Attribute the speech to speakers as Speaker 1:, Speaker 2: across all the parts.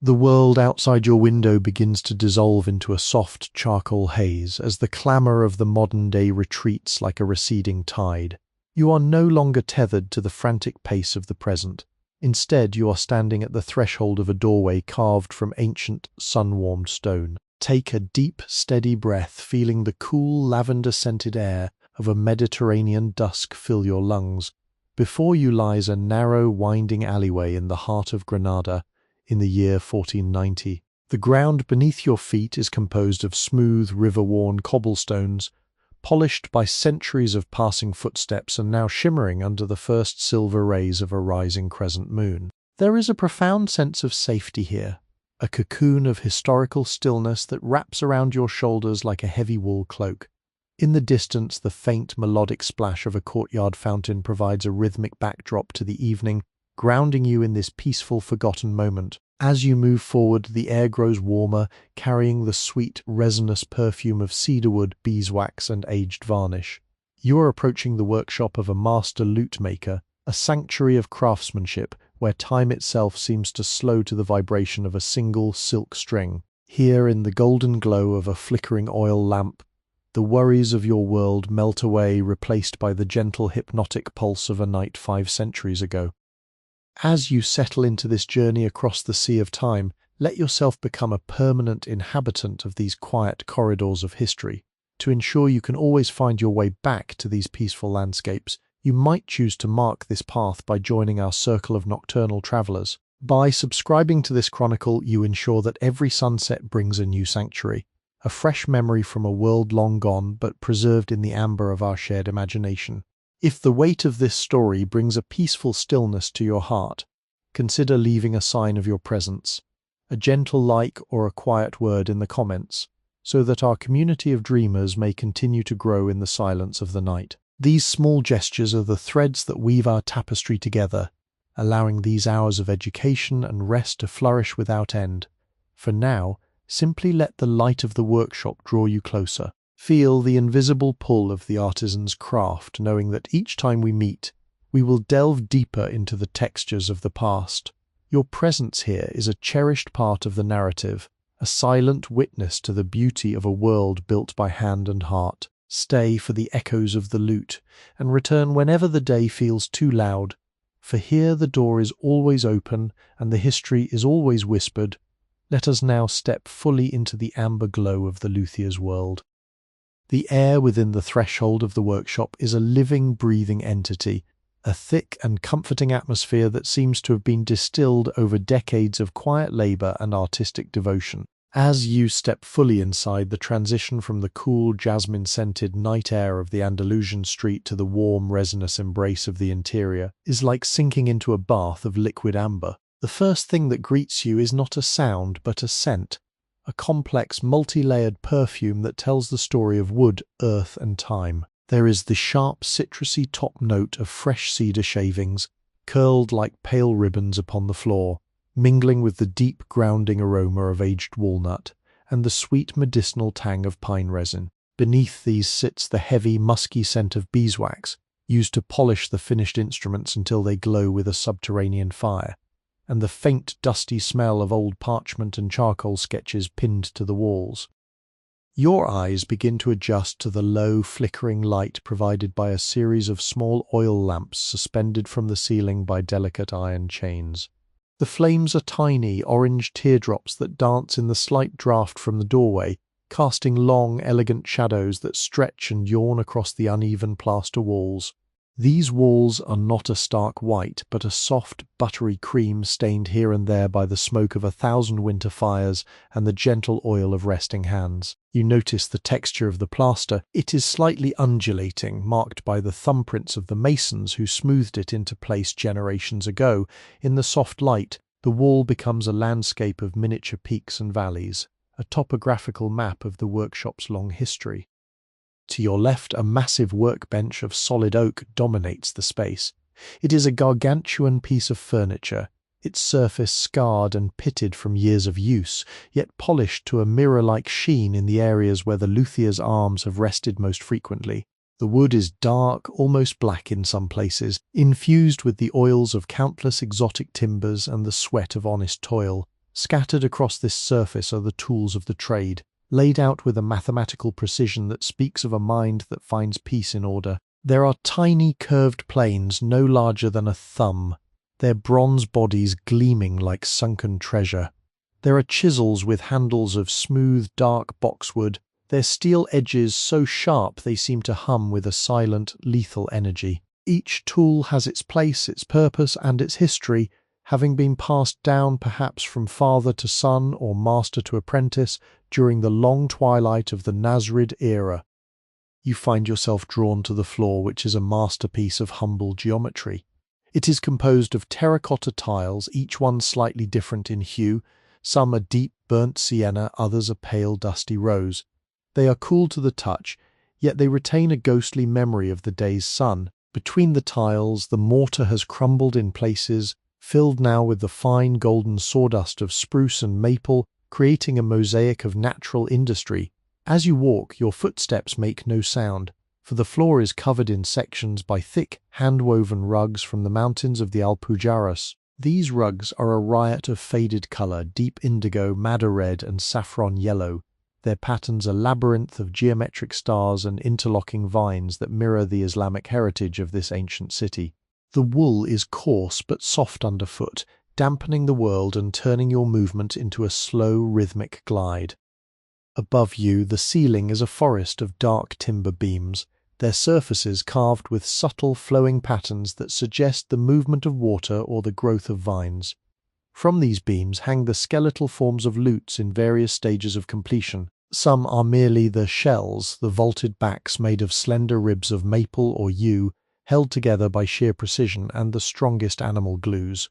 Speaker 1: The world outside your window begins to dissolve into a soft charcoal haze as the clamour of the modern day retreats like a receding tide. You are no longer tethered to the frantic pace of the present. Instead, you are standing at the threshold of a doorway carved from ancient, sun-warmed stone. Take a deep, steady breath, feeling the cool, lavender-scented air of a Mediterranean dusk fill your lungs. Before you lies a narrow, winding alleyway in the heart of Granada, in the year 1490. The ground beneath your feet is composed of smooth, river-worn cobblestones, polished by centuries of passing footsteps and now shimmering under the first silver rays of a rising crescent moon. There is a profound sense of safety here, a cocoon of historical stillness that wraps around your shoulders like a heavy wool cloak. In the distance, the faint, melodic splash of a courtyard fountain provides a rhythmic backdrop to the evening, grounding you in this peaceful, forgotten moment. As you move forward, the air grows warmer, carrying the sweet, resinous perfume of cedarwood, beeswax, and aged varnish. You are approaching the workshop of a master lute maker, a sanctuary of craftsmanship where time itself seems to slow to the vibration of a single silk string. Here, in the golden glow of a flickering oil lamp, the worries of your world melt away, replaced by the gentle, hypnotic pulse of a night 5 centuries ago. As you settle into this journey across the sea of time, let yourself become a permanent inhabitant of these quiet corridors of history. To ensure you can always find your way back to these peaceful landscapes, you might choose to mark this path by joining our circle of nocturnal travelers. By subscribing to this chronicle, you ensure that every sunset brings a new sanctuary, a fresh memory from a world long gone but preserved in the amber of our shared imagination. If the weight of this story brings a peaceful stillness to your heart, consider leaving a sign of your presence, a gentle like or a quiet word in the comments, so that our community of dreamers may continue to grow in the silence of the night. These small gestures are the threads that weave our tapestry together, allowing these hours of education and rest to flourish without end. For now, simply let the light of the workshop draw you closer. Feel the invisible pull of the artisan's craft, knowing that each time we meet, we will delve deeper into the textures of the past. Your presence here is a cherished part of the narrative, a silent witness to the beauty of a world built by hand and heart. Stay for the echoes of the lute, and return whenever the day feels too loud, for here the door is always open and the history is always whispered. Let us now step fully into the amber glow of the luthier's world. The air within the threshold of the workshop is a living, breathing entity, a thick and comforting atmosphere that seems to have been distilled over decades of quiet labour and artistic devotion. As you step fully inside, the transition from the cool, jasmine-scented night air of the Andalusian street to the warm, resinous embrace of the interior is like sinking into a bath of liquid amber. The first thing that greets you is not a sound, but a scent. A complex, multi-layered perfume that tells the story of wood, earth, and time. There is the sharp, citrusy top note of fresh cedar shavings, curled like pale ribbons upon the floor, mingling with the deep, grounding aroma of aged walnut and the sweet medicinal tang of pine resin. Beneath these sits the heavy, musky scent of beeswax, used to polish the finished instruments until they glow with a subterranean fire, and the faint, dusty smell of old parchment and charcoal sketches pinned to the walls. Your eyes begin to adjust to the low, flickering light provided by a series of small oil lamps suspended from the ceiling by delicate iron chains. The flames are tiny, orange teardrops that dance in the slight draught from the doorway, casting long, elegant shadows that stretch and yawn across the uneven plaster walls. These walls are not a stark white, but a soft, buttery cream stained here and there by the smoke of 1,000 winter fires and the gentle oil of resting hands. You notice the texture of the plaster. It is slightly undulating, marked by the thumbprints of the masons who smoothed it into place generations ago. In the soft light, the wall becomes a landscape of miniature peaks and valleys, a topographical map of the workshop's long history. To your left, a massive workbench of solid oak dominates the space. It is a gargantuan piece of furniture, its surface scarred and pitted from years of use, yet polished to a mirror-like sheen in the areas where the luthier's arms have rested most frequently. The wood is dark, almost black in some places, infused with the oils of countless exotic timbers and the sweat of honest toil. Scattered across this surface are the tools of the trade, laid out with a mathematical precision that speaks of a mind that finds peace in order. There are tiny curved planes no larger than a thumb, their bronze bodies gleaming like sunken treasure. There are chisels with handles of smooth, dark boxwood, their steel edges so sharp they seem to hum with a silent, lethal energy. Each tool has its place, its purpose, and its history, having been passed down perhaps from father to son or master to apprentice during the long twilight of the Nasrid era. You find yourself drawn to the floor, which is a masterpiece of humble geometry. It is composed of terracotta tiles, each one slightly different in hue, some a deep burnt sienna, others a pale dusty rose. They are cool to the touch, yet they retain a ghostly memory of the day's sun. Between the tiles, the mortar has crumbled in places, filled now with the fine golden sawdust of spruce and maple, creating a mosaic of natural industry. As you walk, your footsteps make no sound, for the floor is covered in sections by thick, hand-woven rugs from the mountains of the Alpujarras. These rugs are a riot of faded colour, deep indigo, madder red, and saffron yellow, their patterns a labyrinth of geometric stars and interlocking vines that mirror the Islamic heritage of this ancient city. The wool is coarse but soft underfoot, dampening the world and turning your movement into a slow, rhythmic glide. Above you, the ceiling is a forest of dark timber beams, their surfaces carved with subtle, flowing patterns that suggest the movement of water or the growth of vines. From these beams hang the skeletal forms of lutes in various stages of completion. Some are merely the shells, the vaulted backs made of slender ribs of maple or yew, held together by sheer precision and the strongest animal glues.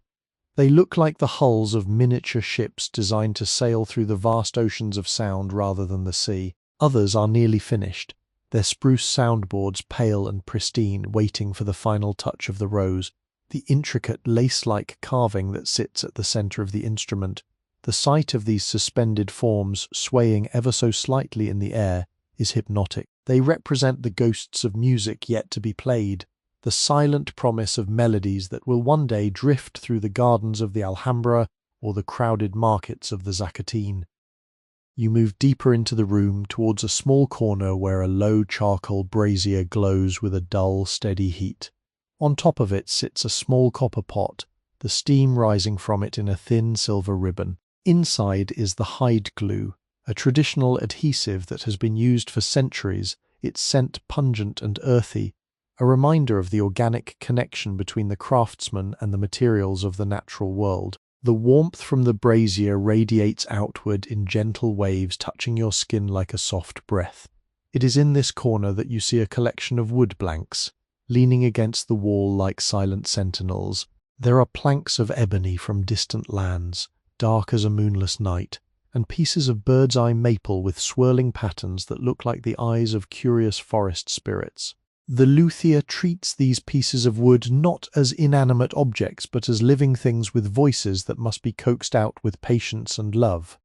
Speaker 1: They look like the hulls of miniature ships designed to sail through the vast oceans of sound rather than the sea. Others are nearly finished, their spruce soundboards pale and pristine, waiting for the final touch of the rose. The intricate lace-like carving that sits at the centre of the instrument, the sight of these suspended forms swaying ever so slightly in the air, is hypnotic. They represent the ghosts of music yet to be played, the silent promise of melodies that will one day drift through the gardens of the Alhambra or the crowded markets of the Zacatin. You move deeper into the room towards a small corner where a low charcoal brazier glows with a dull, steady heat. On top of it sits a small copper pot, the steam rising from it in a thin silver ribbon. Inside is the hide glue, a traditional adhesive that has been used for centuries, its scent pungent and earthy, a reminder of the organic connection between the craftsman and the materials of the natural world. The warmth from the brazier radiates outward in gentle waves, touching your skin like a soft breath. It is in this corner that you see a collection of wood blanks, leaning against the wall like silent sentinels. There are planks of ebony from distant lands, dark as a moonless night, and pieces of bird's-eye maple with swirling patterns that look like the eyes of curious forest spirits. The luthier treats these pieces of wood not as inanimate objects, but as living things with voices that must be coaxed out with patience and love.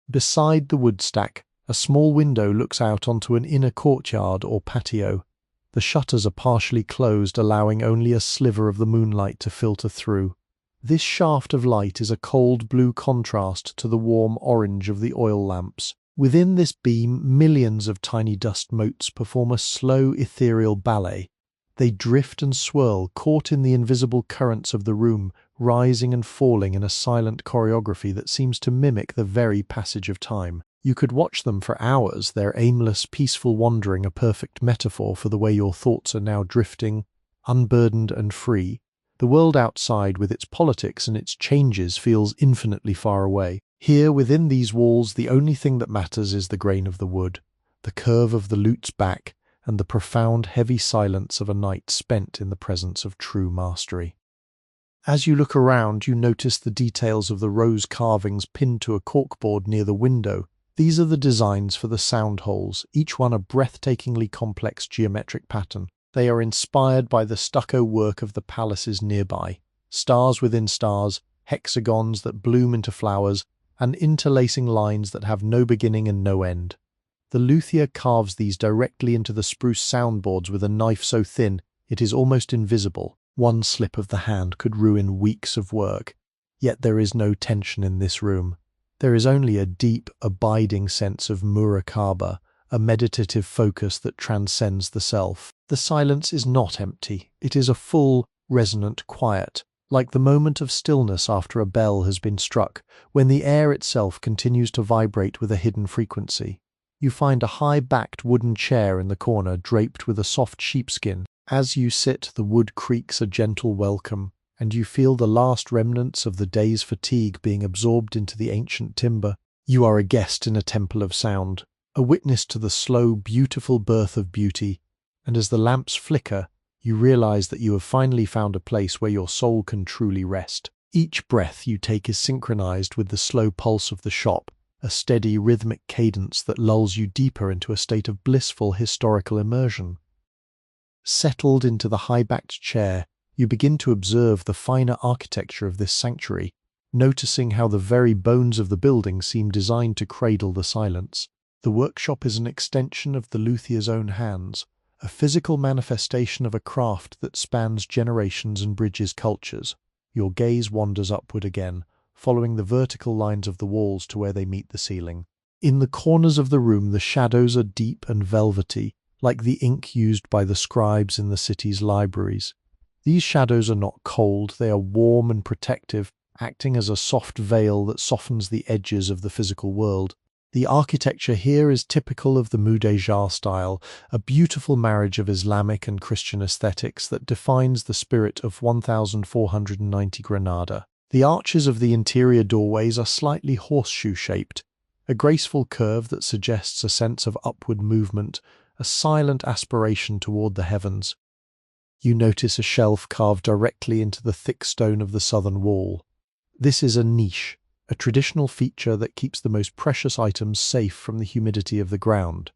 Speaker 1: Beside the wood stack, a small window looks out onto an inner courtyard or patio. The shutters are partially closed, allowing only a sliver of the moonlight to filter through. This shaft of light is a cold blue contrast to the warm orange of the oil lamps. Within this beam, millions of tiny dust motes perform a slow, ethereal ballet. They drift and swirl, caught in the invisible currents of the room, rising and falling in a silent choreography that seems to mimic the very passage of time. You could watch them for hours, their aimless, peaceful wandering a perfect metaphor for the way your thoughts are now drifting, unburdened and free. The world outside, with its politics and its changes, feels infinitely far away. Here, within these walls, the only thing that matters is the grain of the wood, the curve of the lute's back, and the profound, heavy silence of a night spent in the presence of true mastery. As you look around, you notice the details of the rose carvings pinned to a corkboard near the window. These are the designs for the sound holes, each one a breathtakingly complex geometric pattern. They are inspired by the stucco work of the palaces nearby, stars within stars, hexagons that bloom into flowers, and interlacing lines that have no beginning and no end. The luthier carves these directly into the spruce soundboards with a knife so thin it is almost invisible. One slip of the hand could ruin weeks of work. Yet there is no tension in this room. There is only a deep, abiding sense of muraqabah, a meditative focus that transcends the self. The silence is not empty. It is a full, resonant quiet, like the moment of stillness after a bell has been struck, when the air itself continues to vibrate with a hidden frequency. You find a high-backed wooden chair in the corner draped with a soft sheepskin. As you sit, the wood creaks a gentle welcome, and you feel the last remnants of the day's fatigue being absorbed into the ancient timber. You are a guest in a temple of sound, a witness to the slow, beautiful birth of beauty, and as the lamps flicker, you realize that you have finally found a place where your soul can truly rest. Each breath you take is synchronized with the slow pulse of the shop, a steady, rhythmic cadence that lulls you deeper into a state of blissful historical immersion. Settled into the high-backed chair, you begin to observe the finer architecture of this sanctuary, noticing how the very bones of the building seem designed to cradle the silence. The workshop is an extension of the luthier's own hands, a physical manifestation of a craft that spans generations and bridges cultures. Your gaze wanders upward again, following the vertical lines of the walls to where they meet the ceiling. In the corners of the room, the shadows are deep and velvety, like the ink used by the scribes in the city's libraries. These shadows are not cold, they are warm and protective, acting as a soft veil that softens the edges of the physical world. The architecture here is typical of the Mudéjar style, a beautiful marriage of Islamic and Christian aesthetics that defines the spirit of 1490 Granada. The arches of the interior doorways are slightly horseshoe-shaped, a graceful curve that suggests a sense of upward movement, a silent aspiration toward the heavens. You notice a shelf carved directly into the thick stone of the southern wall. This is a niche, a traditional feature that keeps the most precious items safe from the humidity of the ground.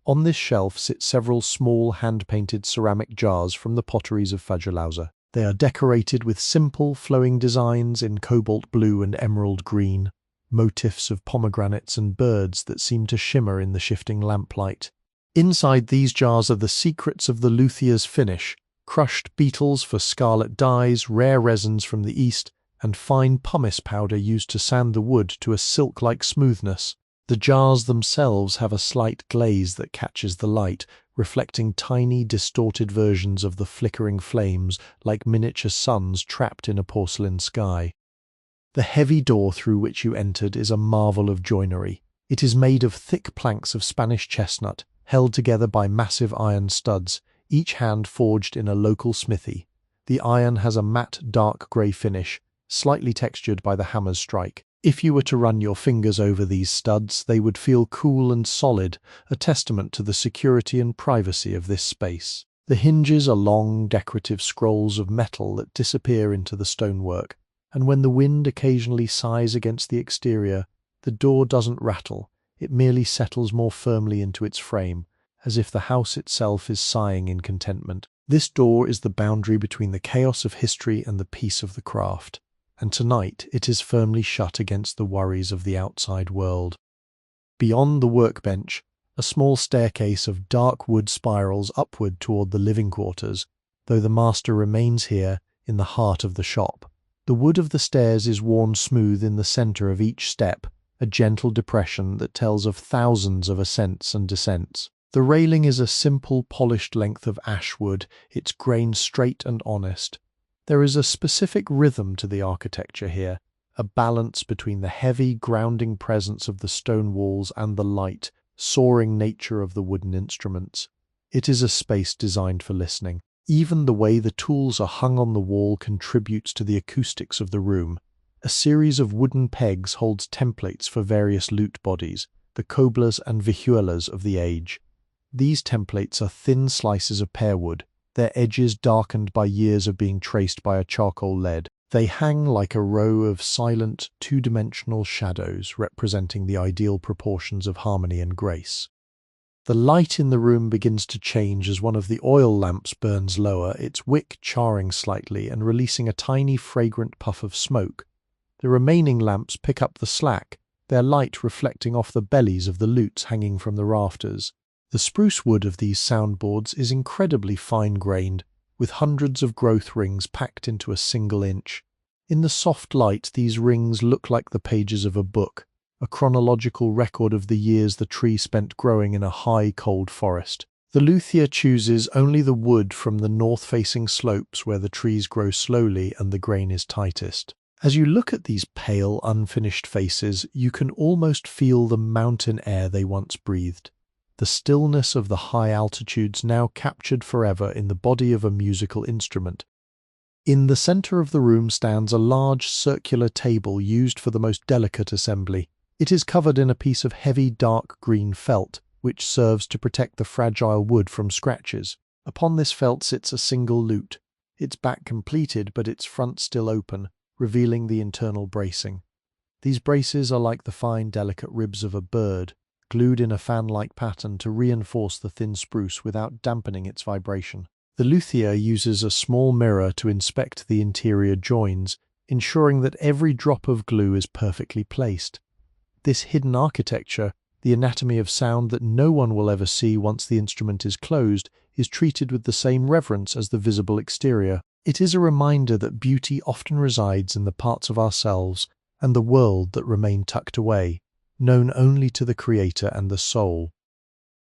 Speaker 1: On this shelf sit several small hand-painted ceramic jars from the potteries of Fajrlauza. They are decorated with simple, flowing designs in cobalt blue and emerald green, motifs of pomegranates and birds that seem to shimmer in the shifting lamplight. Inside these jars are the secrets of the luthier's finish, crushed beetles for scarlet dyes, rare resins from the east, and fine pumice powder used to sand the wood to a silk-like smoothness. The jars themselves have a slight glaze that catches the light, reflecting tiny, distorted versions of the flickering flames like miniature suns trapped in a porcelain sky. The heavy door through which you entered is a marvel of joinery. It is made of thick planks of Spanish chestnut, held together by massive iron studs, each hand forged in a local smithy. The iron has a matte dark grey finish, slightly textured by the hammer's strike. If you were to run your fingers over these studs, they would feel cool and solid, a testament to the security and privacy of this space. The hinges are long, decorative scrolls of metal that disappear into the stonework, and when the wind occasionally sighs against the exterior, the door doesn't rattle, it merely settles more firmly into its frame, as if the house itself is sighing in contentment. This door is the boundary between the chaos of history and the peace of the craft, and tonight it is firmly shut against the worries of the outside world. Beyond the workbench, a small staircase of dark wood spirals upward toward the living quarters, though the master remains here in the heart of the shop. The wood of the stairs is worn smooth in the center of each step, a gentle depression that tells of thousands of ascents and descents. The railing is a simple, polished length of ash wood, its grain straight and honest. There is a specific rhythm to the architecture here, a balance between the heavy, grounding presence of the stone walls and the light, soaring nature of the wooden instruments. It is a space designed for listening. Even the way the tools are hung on the wall contributes to the acoustics of the room. A series of wooden pegs holds templates for various lute bodies, the coblas and vihuelas of the age. These templates are thin slices of pear wood, their edges darkened by years of being traced by a charcoal lead. They hang like a row of silent, two-dimensional shadows representing the ideal proportions of harmony and grace. The light in the room begins to change as one of the oil lamps burns lower, its wick charring slightly and releasing a tiny fragrant puff of smoke. The remaining lamps pick up the slack, their light reflecting off the bellies of the lutes hanging from the rafters. The spruce wood of these soundboards is incredibly fine-grained, with hundreds of growth rings packed into a single inch. In the soft light, these rings look like the pages of a book, a chronological record of the years the tree spent growing in a high, cold forest. The luthier chooses only the wood from the north-facing slopes where the trees grow slowly and the grain is tightest. As you look at these pale, unfinished faces, you can almost feel the mountain air they once breathed, the stillness of the high altitudes now captured forever in the body of a musical instrument. In the center of the room stands a large circular table used for the most delicate assembly. It is covered in a piece of heavy dark green felt, which serves to protect the fragile wood from scratches. Upon this felt sits a single lute, its back completed but its front still open, revealing the internal bracing. These braces are like the fine, delicate ribs of a bird, glued in a fan-like pattern to reinforce the thin spruce without dampening its vibration. The luthier uses a small mirror to inspect the interior joins, ensuring that every drop of glue is perfectly placed. This hidden architecture, the anatomy of sound that no one will ever see once the instrument is closed, is treated with the same reverence as the visible exterior. It is a reminder that beauty often resides in the parts of ourselves and the world that remain tucked away, known only to the Creator and the soul.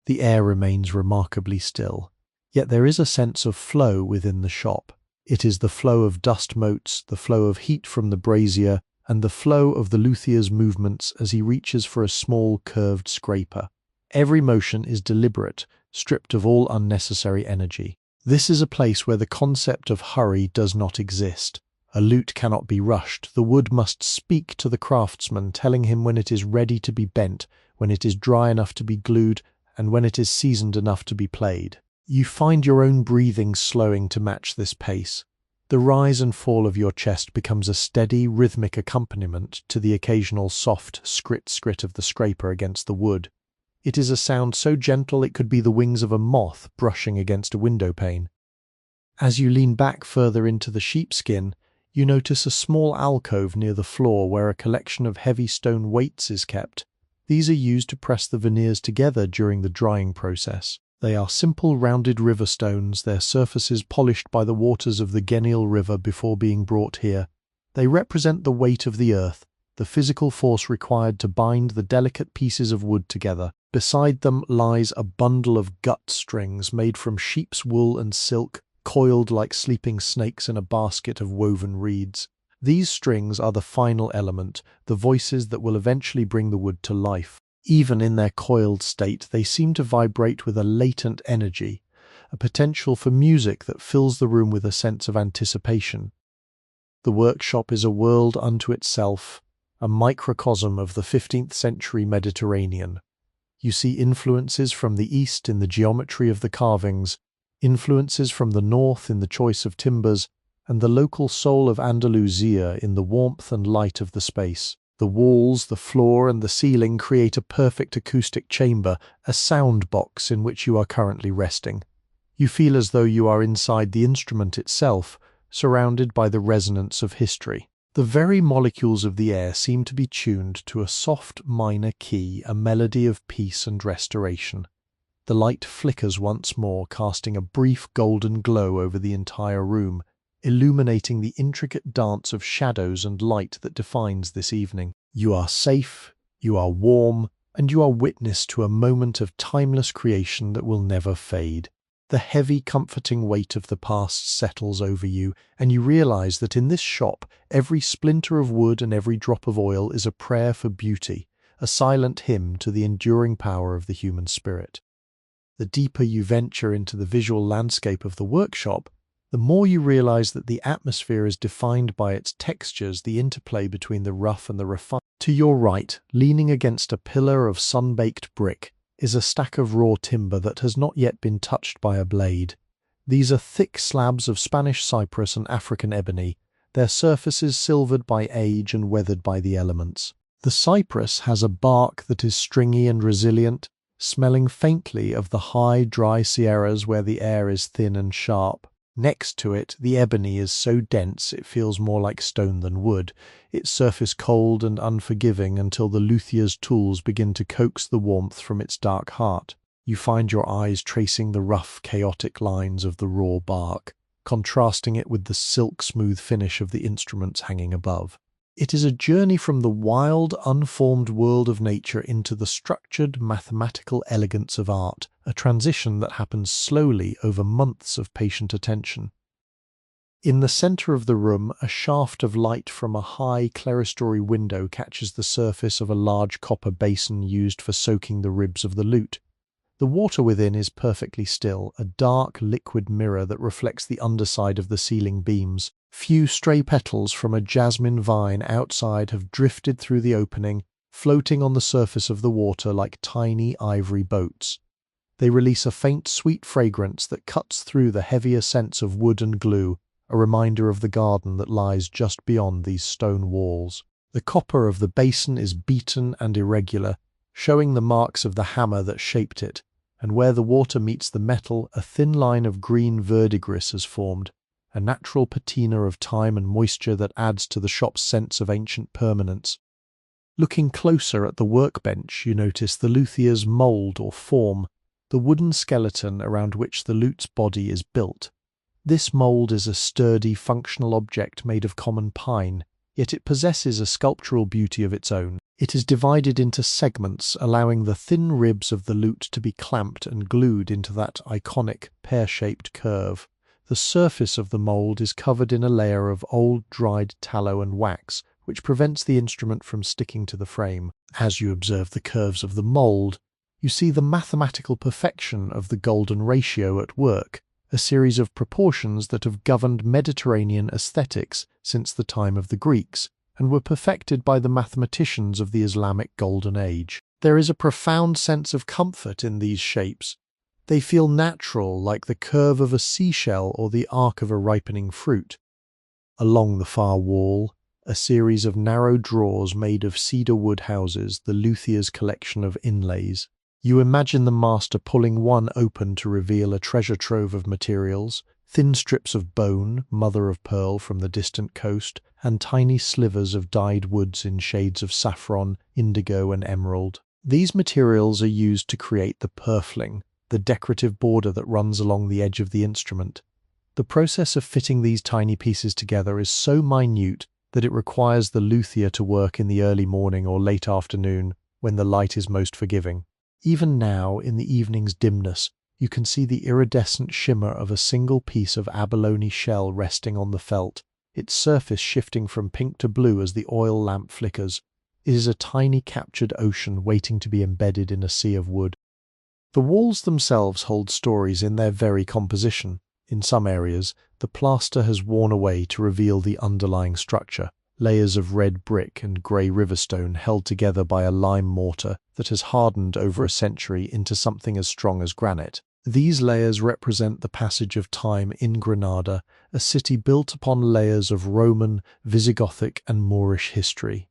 Speaker 1: The air remains remarkably still, yet there is a sense of flow within the shop. It is the flow of dust motes, the flow of heat from the brazier, and the flow of the luthier's movements as he reaches for a small curved scraper. Every motion is deliberate, stripped of all unnecessary energy. This is a place where the concept of hurry does not exist. A lute cannot be rushed. The wood must speak to the craftsman, telling him when it is ready to be bent, when it is dry enough to be glued, and when it is seasoned enough to be played. You find your own breathing slowing to match this pace. The rise and fall of your chest becomes a steady, rhythmic accompaniment to the occasional soft scrit-scrit of the scraper against the wood. It is a sound so gentle it could be the wings of a moth brushing against a window pane. As you lean back further into the sheepskin, you notice a small alcove near the floor where a collection of heavy stone weights is kept. These are used to press the veneers together during the drying process. They are simple rounded river stones, their surfaces polished by the waters of the Genil River before being brought here. They represent the weight of the earth, the physical force required to bind the delicate pieces of wood together. Beside them lies a bundle of gut strings made from sheep's wool and silk, coiled like sleeping snakes in a basket of woven reeds. These strings are the final element, the voices that will eventually bring the wood to life. Even in their coiled state, they seem to vibrate with a latent energy, a potential for music that fills the room with a sense of anticipation. The workshop is a world unto itself, a microcosm of the 15th century Mediterranean. You see influences from the east in the geometry of the carvings, influences from the north in the choice of timbers, and the local soul of Andalusia in the warmth and light of the space. The walls, the floor, and the ceiling create a perfect acoustic chamber, a sound box in which you are currently resting. You feel as though you are inside the instrument itself, surrounded by the resonance of history. The very molecules of the air seem to be tuned to a soft minor key, a melody of peace and restoration. The light flickers once more, casting a brief golden glow over the entire room, illuminating the intricate dance of shadows and light that defines this evening. You are safe, you are warm, and you are witness to a moment of timeless creation that will never fade. The heavy, comforting weight of the past settles over you, and you realize that in this shop, every splinter of wood and every drop of oil is a prayer for beauty, a silent hymn to the enduring power of the human spirit. The deeper you venture into the visual landscape of the workshop, the more you realize that the atmosphere is defined by its textures, the interplay between the rough and the refined. To your right, leaning against a pillar of sun-baked brick, is a stack of raw timber that has not yet been touched by a blade. These are thick slabs of Spanish cypress and African ebony, their surfaces silvered by age and weathered by the elements. The cypress has a bark that is stringy and resilient, smelling faintly of the high, dry Sierras where the air is thin and sharp. Next to it, the ebony is so dense it feels more like stone than wood, its surface cold and unforgiving until the luthier's tools begin to coax the warmth from its dark heart. You find your eyes tracing the rough, chaotic lines of the raw bark. contrasting it with the silk-smooth finish of the instruments hanging above. It is a journey from the wild, unformed world of nature into the structured, mathematical elegance of art, a transition that happens slowly over months of patient attention. In the centre of the room, a shaft of light from a high clerestory window catches the surface of a large copper basin used for soaking the ribs of the lute. The water within is perfectly still, a dark liquid mirror that reflects the underside of the ceiling beams. Few stray petals from a jasmine vine outside have drifted through the opening, floating on the surface of the water like tiny ivory boats. They release a faint sweet fragrance that cuts through the heavier scents of wood and glue, a reminder of the garden that lies just beyond these stone walls. The copper of the basin is beaten and irregular, showing the marks of the hammer that shaped it, and where the water meets the metal, a thin line of green verdigris has formed, a natural patina of time and moisture that adds to the shop's sense of ancient permanence. Looking closer at the workbench, you notice the luthier's mould or form, the wooden skeleton around which the lute's body is built. This mould is a sturdy, functional object made of common pine, yet it possesses a sculptural beauty of its own. It is divided into segments, allowing the thin ribs of the lute to be clamped and glued into that iconic, pear-shaped curve. The surface of the mould is covered in a layer of old dried tallow and wax, which prevents the instrument from sticking to the frame. As you observe the curves of the mould, you see the mathematical perfection of the golden ratio at work, a series of proportions that have governed Mediterranean aesthetics since the time of the Greeks, and were perfected by the mathematicians of the Islamic Golden Age. There is a profound sense of comfort in these shapes. They feel natural, like the curve of a seashell or the arc of a ripening fruit. Along the far wall, a series of narrow drawers made of cedar wood houses the luthier's collection of inlays. You imagine the master pulling one open to reveal a treasure trove of materials, thin strips of bone, mother of pearl from the distant coast, and tiny slivers of dyed woods in shades of saffron, indigo, and emerald. These materials are used to create the purfling, the decorative border that runs along the edge of the instrument. The process of fitting these tiny pieces together is so minute that it requires the luthier to work in the early morning or late afternoon when the light is most forgiving. Even now, in the evening's dimness, you can see the iridescent shimmer of a single piece of abalone shell resting on the felt, its surface shifting from pink to blue as the oil lamp flickers. It is a tiny captured ocean waiting to be embedded in a sea of wood. The walls themselves hold stories in their very composition. In some areas, the plaster has worn away to reveal the underlying structure. Layers of red brick and grey riverstone held together by a lime mortar that has hardened over a century into something as strong as granite. These layers represent the passage of time in Granada, a city built upon layers of Roman, Visigothic and Moorish history.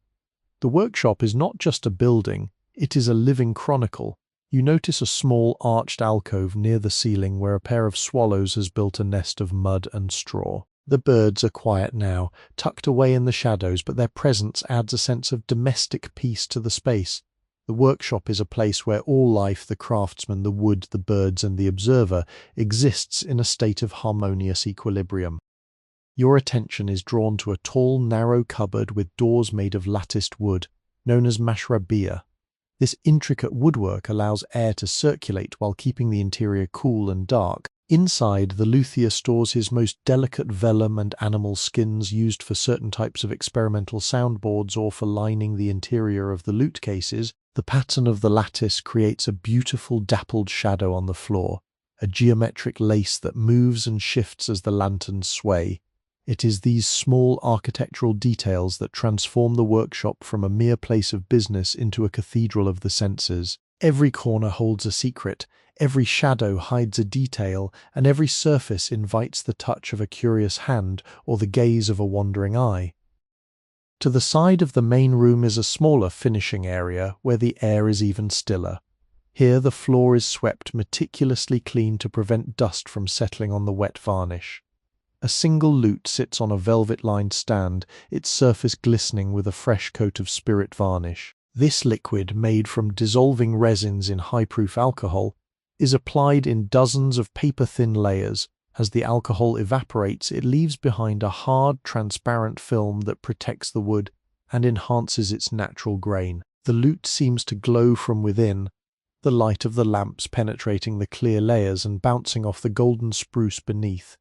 Speaker 1: The workshop is not just a building, it is a living chronicle. You notice a small arched alcove near the ceiling where a pair of swallows has built a nest of mud and straw. The birds are quiet now, tucked away in the shadows, but their presence adds a sense of domestic peace to the space. The workshop is a place where all life, the craftsman, the wood, the birds, and the observer, exists in a state of harmonious equilibrium. Your attention is drawn to a tall, narrow cupboard with doors made of latticed wood, known as mashrabiyah. This intricate woodwork allows air to circulate while keeping the interior cool and dark. Inside, the luthier stores his most delicate vellum and animal skins used for certain types of experimental soundboards or for lining the interior of the lute cases. The pattern of the lattice creates a beautiful dappled shadow on the floor, a geometric lace that moves and shifts as the lanterns sway. It is these small architectural details that transform the workshop from a mere place of business into a cathedral of the senses. Every corner holds a secret, every shadow hides a detail, and every surface invites the touch of a curious hand or the gaze of a wandering eye. To the side of the main room is a smaller finishing area where the air is even stiller. Here the floor is swept meticulously clean to prevent dust from settling on the wet varnish. A single lute sits on a velvet-lined stand, its surface glistening with a fresh coat of spirit varnish. This liquid, made from dissolving resins in high-proof alcohol, is applied in dozens of paper-thin layers, As the alcohol evaporates, it leaves behind a hard, transparent film that protects the wood and enhances its natural grain. The lute seems to glow from within, the light of the lamps penetrating the clear layers and bouncing off the golden spruce beneath.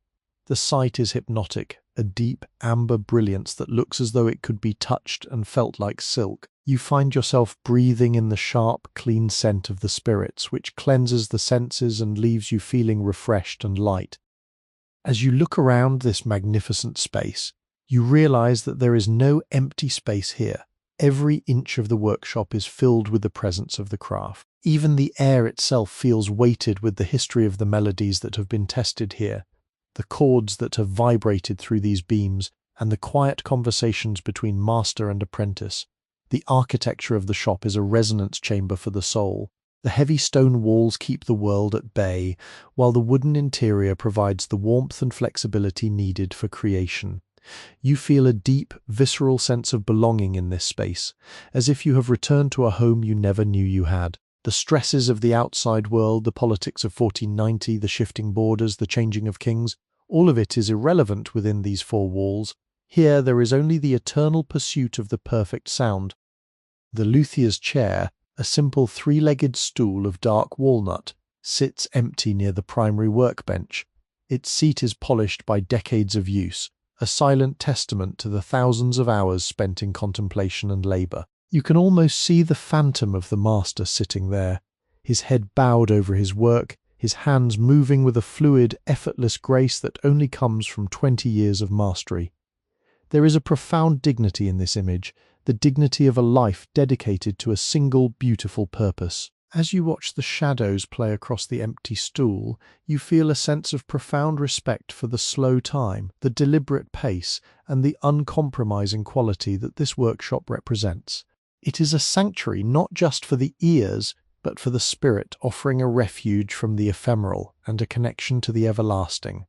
Speaker 1: The sight is hypnotic, a deep amber brilliance that looks as though it could be touched and felt like silk. You find yourself breathing in the sharp, clean scent of the spirits, which cleanses the senses and leaves you feeling refreshed and light. As you look around this magnificent space, you realize that there is no empty space here. Every inch of the workshop is filled with the presence of the craft. Even the air itself feels weighted with the history of the melodies that have been tested here, the chords that have vibrated through these beams, and the quiet conversations between master and apprentice. The architecture of the shop is a resonance chamber for the soul. The heavy stone walls keep the world at bay, while the wooden interior provides the warmth and flexibility needed for creation. You feel a deep, visceral sense of belonging in this space, as if you have returned to a home you never knew you had. The stresses of the outside world, the politics of 1490, the shifting borders, the changing of kings, all of it is irrelevant within these four walls. Here there is only the eternal pursuit of the perfect sound. The luthier's chair, a simple three-legged stool of dark walnut, sits empty near the primary workbench. Its seat is polished by decades of use, a silent testament to the thousands of hours spent in contemplation and labour. You can almost see the phantom of the master sitting there, his head bowed over his work, his hands moving with a fluid, effortless grace that only comes from 20 years of mastery. There is a profound dignity in this image, the dignity of a life dedicated to a single beautiful purpose. As you watch the shadows play across the empty stool, you feel a sense of profound respect for the slow time, the deliberate pace, and the uncompromising quality that this workshop represents. It is a sanctuary not just for the ears, but for the spirit, offering a refuge from the ephemeral and a connection to the everlasting.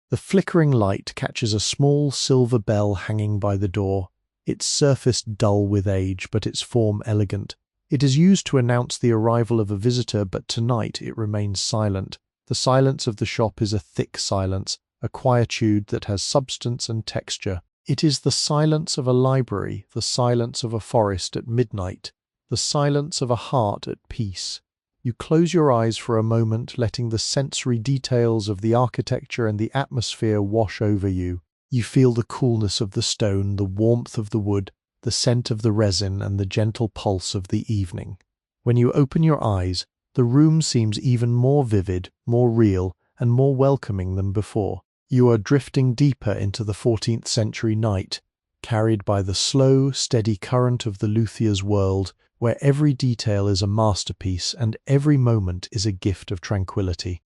Speaker 1: The flickering light catches a small silver bell hanging by the door, its surface dull with age, but its form elegant. It is used to announce the arrival of a visitor, but tonight it remains silent. The silence of the shop is a thick silence, a quietude that has substance and texture. It is the silence of a library, the silence of a forest at midnight, the silence of a heart at peace. You close your eyes for a moment, letting the sensory details of the architecture and the atmosphere wash over you. You feel the coolness of the stone, the warmth of the wood, the scent of the resin, and the gentle pulse of the evening. When you open your eyes, the room seems even more vivid, more real, and more welcoming than before. You are drifting deeper into the 14th century night, carried by the slow, steady current of the luthier's world, where every detail is a masterpiece and every moment is a gift of tranquility.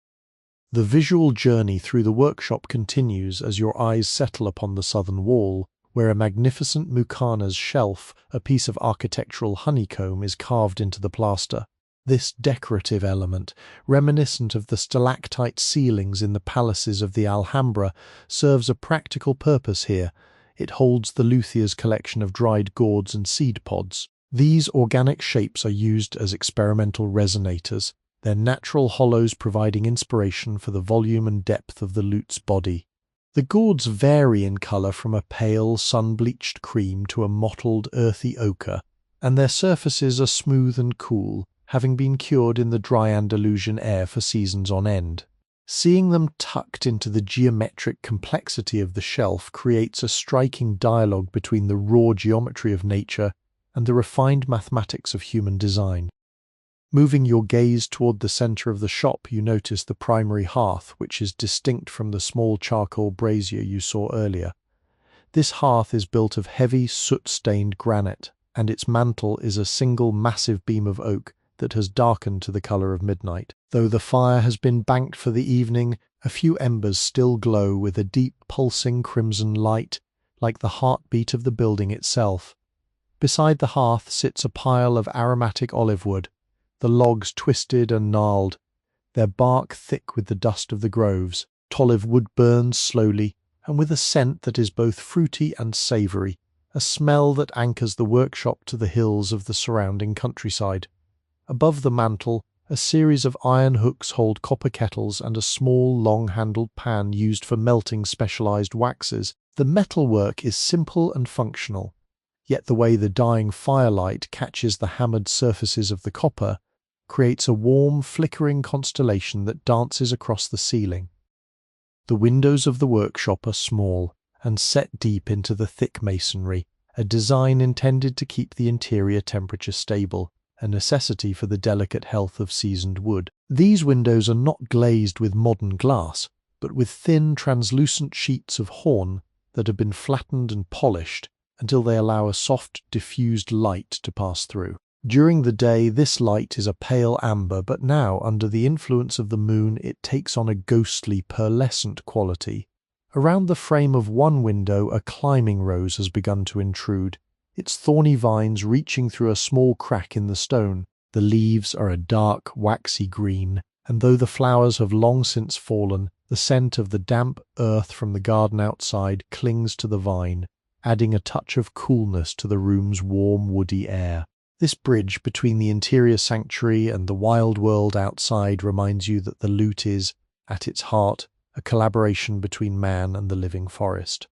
Speaker 1: The visual journey through the workshop continues as your eyes settle upon the southern wall, where a magnificent mukana's shelf, a piece of architectural honeycomb, is carved into the plaster. This decorative element, reminiscent of the stalactite ceilings in the palaces of the Alhambra, serves a practical purpose here. It holds the luthier's collection of dried gourds and seed pods. These organic shapes are used as experimental resonators, their natural hollows providing inspiration for the volume and depth of the lute's body. The gourds vary in colour from a pale, sun-bleached cream to a mottled, earthy ochre, and their surfaces are smooth and cool, having been cured in the dry Andalusian air for seasons on end. Seeing them tucked into the geometric complexity of the shelf creates a striking dialogue between the raw geometry of nature and the refined mathematics of human design. Moving your gaze toward the center of the shop, you notice the primary hearth, which is distinct from the small charcoal brazier you saw earlier. This hearth is built of heavy, soot-stained granite, and its mantle is a single massive beam of oak that has darkened to the color of midnight. Though the fire has been banked for the evening, a few embers still glow with a deep, pulsing crimson light, like the heartbeat of the building itself. Beside the hearth sits a pile of aromatic olive wood, the logs twisted and gnarled, their bark thick with the dust of the groves. Olive wood burns slowly, and with a scent that is both fruity and savoury, a smell that anchors the workshop to the hills of the surrounding countryside. Above the mantel, A series of iron hooks hold copper kettles and a small, long-handled pan used for melting specialized waxes. The metalwork is simple and functional, yet the way the dying firelight catches the hammered surfaces of the copper creates a warm, flickering constellation that dances across the ceiling. The windows of the workshop are small and set deep into the thick masonry, a design intended to keep the interior temperature stable, a necessity for the delicate health of seasoned wood. These windows are not glazed with modern glass, but with thin, translucent sheets of horn that have been flattened and polished until they allow a soft, diffused light to pass through. During the day, this light is a pale amber, but now, under the influence of the moon, it takes on a ghostly, pearlescent quality. Around the frame of one window, a climbing rose has begun to intrude, its thorny vines reaching through a small crack in the stone. The leaves are a dark, waxy green, and though the flowers have long since fallen, the scent of the damp earth from the garden outside clings to the vine, adding a touch of coolness to the room's warm, woody air. This bridge between the interior sanctuary and the wild world outside reminds you that the lute is, at its heart, a collaboration between man and the living forest.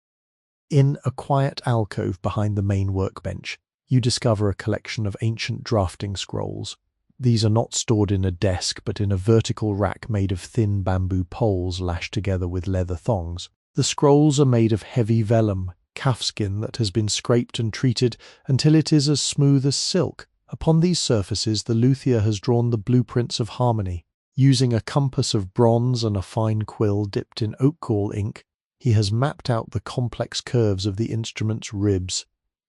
Speaker 1: In a quiet alcove behind the main workbench, you discover a collection of ancient drafting scrolls. These are not stored in a desk, but in a vertical rack made of thin bamboo poles lashed together with leather thongs. The scrolls are made of heavy vellum, calfskin that has been scraped and treated until it is as smooth as silk. Upon these surfaces, the luthier has drawn the blueprints of harmony. Using a compass of bronze and a fine quill dipped in oak gall ink, he has mapped out the complex curves of the instrument's ribs.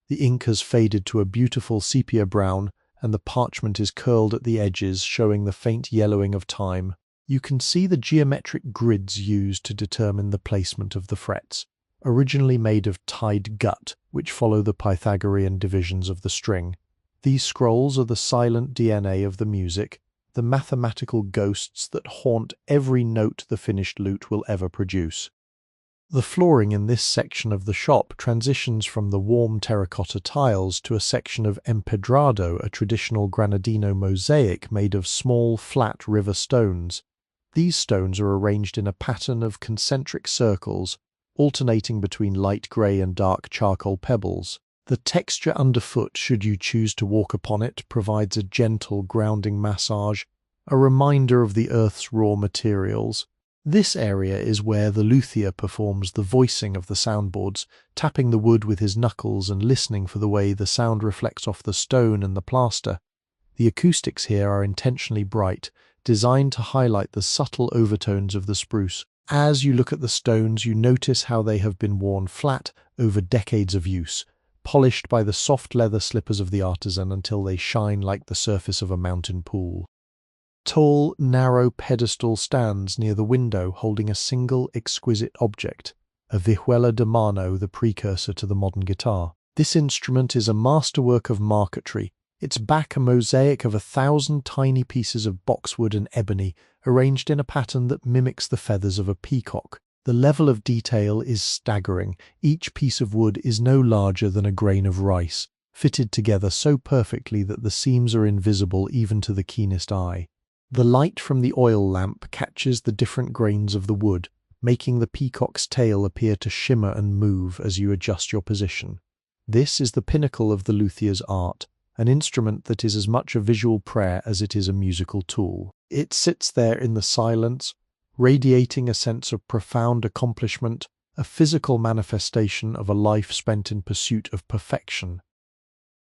Speaker 1: The ink has faded to a beautiful sepia brown, and the parchment is curled at the edges, showing the faint yellowing of time. You can see the geometric grids used to determine the placement of the frets, originally made of tied gut, which follow the Pythagorean divisions of the string. These scrolls are the silent DNA of the music, the mathematical ghosts that haunt every note the finished lute will ever produce. The flooring in this section of the shop transitions from the warm terracotta tiles to a section of empedrado, a traditional Granadino mosaic made of small, flat river stones. These stones are arranged in a pattern of concentric circles, alternating between light grey and dark charcoal pebbles. The texture underfoot, should you choose to walk upon it, provides a gentle, grounding massage, a reminder of the earth's raw materials. This area is where the luthier performs the voicing of the soundboards, tapping the wood with his knuckles and listening for the way the sound reflects off the stone and the plaster. The acoustics here are intentionally bright, designed to highlight the subtle overtones of the spruce. As you look at the stones, you notice how they have been worn flat over decades of use, polished by the soft leather slippers of the artisan until they shine like the surface of a mountain pool. Tall, narrow pedestal stands near the window holding a single exquisite object, a vihuela de mano, the precursor to the modern guitar. This instrument is a masterwork of marquetry, its back a mosaic of 1,000 tiny pieces of boxwood and ebony arranged in a pattern that mimics the feathers of a peacock. The level of detail is staggering. Each piece of wood is no larger than a grain of rice, fitted together so perfectly that the seams are invisible even to the keenest eye. The light from the oil lamp catches the different grains of the wood, making the peacock's tail appear to shimmer and move as you adjust your position. This is the pinnacle of the luthier's art, an instrument that is as much a visual prayer as it is a musical tool. It sits there in the silence, radiating a sense of profound accomplishment, a physical manifestation of a life spent in pursuit of perfection.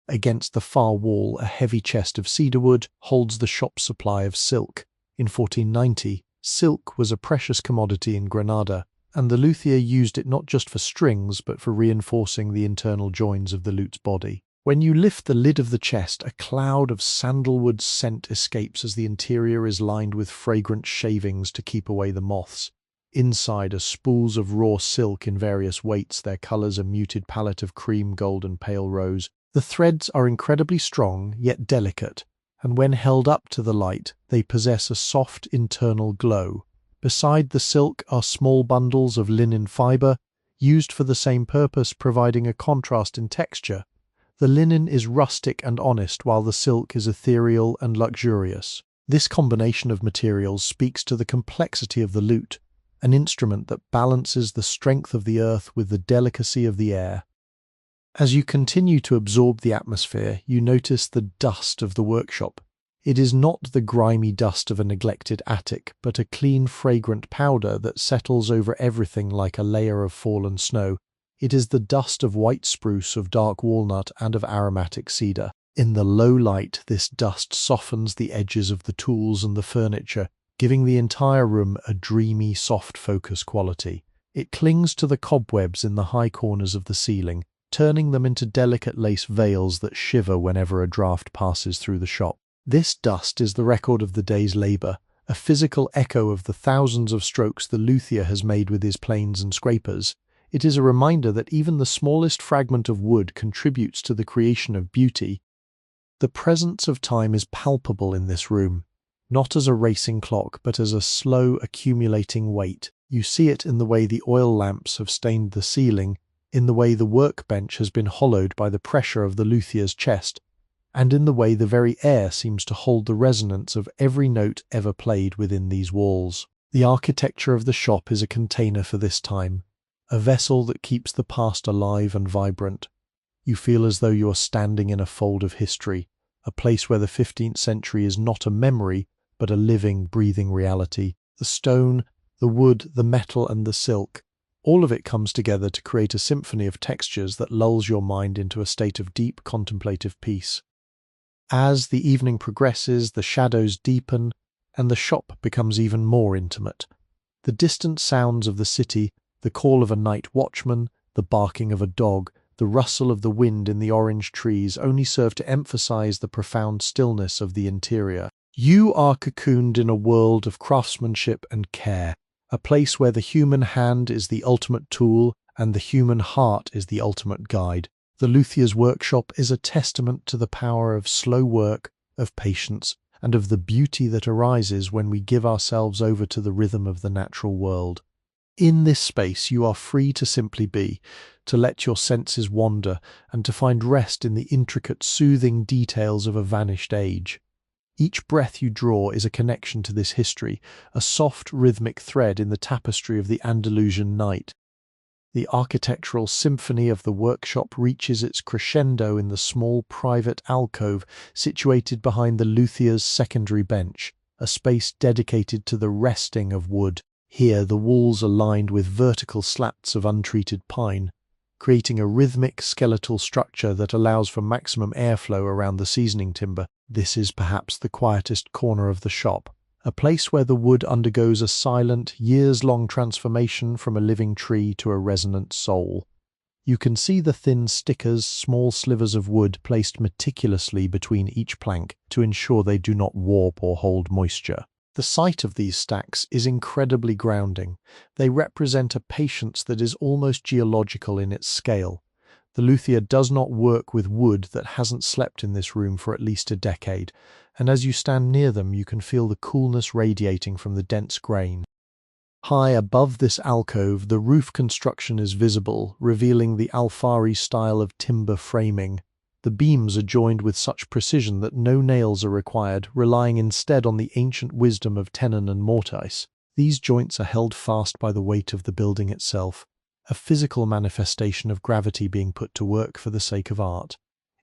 Speaker 1: Against the far wall, a heavy chest of cedar wood holds the shop's supply of silk. In 1490, silk was a precious commodity in Granada, and the luthier used it not just for strings but for reinforcing the internal joins of the lute's body. When you lift the lid of the chest, a cloud of sandalwood scent escapes as the interior is lined with fragrant shavings to keep away the moths. Inside are spools of raw silk in various weights, their colours a muted palette of cream, gold and pale rose. The threads are incredibly strong, yet delicate, and when held up to the light, they possess a soft internal glow. Beside the silk are small bundles of linen fibre, used for the same purpose, providing a contrast in texture. The linen is rustic and honest, while the silk is ethereal and luxurious. This combination of materials speaks to the complexity of the lute, an instrument that balances the strength of the earth with the delicacy of the air. As you continue to absorb the atmosphere, you notice the dust of the workshop. It is not the grimy dust of a neglected attic, but a clean, fragrant powder that settles over everything like a layer of fallen snow. It is the dust of white spruce, of dark walnut, and of aromatic cedar. In the low light, this dust softens the edges of the tools and the furniture, giving the entire room a dreamy, soft focus quality. It clings to the cobwebs in the high corners of the ceiling, turning them into delicate lace veils that shiver whenever a draft passes through the shop. This dust is the record of the day's labour, a physical echo of the thousands of strokes the luthier has made with his planes and scrapers. It is a reminder that even the smallest fragment of wood contributes to the creation of beauty. The presence of time is palpable in this room, not as a racing clock, but as a slow, accumulating weight. You see it in the way the oil lamps have stained the ceiling, in the way the workbench has been hollowed by the pressure of the luthier's chest, and in the way the very air seems to hold the resonance of every note ever played within these walls. The architecture of the shop is a container for this time, a vessel that keeps the past alive and vibrant. You feel as though you are standing in a fold of history, a place where the 15th century is not a memory, but a living, breathing reality. The stone, the wood, the metal, and the silk, all of it comes together to create a symphony of textures that lulls your mind into a state of deep contemplative peace. As the evening progresses, the shadows deepen, and the shop becomes even more intimate. The distant sounds of the city, the call of a night watchman, the barking of a dog, the rustle of the wind in the orange trees only serve to emphasize the profound stillness of the interior. You are cocooned in a world of craftsmanship and care, a place where the human hand is the ultimate tool and the human heart is the ultimate guide. The luthier's workshop is a testament to the power of slow work, of patience, and of the beauty that arises when we give ourselves over to the rhythm of the natural world. In this space you are free to simply be, to let your senses wander, and to find rest in the intricate, soothing details of a vanished age. Each breath you draw is a connection to this history, a soft, rhythmic thread in the tapestry of the Andalusian night. The architectural symphony of the workshop reaches its crescendo in the small private alcove situated behind the luthier's secondary bench, a space dedicated to the resting of wood. Here the walls are lined with vertical slats of untreated pine, creating a rhythmic skeletal structure that allows for maximum airflow around the seasoning timber. This is perhaps the quietest corner of the shop, a place where the wood undergoes a silent, years-long transformation from a living tree to a resonant soul. You can see the thin stickers, small slivers of wood placed meticulously between each plank to ensure they do not warp or hold moisture. The sight of these stacks is incredibly grounding. They represent a patience that is almost geological in its scale. The luthier does not work with wood that hasn't slept in this room for at least a decade, and as you stand near them you can feel the coolness radiating from the dense grain. High above this alcove, the roof construction is visible, revealing the Alfari style of timber framing. The beams are joined with such precision that no nails are required, relying instead on the ancient wisdom of tenon and mortise. These joints are held fast by the weight of the building itself, a physical manifestation of gravity being put to work for the sake of art.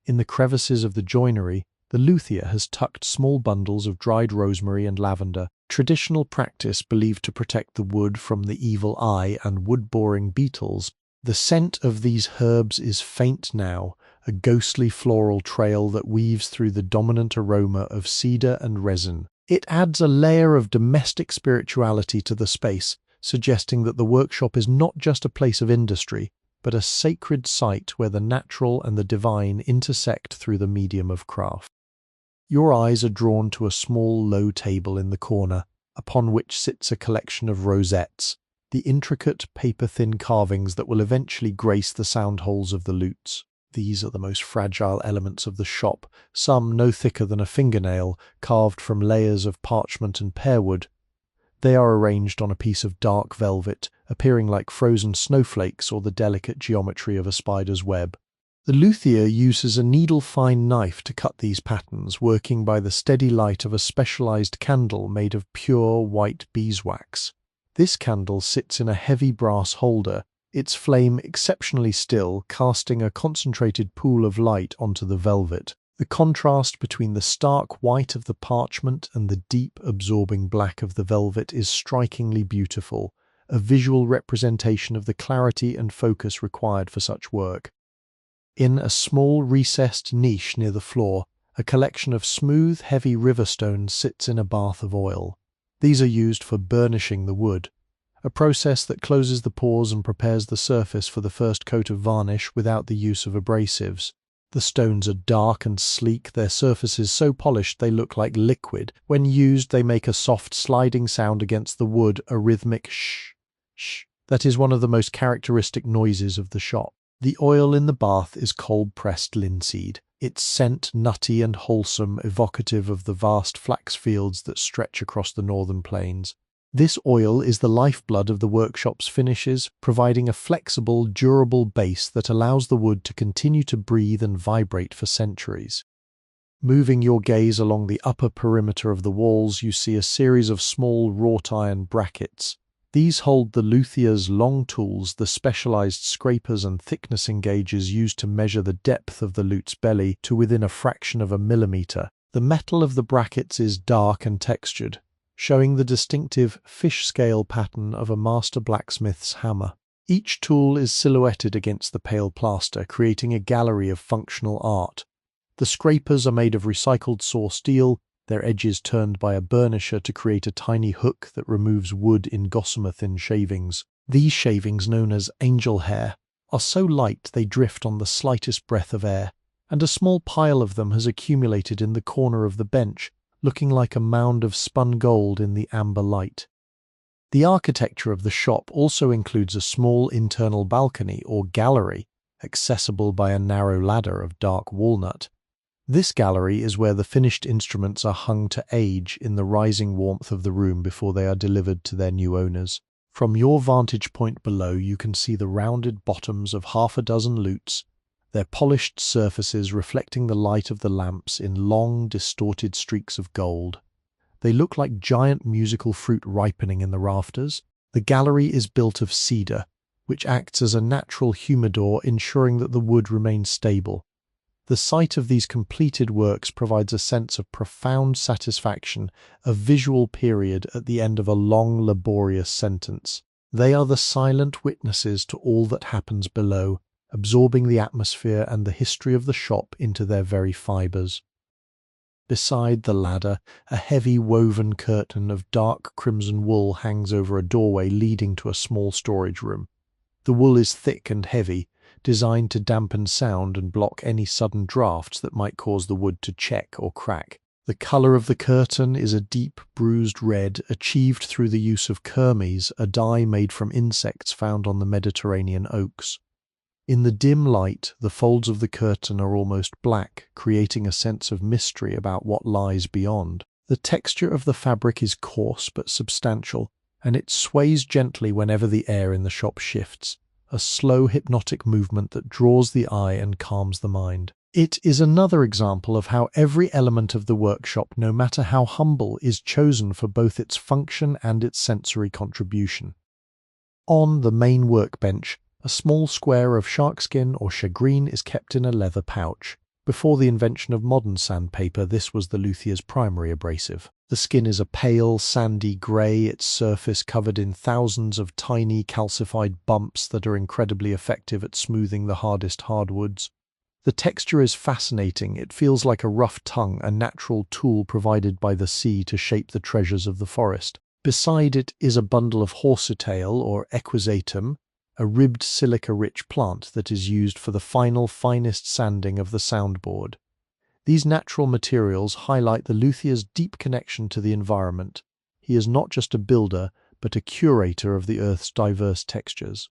Speaker 1: In the crevices of the joinery, the luthier has tucked small bundles of dried rosemary and lavender, traditional practice believed to protect the wood from the evil eye and wood-boring beetles. The scent of these herbs is faint now, a ghostly floral trail that weaves through the dominant aroma of cedar and resin. It adds a layer of domestic spirituality to the space, suggesting that the workshop is not just a place of industry, but a sacred site where the natural and the divine intersect through the medium of craft. Your eyes are drawn to a small, low table in the corner, upon which sits a collection of rosettes, the intricate, paper-thin carvings that will eventually grace the sound holes of the lutes. These are the most fragile elements of the shop, some no thicker than a fingernail, carved from layers of parchment and pearwood. They are arranged on a piece of dark velvet, appearing like frozen snowflakes or the delicate geometry of a spider's web. The luthier uses a needle-fine knife to cut these patterns, working by the steady light of a specialized candle made of pure white beeswax. This candle sits in a heavy brass holder, its flame exceptionally still, casting a concentrated pool of light onto the velvet. The contrast between the stark white of the parchment and the deep, absorbing black of the velvet is strikingly beautiful, a visual representation of the clarity and focus required for such work. In a small recessed niche near the floor, a collection of smooth, heavy river stones sits in a bath of oil. These are used for burnishing the wood, a process that closes the pores and prepares the surface for the first coat of varnish without the use of abrasives. The stones are dark and sleek, their surfaces so polished they look like liquid. When used, they make a soft sliding sound against the wood, a rhythmic shh, shh. That is one of the most characteristic noises of the shop. The oil in the bath is cold-pressed linseed, its scent nutty and wholesome, evocative of the vast flax fields that stretch across the northern plains. This oil is the lifeblood of the workshop's finishes, providing a flexible, durable base that allows the wood to continue to breathe and vibrate for centuries. Moving your gaze along the upper perimeter of the walls, you see a series of small wrought iron brackets. These hold the luthier's long tools, the specialized scrapers and thicknessing gauges used to measure the depth of the lute's belly to within a fraction of a millimeter. The metal of the brackets is dark and textured, showing the distinctive fish-scale pattern of a master blacksmith's hammer. Each tool is silhouetted against the pale plaster, creating a gallery of functional art. The scrapers are made of recycled saw steel, their edges turned by a burnisher to create a tiny hook that removes wood in gossamer-thin shavings. These shavings, known as angel hair, are so light they drift on the slightest breath of air, and a small pile of them has accumulated in the corner of the bench, looking like a mound of spun gold in the amber light. The architecture of the shop also includes a small internal balcony or gallery, accessible by a narrow ladder of dark walnut. This gallery is where the finished instruments are hung to age in the rising warmth of the room before they are delivered to their new owners. From your vantage point below, you can see the rounded bottoms of half a dozen lutes, their polished surfaces reflecting the light of the lamps in long, distorted streaks of gold. They look like giant musical fruit ripening in the rafters. The gallery is built of cedar, which acts as a natural humidor, ensuring that the wood remains stable. The sight of these completed works provides a sense of profound satisfaction, a visual period at the end of a long, laborious sentence. They are the silent witnesses to all that happens below, absorbing the atmosphere and the history of the shop into their very fibers. Beside the ladder, a heavy woven curtain of dark crimson wool hangs over a doorway leading to a small storage room. The wool is thick and heavy, designed to dampen sound and block any sudden drafts that might cause the wood to check or crack. The color of the curtain is a deep bruised red, achieved through the use of kermes, a dye made from insects found on the Mediterranean oaks. In the dim light, the folds of the curtain are almost black, creating a sense of mystery about what lies beyond. The texture of the fabric is coarse but substantial, and it sways gently whenever the air in the shop shifts, a slow hypnotic movement that draws the eye and calms the mind. It is another example of how every element of the workshop, no matter how humble, is chosen for both its function and its sensory contribution. On the main workbench, a small square of sharkskin or shagreen is kept in a leather pouch. Before the invention of modern sandpaper, this was the luthier's primary abrasive. The skin is a pale, sandy grey, its surface covered in thousands of tiny calcified bumps that are incredibly effective at smoothing the hardest hardwoods. The texture is fascinating. It feels like a rough tongue, a natural tool provided by the sea to shape the treasures of the forest. Beside it is a bundle of horsetail or equisatum, a ribbed silica-rich plant that is used for the final, finest sanding of the soundboard. These natural materials highlight the luthier's deep connection to the environment. He is not just a builder, but a curator of the earth's diverse textures.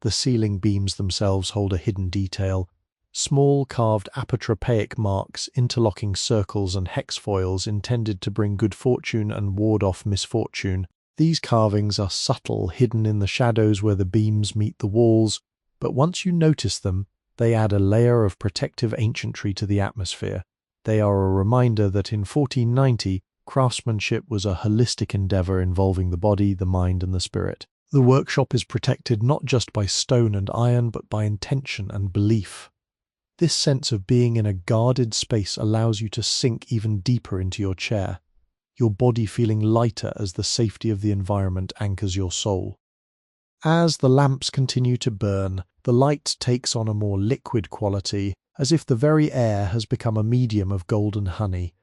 Speaker 1: The ceiling beams themselves hold a hidden detail. Small carved apotropaic marks, interlocking circles and hex foils intended to bring good fortune and ward off misfortune. These carvings are subtle, hidden in the shadows where the beams meet the walls, but once you notice them, They add a layer of protective ancientry to the atmosphere. They are a reminder that in 1490, craftsmanship was a holistic endeavor involving the body, the mind, and the spirit. The workshop is protected not just by stone and iron, but by intention and belief. This sense of being in a guarded space allows you to sink even deeper into your chair, your body feeling lighter as the safety of the environment anchors your soul. As the lamps continue to burn, the light takes on a more liquid quality, as if the very air has become a medium of golden honey.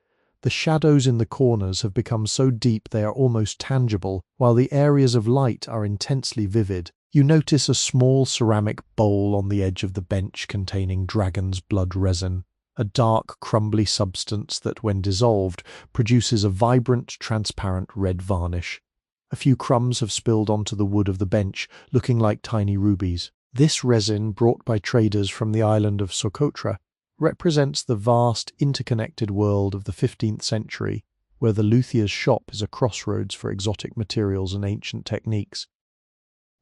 Speaker 1: The shadows in the corners have become so deep they are almost tangible, while the areas of light are intensely vivid. You notice a small ceramic bowl on the edge of the bench containing dragon's blood resin, a dark, crumbly substance that, when dissolved, produces a vibrant, transparent red varnish. A few crumbs have spilled onto the wood of the bench, looking like tiny rubies. This resin, brought by traders from the island of Socotra, represents the vast, interconnected world of the 15th century, where the luthier's shop is a crossroads for exotic materials and ancient techniques.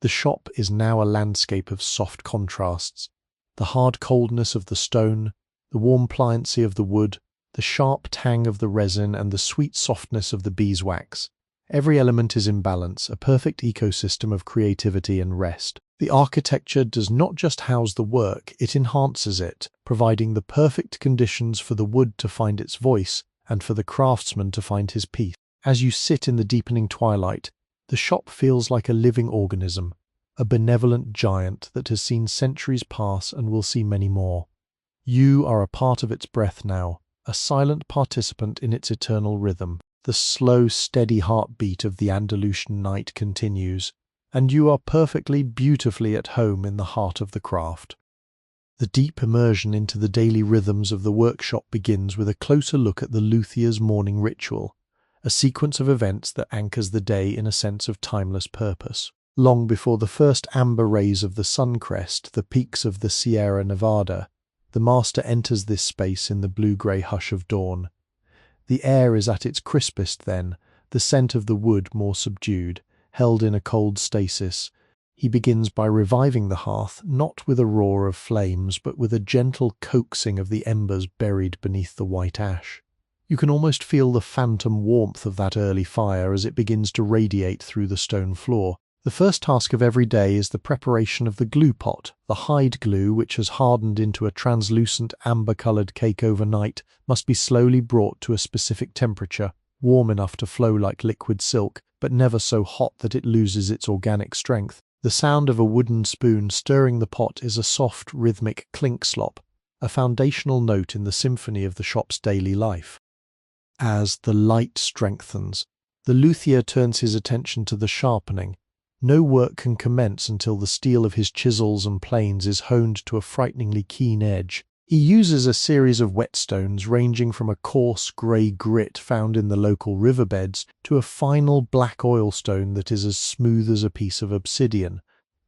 Speaker 1: The shop is now a landscape of soft contrasts. The hard coldness of the stone, the warm pliancy of the wood, the sharp tang of the resin, and the sweet softness of the beeswax. Every element is in balance, a perfect ecosystem of creativity and rest. The architecture does not just house the work, it enhances it, providing the perfect conditions for the wood to find its voice and for the craftsman to find his peace. As you sit in the deepening twilight, the shop feels like a living organism, a benevolent giant that has seen centuries pass and will see many more. You are a part of its breath now, a silent participant in its eternal rhythm. The slow, steady heartbeat of the Andalusian night continues, and you are perfectly, beautifully at home in the heart of the craft. The deep immersion into the daily rhythms of the workshop begins with a closer look at the luthier's morning ritual, a sequence of events that anchors the day in a sense of timeless purpose. Long before the first amber rays of the sun crest the peaks of the Sierra Nevada, the master enters this space in the blue-grey hush of dawn. The air is at its crispest then, the scent of the wood more subdued, held in a cold stasis. He begins by reviving the hearth, not with a roar of flames, but with a gentle coaxing of the embers buried beneath the white ash. You can almost feel the phantom warmth of that early fire as it begins to radiate through the stone floor. The first task of every day is the preparation of the glue pot. The hide glue, which has hardened into a translucent amber-coloured cake overnight, must be slowly brought to a specific temperature, warm enough to flow like liquid silk, but never so hot that it loses its organic strength. The sound of a wooden spoon stirring the pot is a soft, rhythmic clink-slop, a foundational note in the symphony of the shop's daily life. As the light strengthens, the luthier turns his attention to the sharpening. No work can commence until the steel of his chisels and planes is honed to a frighteningly keen edge. He uses a series of whetstones ranging from a coarse grey grit found in the local riverbeds to a final black oil stone that is as smooth as a piece of obsidian.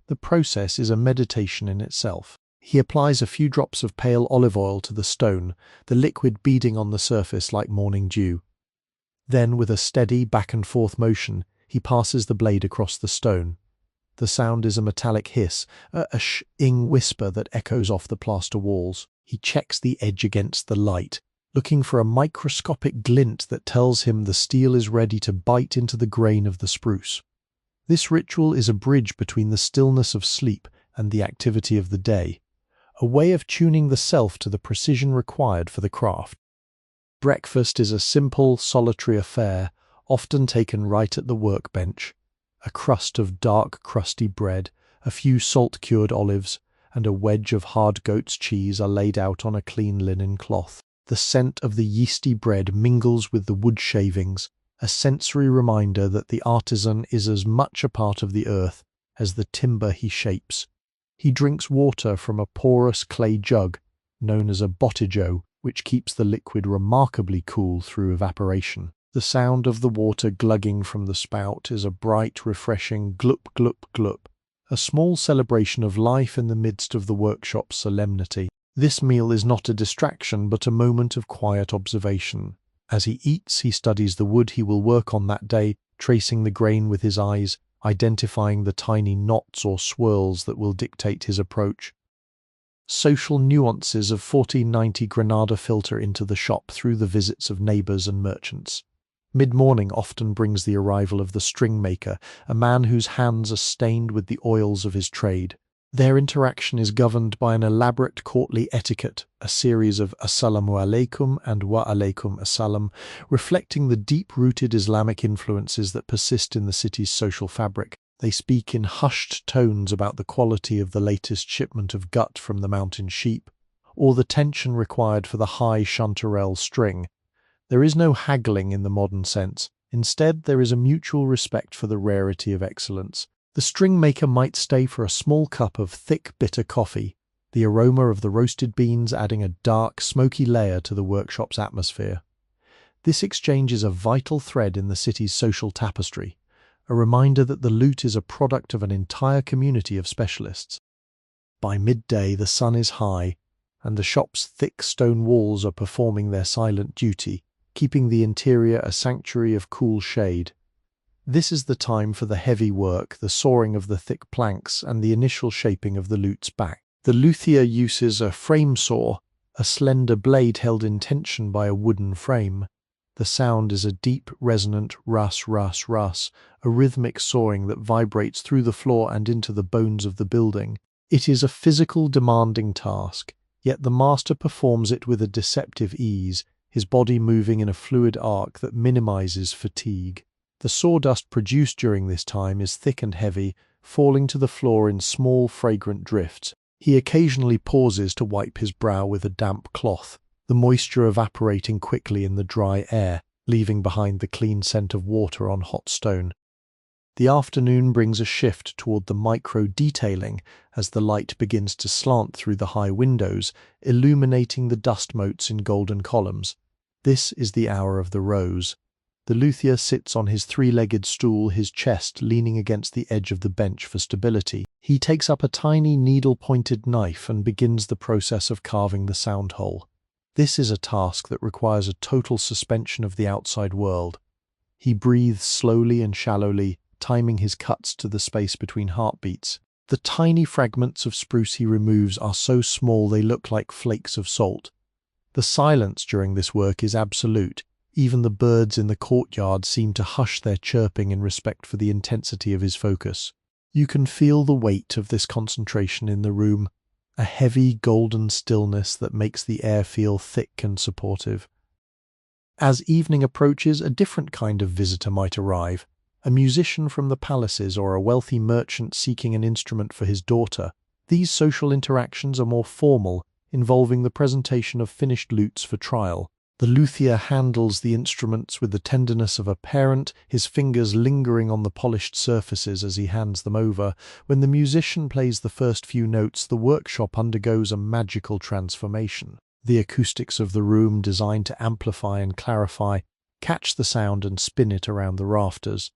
Speaker 1: The process is a meditation in itself. He applies a few drops of pale olive oil to the stone, the liquid beading on the surface like morning dew. Then, with a steady back-and-forth motion, he passes the blade across the stone. The sound is a metallic hiss, a sh-ing whisper that echoes off the plaster walls. He checks the edge against the light, looking for a microscopic glint that tells him the steel is ready to bite into the grain of the spruce. This ritual is a bridge between the stillness of sleep and the activity of the day, a way of tuning the self to the precision required for the craft. Breakfast is a simple, solitary affair, often taken right at the workbench. A crust of dark, crusty bread, a few salt-cured olives, and a wedge of hard goat's cheese are laid out on a clean linen cloth. The scent of the yeasty bread mingles with the wood shavings, a sensory reminder that the artisan is as much a part of the earth as the timber he shapes. He drinks water from a porous clay jug, known as a bottigeau, which keeps the liquid remarkably cool through evaporation. The sound of the water glugging from the spout is a bright, refreshing glup, glup, glup, a small celebration of life in the midst of the workshop's solemnity. This meal is not a distraction, but a moment of quiet observation. As he eats, he studies the wood he will work on that day, tracing the grain with his eyes, identifying the tiny knots or swirls that will dictate his approach. Social nuances of 1490 Granada filter into the shop through the visits of neighbours and merchants. Mid-morning often brings the arrival of the string maker, a man whose hands are stained with the oils of his trade. Their interaction is governed by an elaborate courtly etiquette, a series of assalamu alaikum and wa alaikum assalam, reflecting the deep-rooted Islamic influences that persist in the city's social fabric. They speak in hushed tones about the quality of the latest shipment of gut from the mountain sheep, or the tension required for the high chanterelle string. There is no haggling in the modern sense. Instead, there is a mutual respect for the rarity of excellence. The string maker might stay for a small cup of thick, bitter coffee, the aroma of the roasted beans adding a dark, smoky layer to the workshop's atmosphere. This exchange is a vital thread in the city's social tapestry, a reminder that the lute is a product of an entire community of specialists. By midday, the sun is high, and the shop's thick stone walls are performing their silent duty, keeping the interior a sanctuary of cool shade. This is the time for the heavy work, the sawing of the thick planks, and the initial shaping of the lute's back. The luthier uses a frame saw, a slender blade held in tension by a wooden frame. The sound is a deep, resonant ras, ras, ras, a rhythmic sawing that vibrates through the floor and into the bones of the building. It is a physical, demanding task, yet the master performs it with a deceptive ease, his body moving in a fluid arc that minimizes fatigue. The sawdust produced during this time is thick and heavy, falling to the floor in small, fragrant drifts. He occasionally pauses to wipe his brow with a damp cloth, the moisture evaporating quickly in the dry air, leaving behind the clean scent of water on hot stone. The afternoon brings a shift toward the micro-detailing as the light begins to slant through the high windows, illuminating the dust motes in golden columns. This is the hour of the rose. The luthier sits on his three-legged stool, his chest leaning against the edge of the bench for stability. He takes up a tiny needle-pointed knife and begins the process of carving the sound hole. This is a task that requires a total suspension of the outside world. He breathes slowly and shallowly, timing his cuts to the space between heartbeats. The tiny fragments of spruce he removes are so small they look like flakes of salt. The silence during this work is absolute. Even the birds in the courtyard seem to hush their chirping in respect for the intensity of his focus. You can feel the weight of this concentration in the room, a heavy golden stillness that makes the air feel thick and supportive. As evening approaches, a different kind of visitor might arrive, a musician from the palaces or a wealthy merchant seeking an instrument for his daughter. These social interactions are more formal, involving the presentation of finished lutes for trial. The luthier handles the instruments with the tenderness of a parent, his fingers lingering on the polished surfaces as he hands them over. When the musician plays the first few notes, the workshop undergoes a magical transformation. The acoustics of the room, designed to amplify and clarify, catch the sound and spin it around the rafters.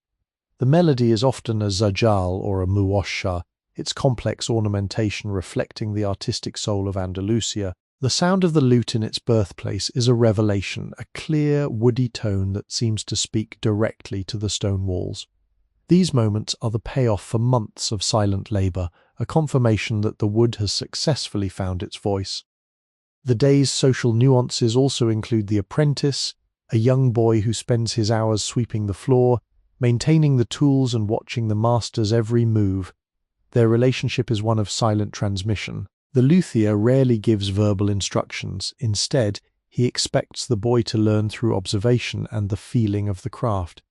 Speaker 1: The melody is often a zajal or a muwashsha, its complex ornamentation reflecting the artistic soul of Andalusia. The sound of the lute in its birthplace is a revelation, a clear, woody tone that seems to speak directly to the stone walls. These moments are the payoff for months of silent labour, a confirmation that the wood has successfully found its voice. The day's social nuances also include the apprentice, a young boy who spends his hours sweeping the floor, maintaining the tools and watching the master's every move. Their relationship is one of silent transmission. The luthier rarely gives verbal instructions. Instead, he expects the boy to learn through observation and the feeling of the craft.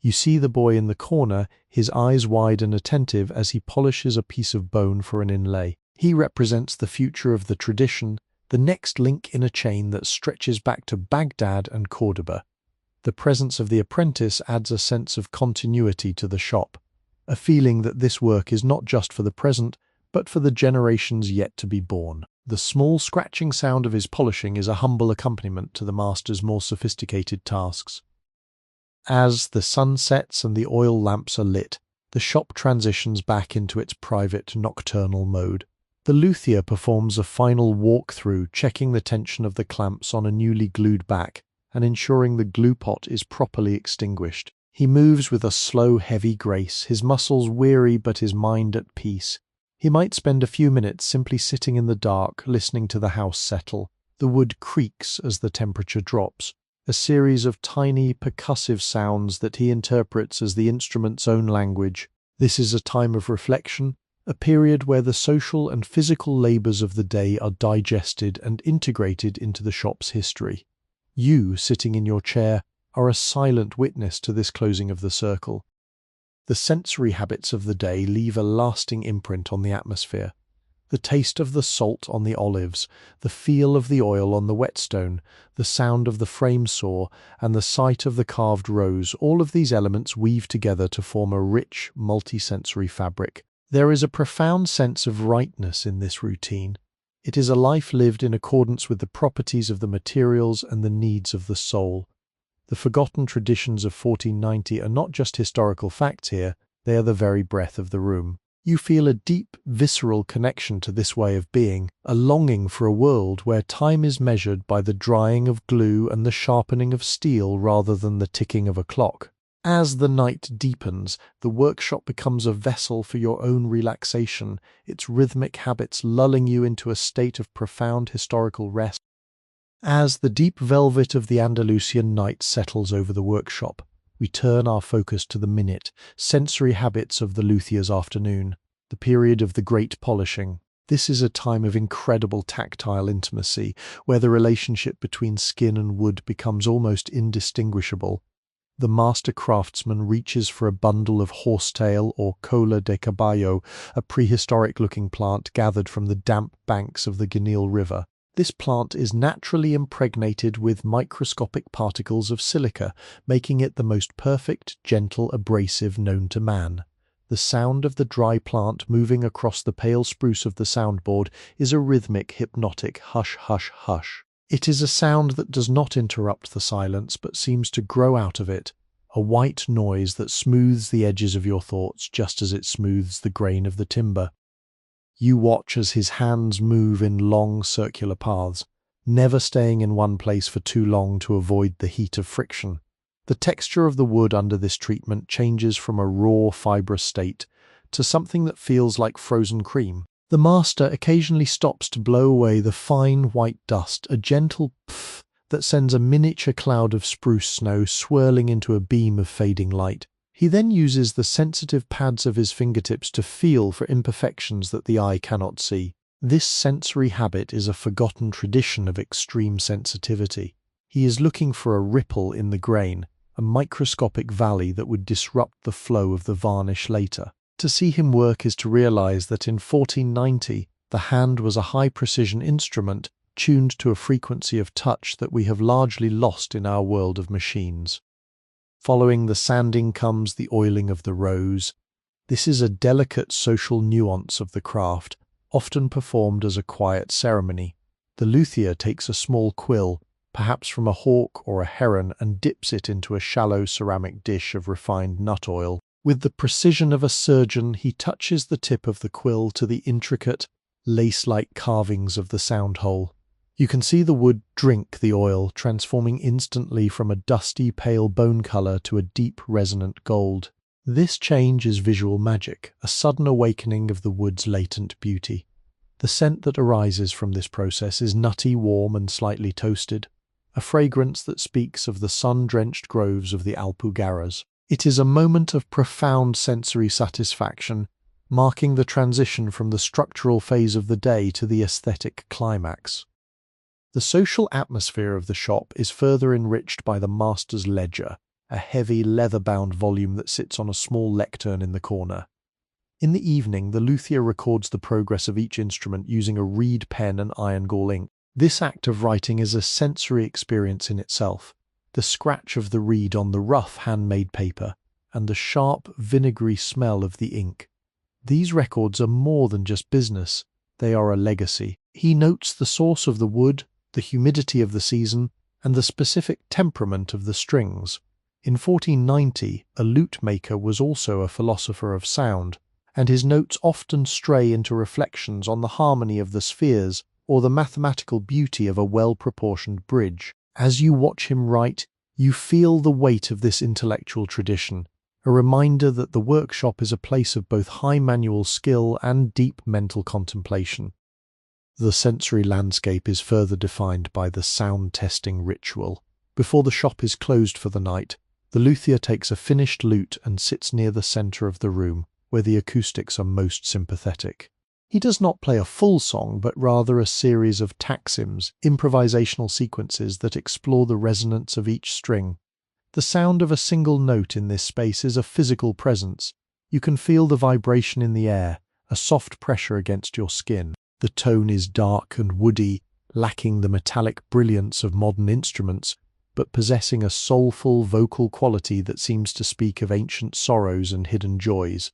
Speaker 1: You see the boy in the corner, his eyes wide and attentive as he polishes a piece of bone for an inlay. He represents the future of the tradition, the next link in a chain that stretches back to Baghdad and Cordoba. The presence of the apprentice adds a sense of continuity to the shop, a feeling that this work is not just for the present, but for the generations yet to be born. The small scratching sound of his polishing is a humble accompaniment to the master's more sophisticated tasks. As the sun sets and the oil lamps are lit, the shop transitions back into its private nocturnal mode. The luthier performs a final walkthrough, checking the tension of the clamps on a newly glued back and ensuring the glue pot is properly extinguished. He moves with a slow, heavy grace, his muscles weary but his mind at peace. He might spend a few minutes simply sitting in the dark, listening to the house settle. The wood creaks as the temperature drops, a series of tiny percussive sounds that he interprets as the instrument's own language. This is a time of reflection, a period where the social and physical labours of the day are digested and integrated into the shop's history. You, sitting in your chair, are a silent witness to this closing of the circle. The sensory habits of the day leave a lasting imprint on the atmosphere. The taste of the salt on the olives, the feel of the oil on the whetstone, the sound of the frame saw, and the sight of the carved rose, all of these elements weave together to form a rich, multisensory fabric. There is a profound sense of rightness in this routine. It is a life lived in accordance with the properties of the materials and the needs of the soul. The forgotten traditions of 1490 are not just historical facts here, they are the very breath of the room. You feel a deep, visceral connection to this way of being, a longing for a world where time is measured by the drying of glue and the sharpening of steel rather than the ticking of a clock. As the night deepens, the workshop becomes a vessel for your own relaxation, its rhythmic habits lulling you into a state of profound historical rest. As the deep velvet of the Andalusian night settles over the workshop, we turn our focus to the minute, sensory habits of the luthier's afternoon, the period of the great polishing. This is a time of incredible tactile intimacy, where the relationship between skin and wood becomes almost indistinguishable. The master craftsman reaches for a bundle of horsetail or cola de caballo, a prehistoric-looking plant gathered from the damp banks of the Guinil River. This plant is naturally impregnated with microscopic particles of silica, making it the most perfect, gentle abrasive known to man. The sound of the dry plant moving across the pale spruce of the soundboard is a rhythmic, hypnotic hush, hush, hush. It is a sound that does not interrupt the silence, but seems to grow out of it, a white noise that smooths the edges of your thoughts just as it smooths the grain of the timber. You watch as his hands move in long circular paths, never staying in one place for too long to avoid the heat of friction. The texture of the wood under this treatment changes from a raw, fibrous state to something that feels like frozen cream. The master occasionally stops to blow away the fine white dust, a gentle pff that sends a miniature cloud of spruce snow swirling into a beam of fading light. He then uses the sensitive pads of his fingertips to feel for imperfections that the eye cannot see. This sensory habit is a forgotten tradition of extreme sensitivity. He is looking for a ripple in the grain, a microscopic valley that would disrupt the flow of the varnish later. To see him work is to realize that in 1490, the hand was a high-precision instrument tuned to a frequency of touch that we have largely lost in our world of machines. Following the sanding comes the oiling of the rose. This is a delicate social nuance of the craft, often performed as a quiet ceremony. The luthier takes a small quill, perhaps from a hawk or a heron, and dips it into a shallow ceramic dish of refined nut oil. With the precision of a surgeon, he touches the tip of the quill to the intricate, lace-like carvings of the sound hole. You can see the wood drink the oil, transforming instantly from a dusty pale bone color to a deep resonant gold. This change is visual magic, a sudden awakening of the wood's latent beauty. The scent that arises from this process is nutty, warm, and slightly toasted, a fragrance that speaks of the sun-drenched groves of the Alpujarras. It is a moment of profound sensory satisfaction, marking the transition from the structural phase of the day to the aesthetic climax. The social atmosphere of the shop is further enriched by the master's ledger, a heavy leather-bound volume that sits on a small lectern in the corner. In the evening, the luthier records the progress of each instrument using a reed pen and iron gall ink. This act of writing is a sensory experience in itself. The scratch of the reed on the rough handmade paper, and the sharp, vinegary smell of the ink. These records are more than just business, they are a legacy. He notes the source of the wood, the humidity of the season, and the specific temperament of the strings. In 1490, a lute maker was also a philosopher of sound, and his notes often stray into reflections on the harmony of the spheres or the mathematical beauty of a well-proportioned bridge. As you watch him write, you feel the weight of this intellectual tradition, a reminder that the workshop is a place of both high manual skill and deep mental contemplation. The sensory landscape is further defined by the sound testing ritual. Before the shop is closed for the night, the luthier takes a finished lute and sits near the center of the room, where the acoustics are most sympathetic. He does not play a full song, but rather a series of taksims, improvisational sequences that explore the resonance of each string. The sound of a single note in this space is a physical presence. You can feel the vibration in the air, a soft pressure against your skin. The tone is dark and woody, lacking the metallic brilliance of modern instruments, but possessing a soulful vocal quality that seems to speak of ancient sorrows and hidden joys.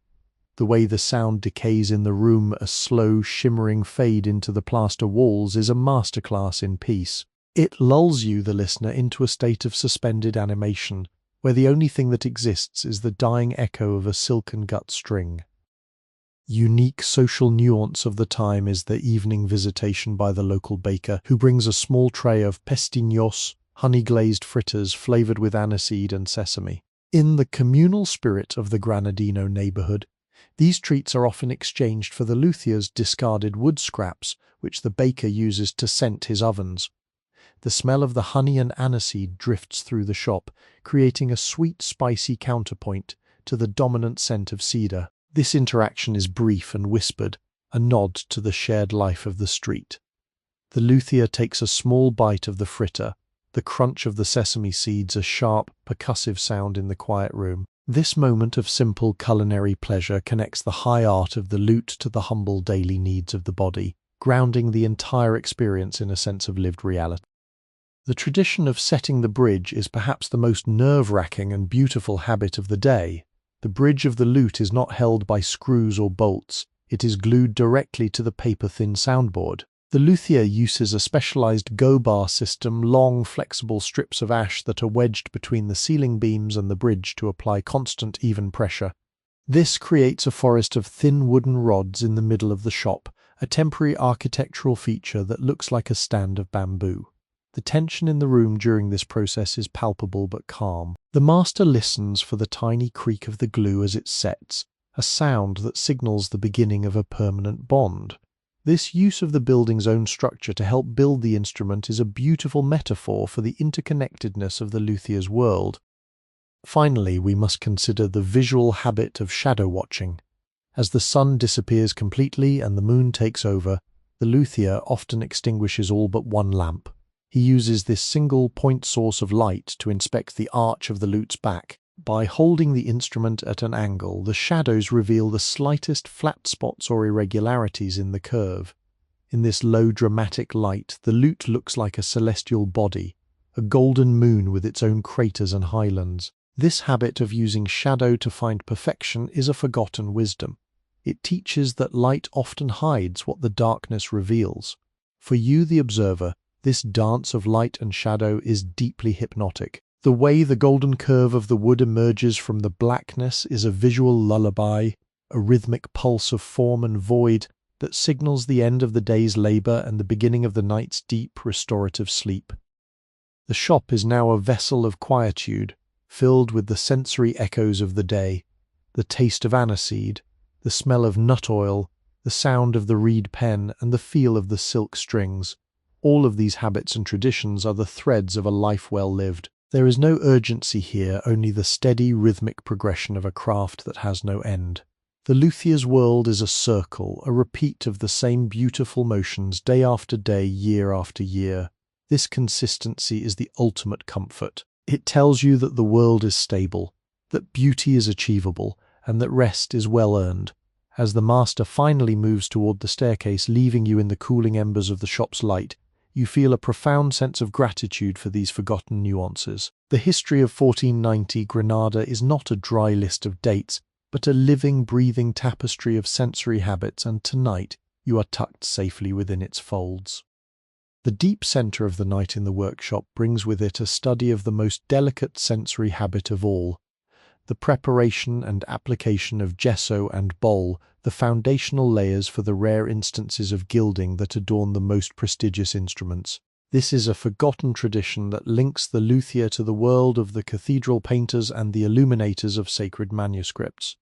Speaker 1: The way the sound decays in the room, a slow, shimmering fade into the plaster walls, is a masterclass in peace. It lulls you, the listener, into a state of suspended animation, where the only thing that exists is the dying echo of a silken gut string. Unique social nuance of the time is the evening visitation by the local baker, who brings a small tray of pestiños, honey-glazed fritters flavored with aniseed and sesame. In the communal spirit of the Granadino neighborhood, these treats are often exchanged for the luthier's discarded wood scraps, which the baker uses to scent his ovens. The smell of the honey and aniseed drifts through the shop, creating a sweet, spicy counterpoint to the dominant scent of cedar. This interaction is brief and whispered, a nod to the shared life of the street. The luthier takes a small bite of the fritter, the crunch of the sesame seeds a sharp, percussive sound in the quiet room. This moment of simple culinary pleasure connects the high art of the lute to the humble daily needs of the body, grounding the entire experience in a sense of lived reality. The tradition of setting the bridge is perhaps the most nerve-wracking and beautiful habit of the day. The bridge of the lute is not held by screws or bolts, it is glued directly to the paper-thin soundboard. The luthier uses a specialized go-bar system, long, flexible strips of ash that are wedged between the ceiling beams and the bridge to apply constant, even pressure. This creates a forest of thin wooden rods in the middle of the shop, a temporary architectural feature that looks like a stand of bamboo. The tension in the room during this process is palpable but calm. The master listens for the tiny creak of the glue as it sets, a sound that signals the beginning of a permanent bond. This use of the building's own structure to help build the instrument is a beautiful metaphor for the interconnectedness of the luthier's world. Finally, we must consider the visual habit of shadow watching. As the sun disappears completely and the moon takes over, the luthier often extinguishes all but one lamp. He uses this single point source of light to inspect the arch of the lute's back. By holding the instrument at an angle, the shadows reveal the slightest flat spots or irregularities in the curve. In this low dramatic light, the lute looks like a celestial body, a golden moon with its own craters and highlands. This habit of using shadow to find perfection is a forgotten wisdom. It teaches that light often hides what the darkness reveals. For you, the observer, this dance of light and shadow is deeply hypnotic. The way the golden curve of the wood emerges from the blackness is a visual lullaby, a rhythmic pulse of form and void that signals the end of the day's labor and the beginning of the night's deep, restorative sleep. The shop is now a vessel of quietude, filled with the sensory echoes of the day, the taste of aniseed, the smell of nut oil, the sound of the reed pen, and the feel of the silk strings. All of these habits and traditions are the threads of a life well lived. There is no urgency here, only the steady, rhythmic progression of a craft that has no end. The luthier's world is a circle, a repeat of the same beautiful motions day after day, year after year. This consistency is the ultimate comfort. It tells you that the world is stable, that beauty is achievable, and that rest is well earned. As the master finally moves toward the staircase, leaving you in the cooling embers of the shop's light, you feel a profound sense of gratitude for these forgotten nuances. The history of 1490 Granada is not a dry list of dates, but a living, breathing tapestry of sensory habits, and tonight you are tucked safely within its folds. The deep center of the night in the workshop brings with it a study of the most delicate sensory habit of all, the preparation and application of gesso and bole, the foundational layers for the rare instances of gilding that adorn the most prestigious instruments. This is a forgotten tradition that links the luthier to the world of the cathedral painters and the illuminators of sacred manuscripts.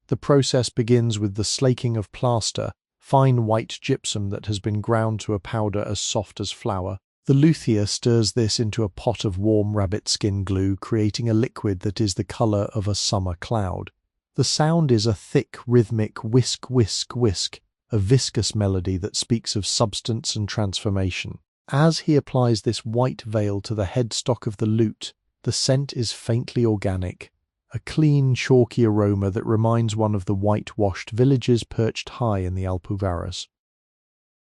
Speaker 1: The process begins with the slaking of plaster, fine white gypsum that has been ground to a powder as soft as flour. The luthier stirs this into a pot of warm rabbit skin glue, creating a liquid that is the color of a summer cloud. The sound is a thick, rhythmic whisk, whisk, whisk, a viscous melody that speaks of substance and transformation. As he applies this white veil to the headstock of the lute, the scent is faintly organic, a clean, chalky aroma that reminds one of the whitewashed villages perched high in the Alpujarras.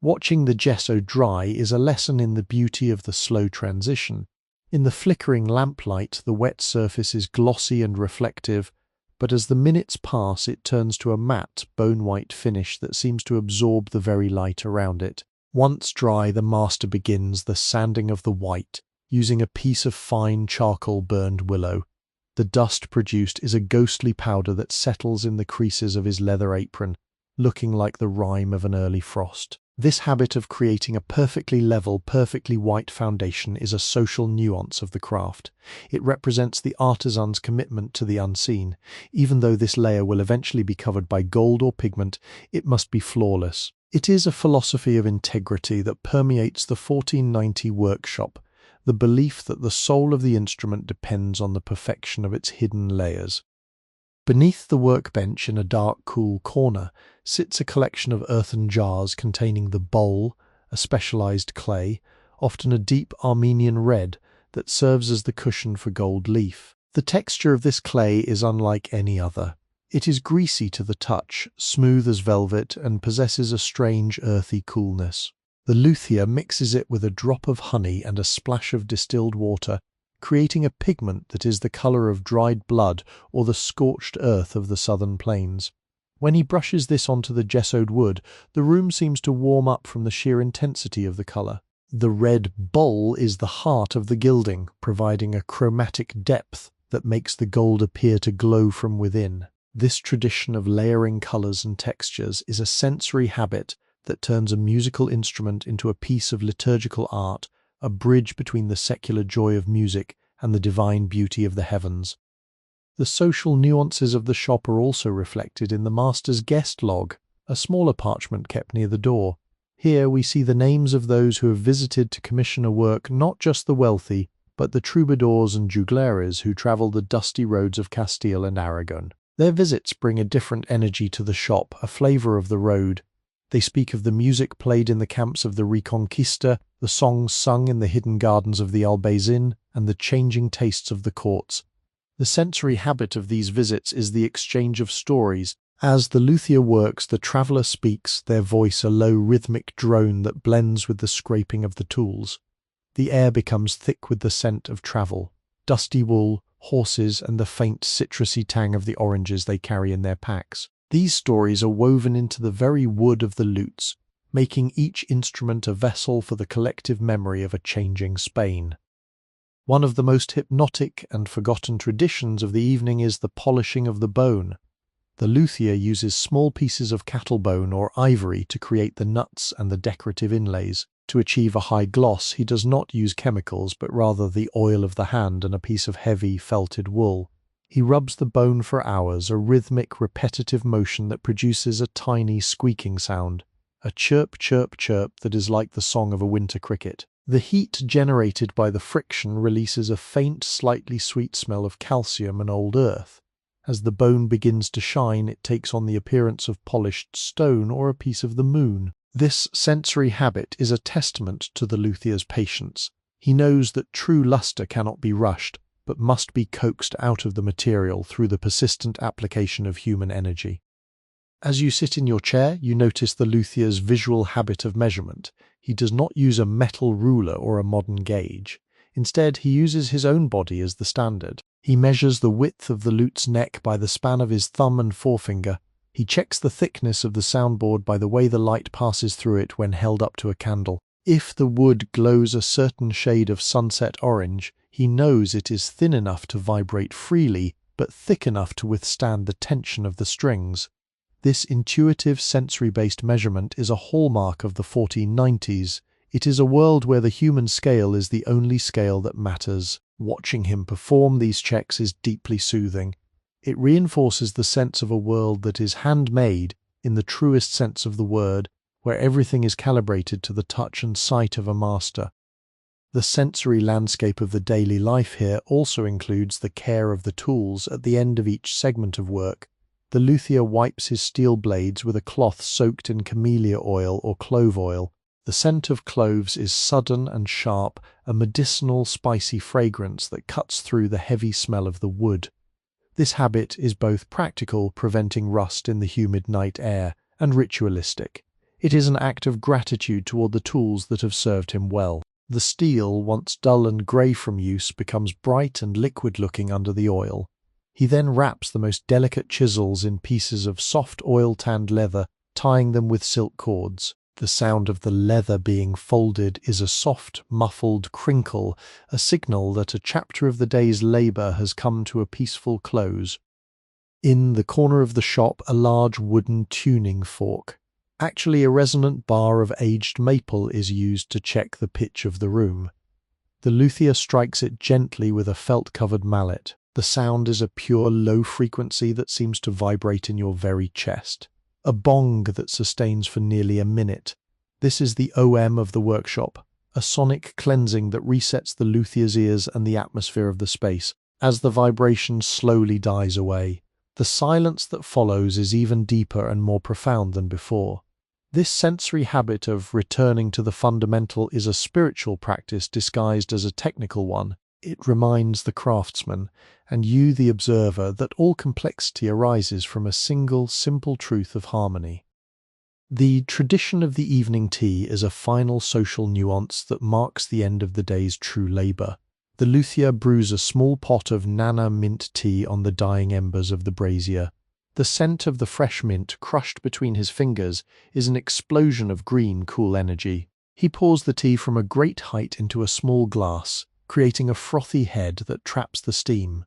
Speaker 1: Watching the gesso dry is a lesson in the beauty of the slow transition. In the flickering lamplight, the wet surface is glossy and reflective, but as the minutes pass it turns to a matte, bone-white finish that seems to absorb the very light around it. Once dry, the master begins the sanding of the white, using a piece of fine charcoal-burned willow. The dust produced is a ghostly powder that settles in the creases of his leather apron, looking like the rime of an early frost. This habit of creating a perfectly level, perfectly white foundation is a social nuance of the craft. It represents the artisan's commitment to the unseen. Even though this layer will eventually be covered by gold or pigment, it must be flawless. It is a philosophy of integrity that permeates the 1490 workshop, the belief that the soul of the instrument depends on the perfection of its hidden layers. Beneath the workbench in a dark, cool corner sits a collection of earthen jars containing the bowl, a specialized clay, often a deep Armenian red, that serves as the cushion for gold leaf. The texture of this clay is unlike any other. It is greasy to the touch, smooth as velvet, and possesses a strange earthy coolness. The luthier mixes it with a drop of honey and a splash of distilled water, creating a pigment that is the color of dried blood or the scorched earth of the southern plains. When he brushes this onto the gessoed wood, the room seems to warm up from the sheer intensity of the color. The red bowl is the heart of the gilding, providing a chromatic depth that makes the gold appear to glow from within. This tradition of layering colors and textures is a sensory habit that turns a musical instrument into a piece of liturgical art, a bridge between the secular joy of music and the divine beauty of the heavens. The social nuances of the shop are also reflected in the master's guest log, a smaller parchment kept near the door. Here we see the names of those who have visited to commission a work, not just the wealthy, but the troubadours and juglares who travel the dusty roads of Castile and Aragon. Their visits bring a different energy to the shop, a flavor of the road. They speak of the music played in the camps of the Reconquista, the songs sung in the hidden gardens of the Albayzin, and the changing tastes of the courts. The sensory habit of these visits is the exchange of stories. As the luthier works, the traveller speaks, their voice a low rhythmic drone that blends with the scraping of the tools. The air becomes thick with the scent of travel, dusty wool, horses, and the faint citrusy tang of the oranges they carry in their packs. These stories are woven into the very wood of the lutes, making each instrument a vessel for the collective memory of a changing Spain. One of the most hypnotic and forgotten traditions of the evening is the polishing of the bone. The luthier uses small pieces of cattle bone or ivory to create the nuts and the decorative inlays. To achieve a high gloss, he does not use chemicals, but rather the oil of the hand and a piece of heavy, felted wool. He rubs the bone for hours, a rhythmic, repetitive motion that produces a tiny squeaking sound, a chirp, chirp, chirp that is like the song of a winter cricket. The heat generated by the friction releases a faint, slightly sweet smell of calcium and old earth. As the bone begins to shine, it takes on the appearance of polished stone or a piece of the moon. This sensory habit is a testament to the luthier's patience. He knows that true luster cannot be rushed, but must be coaxed out of the material through the persistent application of human energy. As you sit in your chair, you notice the luthier's visual habit of measurement. He does not use a metal ruler or a modern gauge. Instead, he uses his own body as the standard. He measures the width of the lute's neck by the span of his thumb and forefinger. He checks the thickness of the soundboard by the way the light passes through it when held up to a candle. If the wood glows a certain shade of sunset orange, he knows it is thin enough to vibrate freely, but thick enough to withstand the tension of the strings. This intuitive sensory-based measurement is a hallmark of the 1490s. It is a world where the human scale is the only scale that matters. Watching him perform these checks is deeply soothing. It reinforces the sense of a world that is handmade in the truest sense of the word, where everything is calibrated to the touch and sight of a master. The sensory landscape of the daily life here also includes the care of the tools at the end of each segment of work. The luthier wipes his steel blades with a cloth soaked in camellia oil or clove oil. The scent of cloves is sudden and sharp, a medicinal, spicy fragrance that cuts through the heavy smell of the wood. This habit is both practical, preventing rust in the humid night air, and ritualistic. It is an act of gratitude toward the tools that have served him well. The steel, once dull and grey from use, becomes bright and liquid-looking under the oil. He then wraps the most delicate chisels in pieces of soft oil-tanned leather, tying them with silk cords. The sound of the leather being folded is a soft, muffled crinkle, a signal that a chapter of the day's labour has come to a peaceful close. In the corner of the shop, a large wooden tuning fork. Actually, a resonant bar of aged maple is used to check the pitch of the room. The luthier strikes it gently with a felt-covered mallet. The sound is a pure low frequency that seems to vibrate in your very chest. A bong that sustains for nearly a minute. This is the OM of the workshop, a sonic cleansing that resets the luthier's ears and the atmosphere of the space. As the vibration slowly dies away, the silence that follows is even deeper and more profound than before. This sensory habit of returning to the fundamental is a spiritual practice disguised as a technical one. It reminds the craftsman, and you the observer, that all complexity arises from a single, simple truth of harmony. The tradition of the evening tea is a final social nuance that marks the end of the day's true labour. The luthier brews a small pot of Nana mint tea on the dying embers of the brazier. The scent of the fresh mint crushed between his fingers is an explosion of green, cool energy. He pours the tea from a great height into a small glass, creating a frothy head that traps the steam.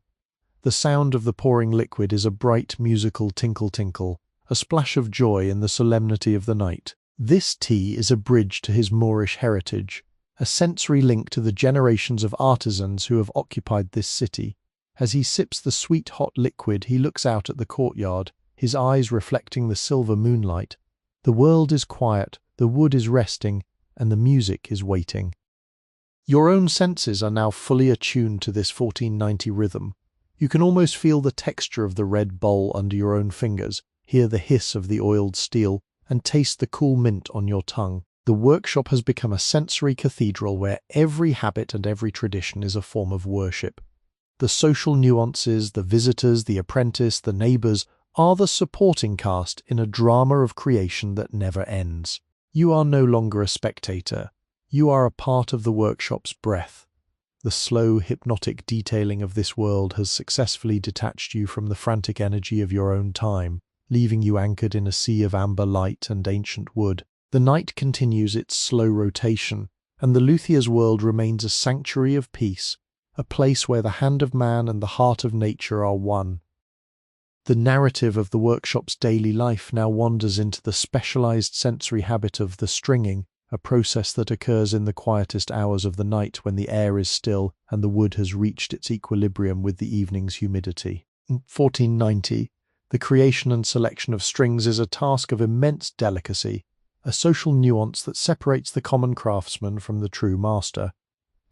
Speaker 1: The sound of the pouring liquid is a bright musical tinkle-tinkle, a splash of joy in the solemnity of the night. This tea is a bridge to his Moorish heritage, a sensory link to the generations of artisans who have occupied this city. As he sips the sweet hot liquid, he looks out at the courtyard, his eyes reflecting the silver moonlight. The world is quiet, the wood is resting, and the music is waiting. Your own senses are now fully attuned to this 1490 rhythm. You can almost feel the texture of the red bowl under your own fingers, hear the hiss of the oiled steel, and taste the cool mint on your tongue. The workshop has become a sensory cathedral where every habit and every tradition is a form of worship. The social nuances, the visitors, the apprentice, the neighbours, are the supporting cast in a drama of creation that never ends. You are no longer a spectator. You are a part of the workshop's breath. The slow, hypnotic detailing of this world has successfully detached you from the frantic energy of your own time, leaving you anchored in a sea of amber light and ancient wood. The night continues its slow rotation, and the luthier's world remains a sanctuary of peace, a place where the hand of man and the heart of nature are one. The narrative of the workshop's daily life now wanders into the specialized sensory habit of the stringing, a process that occurs in the quietest hours of the night when the air is still and the wood has reached its equilibrium with the evening's humidity. In 1490, the creation and selection of strings is a task of immense delicacy, a social nuance that separates the common craftsman from the true master.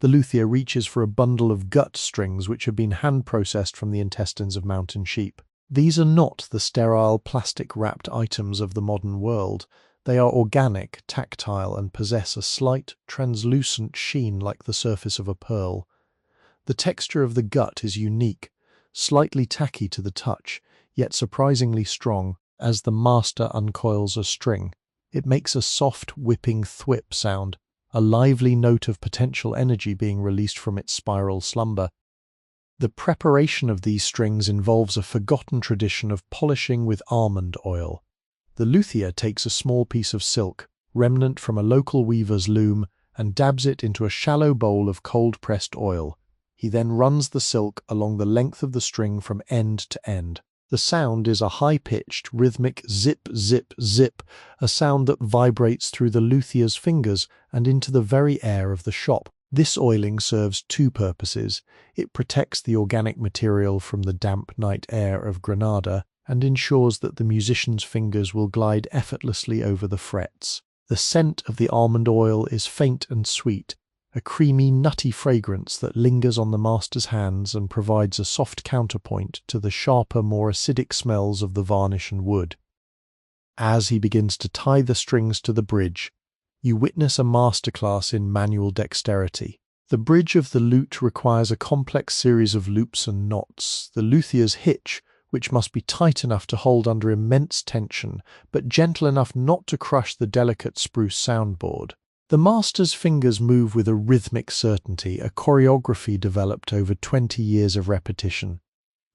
Speaker 1: The luthier reaches for a bundle of gut strings which have been hand-processed from the intestines of mountain sheep. These are not the sterile, plastic-wrapped items of the modern world. They are organic, tactile, and possess a slight, translucent sheen like the surface of a pearl. The texture of the gut is unique, slightly tacky to the touch, yet surprisingly strong. As the master uncoils a string, it makes a soft, whipping thwip sound, a lively note of potential energy being released from its spiral slumber. The preparation of these strings involves a forgotten tradition of polishing with almond oil. The luthier takes a small piece of silk, remnant from a local weaver's loom, and dabs it into a shallow bowl of cold-pressed oil. He then runs the silk along the length of the string from end to end. The sound is a high-pitched, rhythmic zip, zip, zip, a sound that vibrates through the luthier's fingers and into the very air of the shop. This oiling serves two purposes. It protects the organic material from the damp night air of Granada and ensures that the musician's fingers will glide effortlessly over the frets. The scent of the almond oil is faint and sweet, a creamy, nutty fragrance that lingers on the master's hands and provides a soft counterpoint to the sharper, more acidic smells of the varnish and wood. As he begins to tie the strings to the bridge, you witness a masterclass in manual dexterity. The bridge of the lute requires a complex series of loops and knots. The luthier's hitch, which must be tight enough to hold under immense tension, but gentle enough not to crush the delicate spruce soundboard. The master's fingers move with a rhythmic certainty, a choreography developed over 20 years of repetition.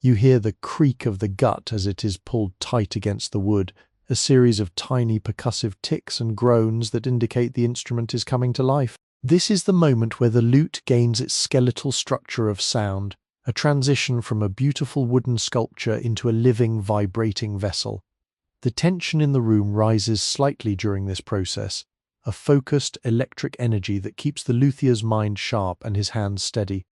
Speaker 1: You hear the creak of the gut as it is pulled tight against the wood, a series of tiny percussive ticks and groans that indicate the instrument is coming to life. This is the moment where the lute gains its skeletal structure of sound, a transition from a beautiful wooden sculpture into a living, vibrating vessel. The tension in the room rises slightly during this process, a focused electric energy that keeps the luthier's mind sharp and his hands steady.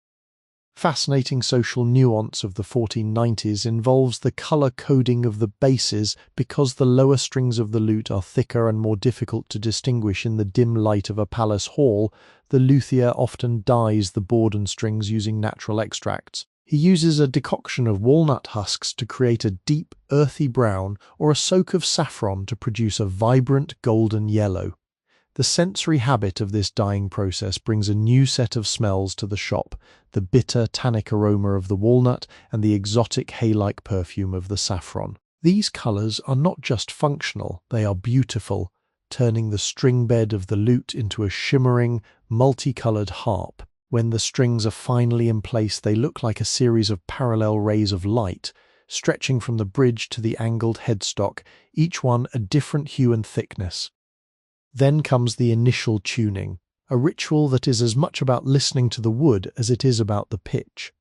Speaker 1: Fascinating social nuance of the 1490s involves the color coding of the basses. Because the lower strings of the lute are thicker and more difficult to distinguish in the dim light of a palace hall, the luthier often dyes the board and strings using natural extracts. He uses a decoction of walnut husks to create a deep, earthy brown, or a soak of saffron to produce a vibrant golden yellow. The sensory habit of this dyeing process brings a new set of smells to the shop, the bitter, tannic aroma of the walnut and the exotic hay-like perfume of the saffron. These colours are not just functional, they are beautiful, turning the string bed of the lute into a shimmering, multicoloured harp. When the strings are finally in place, they look like a series of parallel rays of light, stretching from the bridge to the angled headstock, each one a different hue and thickness. Then comes the initial tuning, a ritual that is as much about listening to the wood as it is about the pitch.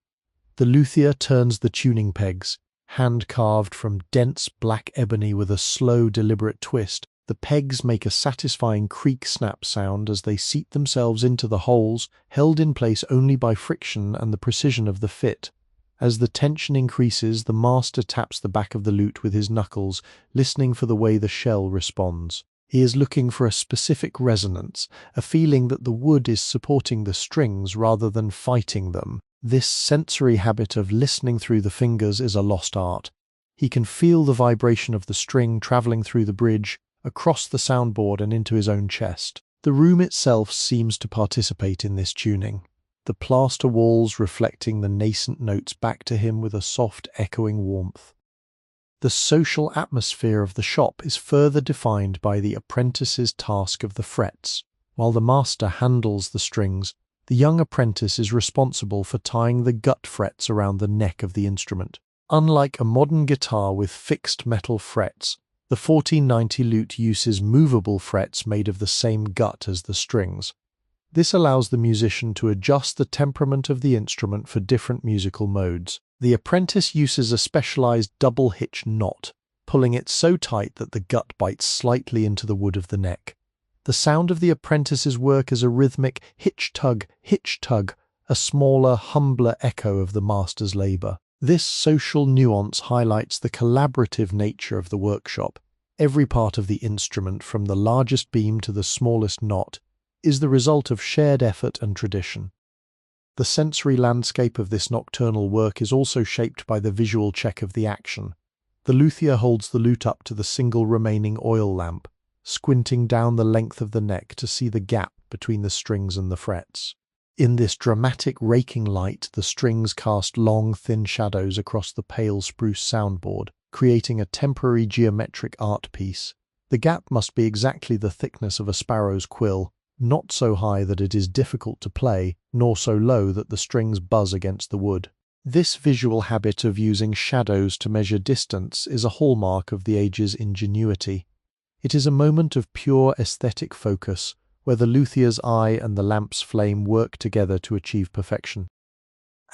Speaker 1: The luthier turns the tuning pegs, hand-carved from dense black ebony with a slow, deliberate twist. The pegs make a satisfying creak-snap sound as they seat themselves into the holes, held in place only by friction and the precision of the fit. As the tension increases, the master taps the back of the lute with his knuckles, listening for the way the shell responds. He is looking for a specific resonance, a feeling that the wood is supporting the strings rather than fighting them. This sensory habit of listening through the fingers is a lost art. He can feel the vibration of the string travelling through the bridge, across the soundboard and into his own chest. The room itself seems to participate in this tuning, the plaster walls reflecting the nascent notes back to him with a soft, echoing warmth. The social atmosphere of the shop is further defined by the apprentice's task of the frets. While the master handles the strings, the young apprentice is responsible for tying the gut frets around the neck of the instrument. Unlike a modern guitar with fixed metal frets, the 1490 lute uses movable frets made of the same gut as the strings. This allows the musician to adjust the temperament of the instrument for different musical modes. The apprentice uses a specialized double hitch knot, pulling it so tight that the gut bites slightly into the wood of the neck. The sound of the apprentice's work is a rhythmic hitch-tug, a smaller, humbler echo of the master's labor. This social nuance highlights the collaborative nature of the workshop. Every part of the instrument, from the largest beam to the smallest knot, is the result of shared effort and tradition. The sensory landscape of this nocturnal work is also shaped by the visual check of the action. The luthier holds the lute up to the single remaining oil lamp, squinting down the length of the neck to see the gap between the strings and the frets. In this dramatic raking light, the strings cast long, thin shadows across the pale spruce soundboard, creating a temporary geometric art piece. The gap must be exactly the thickness of a sparrow's quill, not so high that it is difficult to play, nor so low that the strings buzz against the wood. This visual habit of using shadows to measure distance is a hallmark of the age's ingenuity. It is a moment of pure aesthetic focus, where the luthier's eye and the lamp's flame work together to achieve perfection.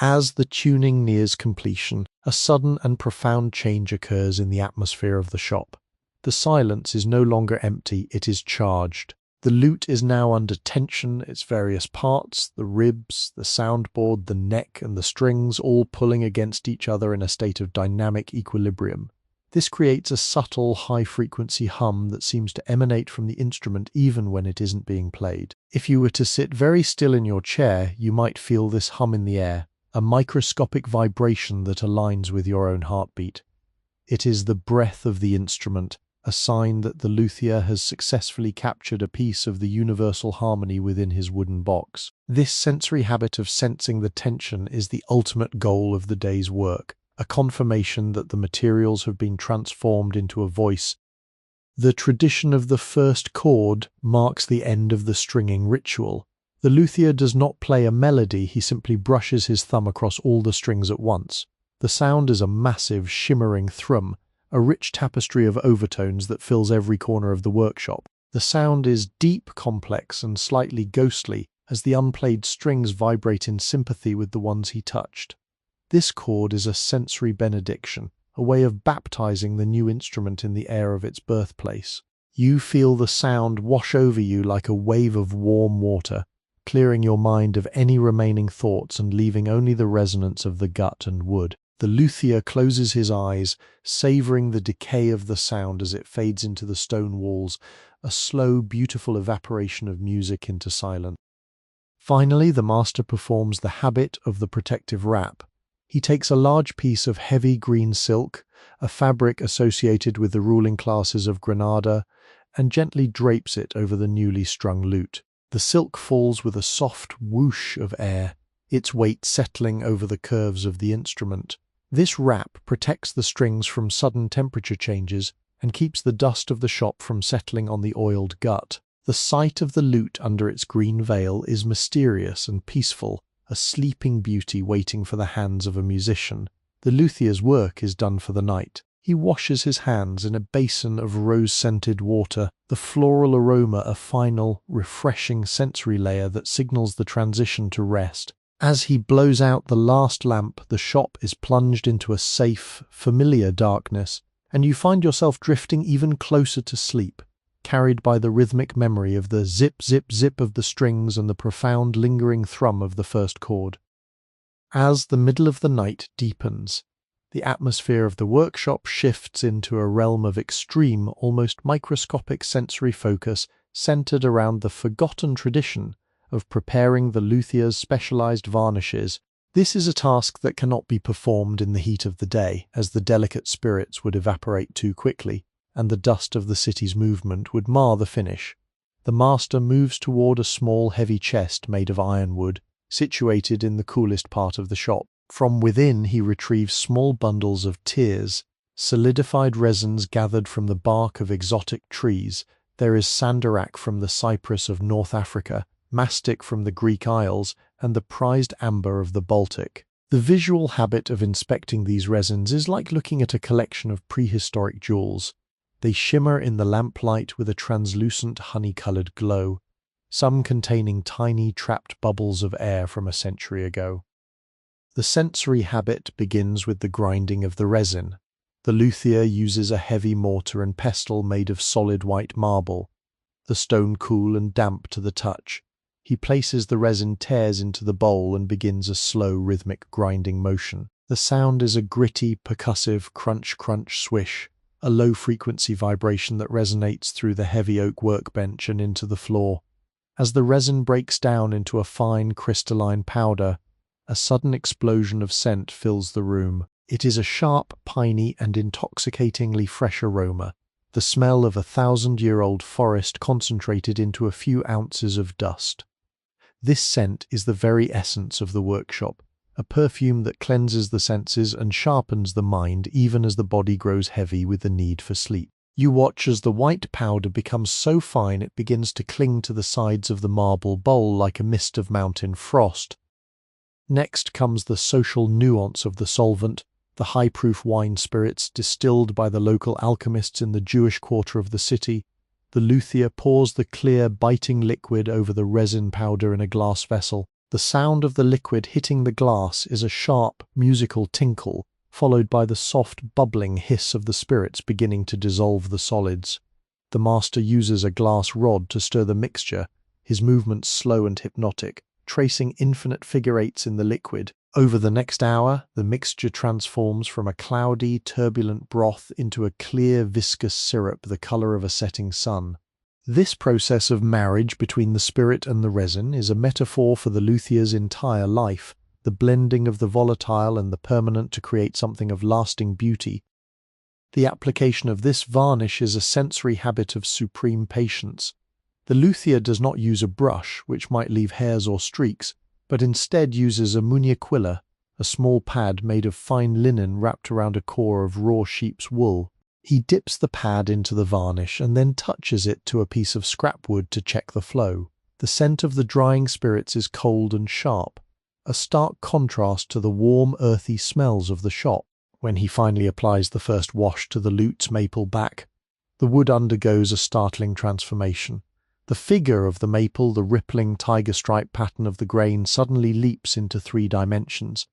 Speaker 1: As the tuning nears completion, a sudden and profound change occurs in the atmosphere of the shop. The silence is no longer empty, it is charged. The lute is now under tension, its various parts, the ribs, the soundboard, the neck, and the strings all pulling against each other in a state of dynamic equilibrium. This creates a subtle, high-frequency hum that seems to emanate from the instrument even when it isn't being played. If you were to sit very still in your chair, you might feel this hum in the air, a microscopic vibration that aligns with your own heartbeat. It is the breath of the instrument, a sign that the luthier has successfully captured a piece of the universal harmony within his wooden box. This sensory habit of sensing the tension is the ultimate goal of the day's work, a confirmation that the materials have been transformed into a voice. The tradition of the first chord marks the end of the stringing ritual. The luthier does not play a melody, he simply brushes his thumb across all the strings at once. The sound is a massive, shimmering thrum, a rich tapestry of overtones that fills every corner of the workshop. The sound is deep, complex, and slightly ghostly as the unplayed strings vibrate in sympathy with the ones he touched. This chord is a sensory benediction, a way of baptizing the new instrument in the air of its birthplace. You feel the sound wash over you like a wave of warm water, clearing your mind of any remaining thoughts and leaving only the resonance of the gut and wood. The luthier closes his eyes, savouring the decay of the sound as it fades into the stone walls, a slow, beautiful evaporation of music into silence. Finally, the master performs the habit of the protective wrap. He takes a large piece of heavy green silk, a fabric associated with the ruling classes of Granada, and gently drapes it over the newly strung lute. The silk falls with a soft whoosh of air, its weight settling over the curves of the instrument. This wrap protects the strings from sudden temperature changes and keeps the dust of the shop from settling on the oiled gut. The sight of the lute under its green veil is mysterious and peaceful, a sleeping beauty waiting for the hands of a musician. The luthier's work is done for the night. He washes his hands in a basin of rose-scented water, the floral aroma a final, refreshing sensory layer that signals the transition to rest. As he blows out the last lamp, the shop is plunged into a safe, familiar darkness, and you find yourself drifting even closer to sleep, carried by the rhythmic memory of the zip, zip, zip of the strings and the profound, lingering thrum of the first chord. As the middle of the night deepens, the atmosphere of the workshop shifts into a realm of extreme, almost microscopic sensory focus centered around the forgotten tradition of preparing the luthier's specialized varnishes. This is a task that cannot be performed in the heat of the day, as the delicate spirits would evaporate too quickly, and the dust of the city's movement would mar the finish. The master moves toward a small, heavy chest made of ironwood, situated in the coolest part of the shop. From within he retrieves small bundles of tears, solidified resins gathered from the bark of exotic trees. There is sandarak from the cypress of North Africa, mastic from the Greek Isles, and the prized amber of the Baltic. The visual habit of inspecting these resins is like looking at a collection of prehistoric jewels. They shimmer in the lamplight with a translucent honey-colored glow, some containing tiny trapped bubbles of air from a century ago. The sensory habit begins with the grinding of the resin. The luthier uses a heavy mortar and pestle made of solid white marble, the stone cool and damp to the touch. He places the resin tears into the bowl and begins a slow rhythmic grinding motion. The sound is a gritty, percussive crunch-crunch swish, a low-frequency vibration that resonates through the heavy oak workbench and into the floor. As the resin breaks down into a fine crystalline powder, a sudden explosion of scent fills the room. It is a sharp, piney, and intoxicatingly fresh aroma, the smell of a 1,000-year-old forest concentrated into a few ounces of dust. This scent is the very essence of the workshop, a perfume that cleanses the senses and sharpens the mind even as the body grows heavy with the need for sleep. You watch as the white powder becomes so fine it begins to cling to the sides of the marble bowl like a mist of mountain frost. Next comes the social nuance of the solvent, the high-proof wine spirits distilled by the local alchemists in the Jewish quarter of the city. The luthier pours the clear, biting liquid over the resin powder in a glass vessel. The sound of the liquid hitting the glass is a sharp, musical tinkle, followed by the soft, bubbling hiss of the spirits beginning to dissolve the solids. The master uses a glass rod to stir the mixture, his movements slow and hypnotic, tracing infinite figure eights in the liquid. Over the next hour, the mixture transforms from a cloudy, turbulent broth into a clear, viscous syrup the color of a setting sun. This process of marriage between the spirit and the resin is a metaphor for the luthier's entire life, the blending of the volatile and the permanent to create something of lasting beauty. The application of this varnish is a sensory habit of supreme patience. The luthier does not use a brush, which might leave hairs or streaks, but instead uses a muniaquilla, a small pad made of fine linen wrapped around a core of raw sheep's wool. He dips the pad into the varnish and then touches it to a piece of scrap wood to check the flow. The scent of the drying spirits is cold and sharp, a stark contrast to the warm, earthy smells of the shop. When he finally applies the first wash to the lute's maple back, the wood undergoes a startling transformation. The figure of the maple, the rippling tiger stripe pattern of the grain, suddenly leaps into 3 dimensions.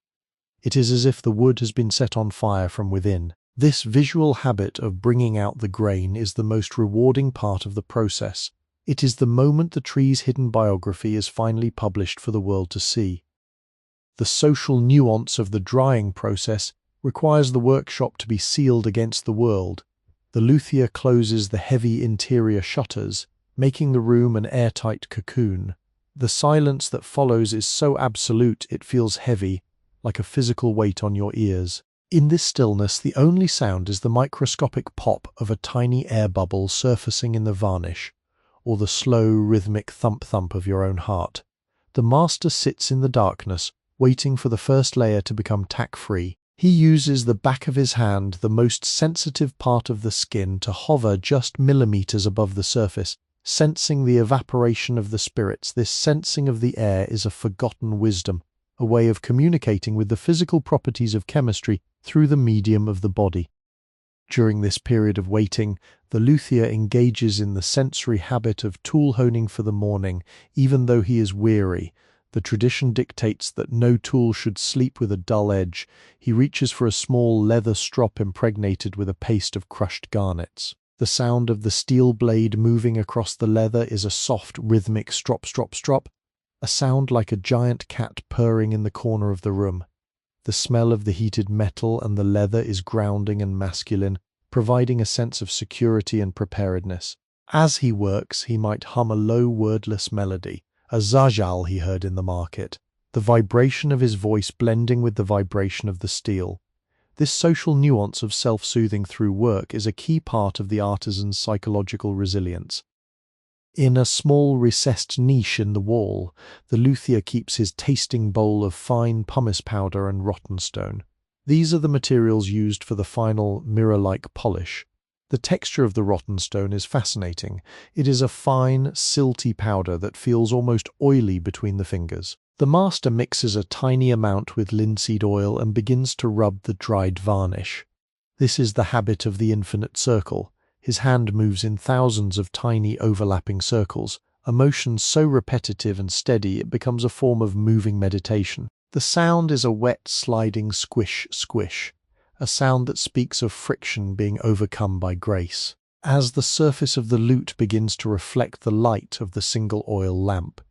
Speaker 1: It is as if the wood has been set on fire from within. This visual habit of bringing out the grain is the most rewarding part of the process. It is the moment the tree's hidden biography is finally published for the world to see. The social nuance of the drying process requires the workshop to be sealed against the world. The luthier closes the heavy interior shutters, making the room an airtight cocoon. The silence that follows is so absolute it feels heavy, like a physical weight on your ears. In this stillness, the only sound is the microscopic pop of a tiny air bubble surfacing in the varnish, or the slow, rhythmic thump-thump of your own heart. The master sits in the darkness, waiting for the first layer to become tack-free. He uses the back of his hand, the most sensitive part of the skin, to hover just millimeters above the surface, sensing the evaporation of the spirits. This sensing of the air is a forgotten wisdom, a way of communicating with the physical properties of chemistry through the medium of the body. During this period of waiting, the luthier engages in the sensory habit of tool honing for the morning, even though he is weary. The tradition dictates that no tool should sleep with a dull edge. He reaches for a small leather strop impregnated with a paste of crushed garnets. The sound of the steel blade moving across the leather is a soft, rhythmic strop, strop, strop, a sound like a giant cat purring in the corner of the room. The smell of the heated metal and the leather is grounding and masculine, providing a sense of security and preparedness. As he works, he might hum a low, wordless melody, a zajal he heard in the market, the vibration of his voice blending with the vibration of the steel. This social nuance of self-soothing through work is a key part of the artisan's psychological resilience. In a small recessed niche in the wall, the luthier keeps his tasting bowl of fine pumice powder and rotten stone. These are the materials used for the final mirror-like polish. The texture of the rotten stone is fascinating. It is a fine, silty powder that feels almost oily between the fingers. The master mixes a tiny amount with linseed oil and begins to rub the dried varnish. This is the habit of the infinite circle. His hand moves in thousands of tiny overlapping circles, a motion so repetitive and steady it becomes a form of moving meditation. The sound is a wet, sliding squish, squish, a sound that speaks of friction being overcome by grace. As the surface of the lute begins to reflect the light of the single oil lamp,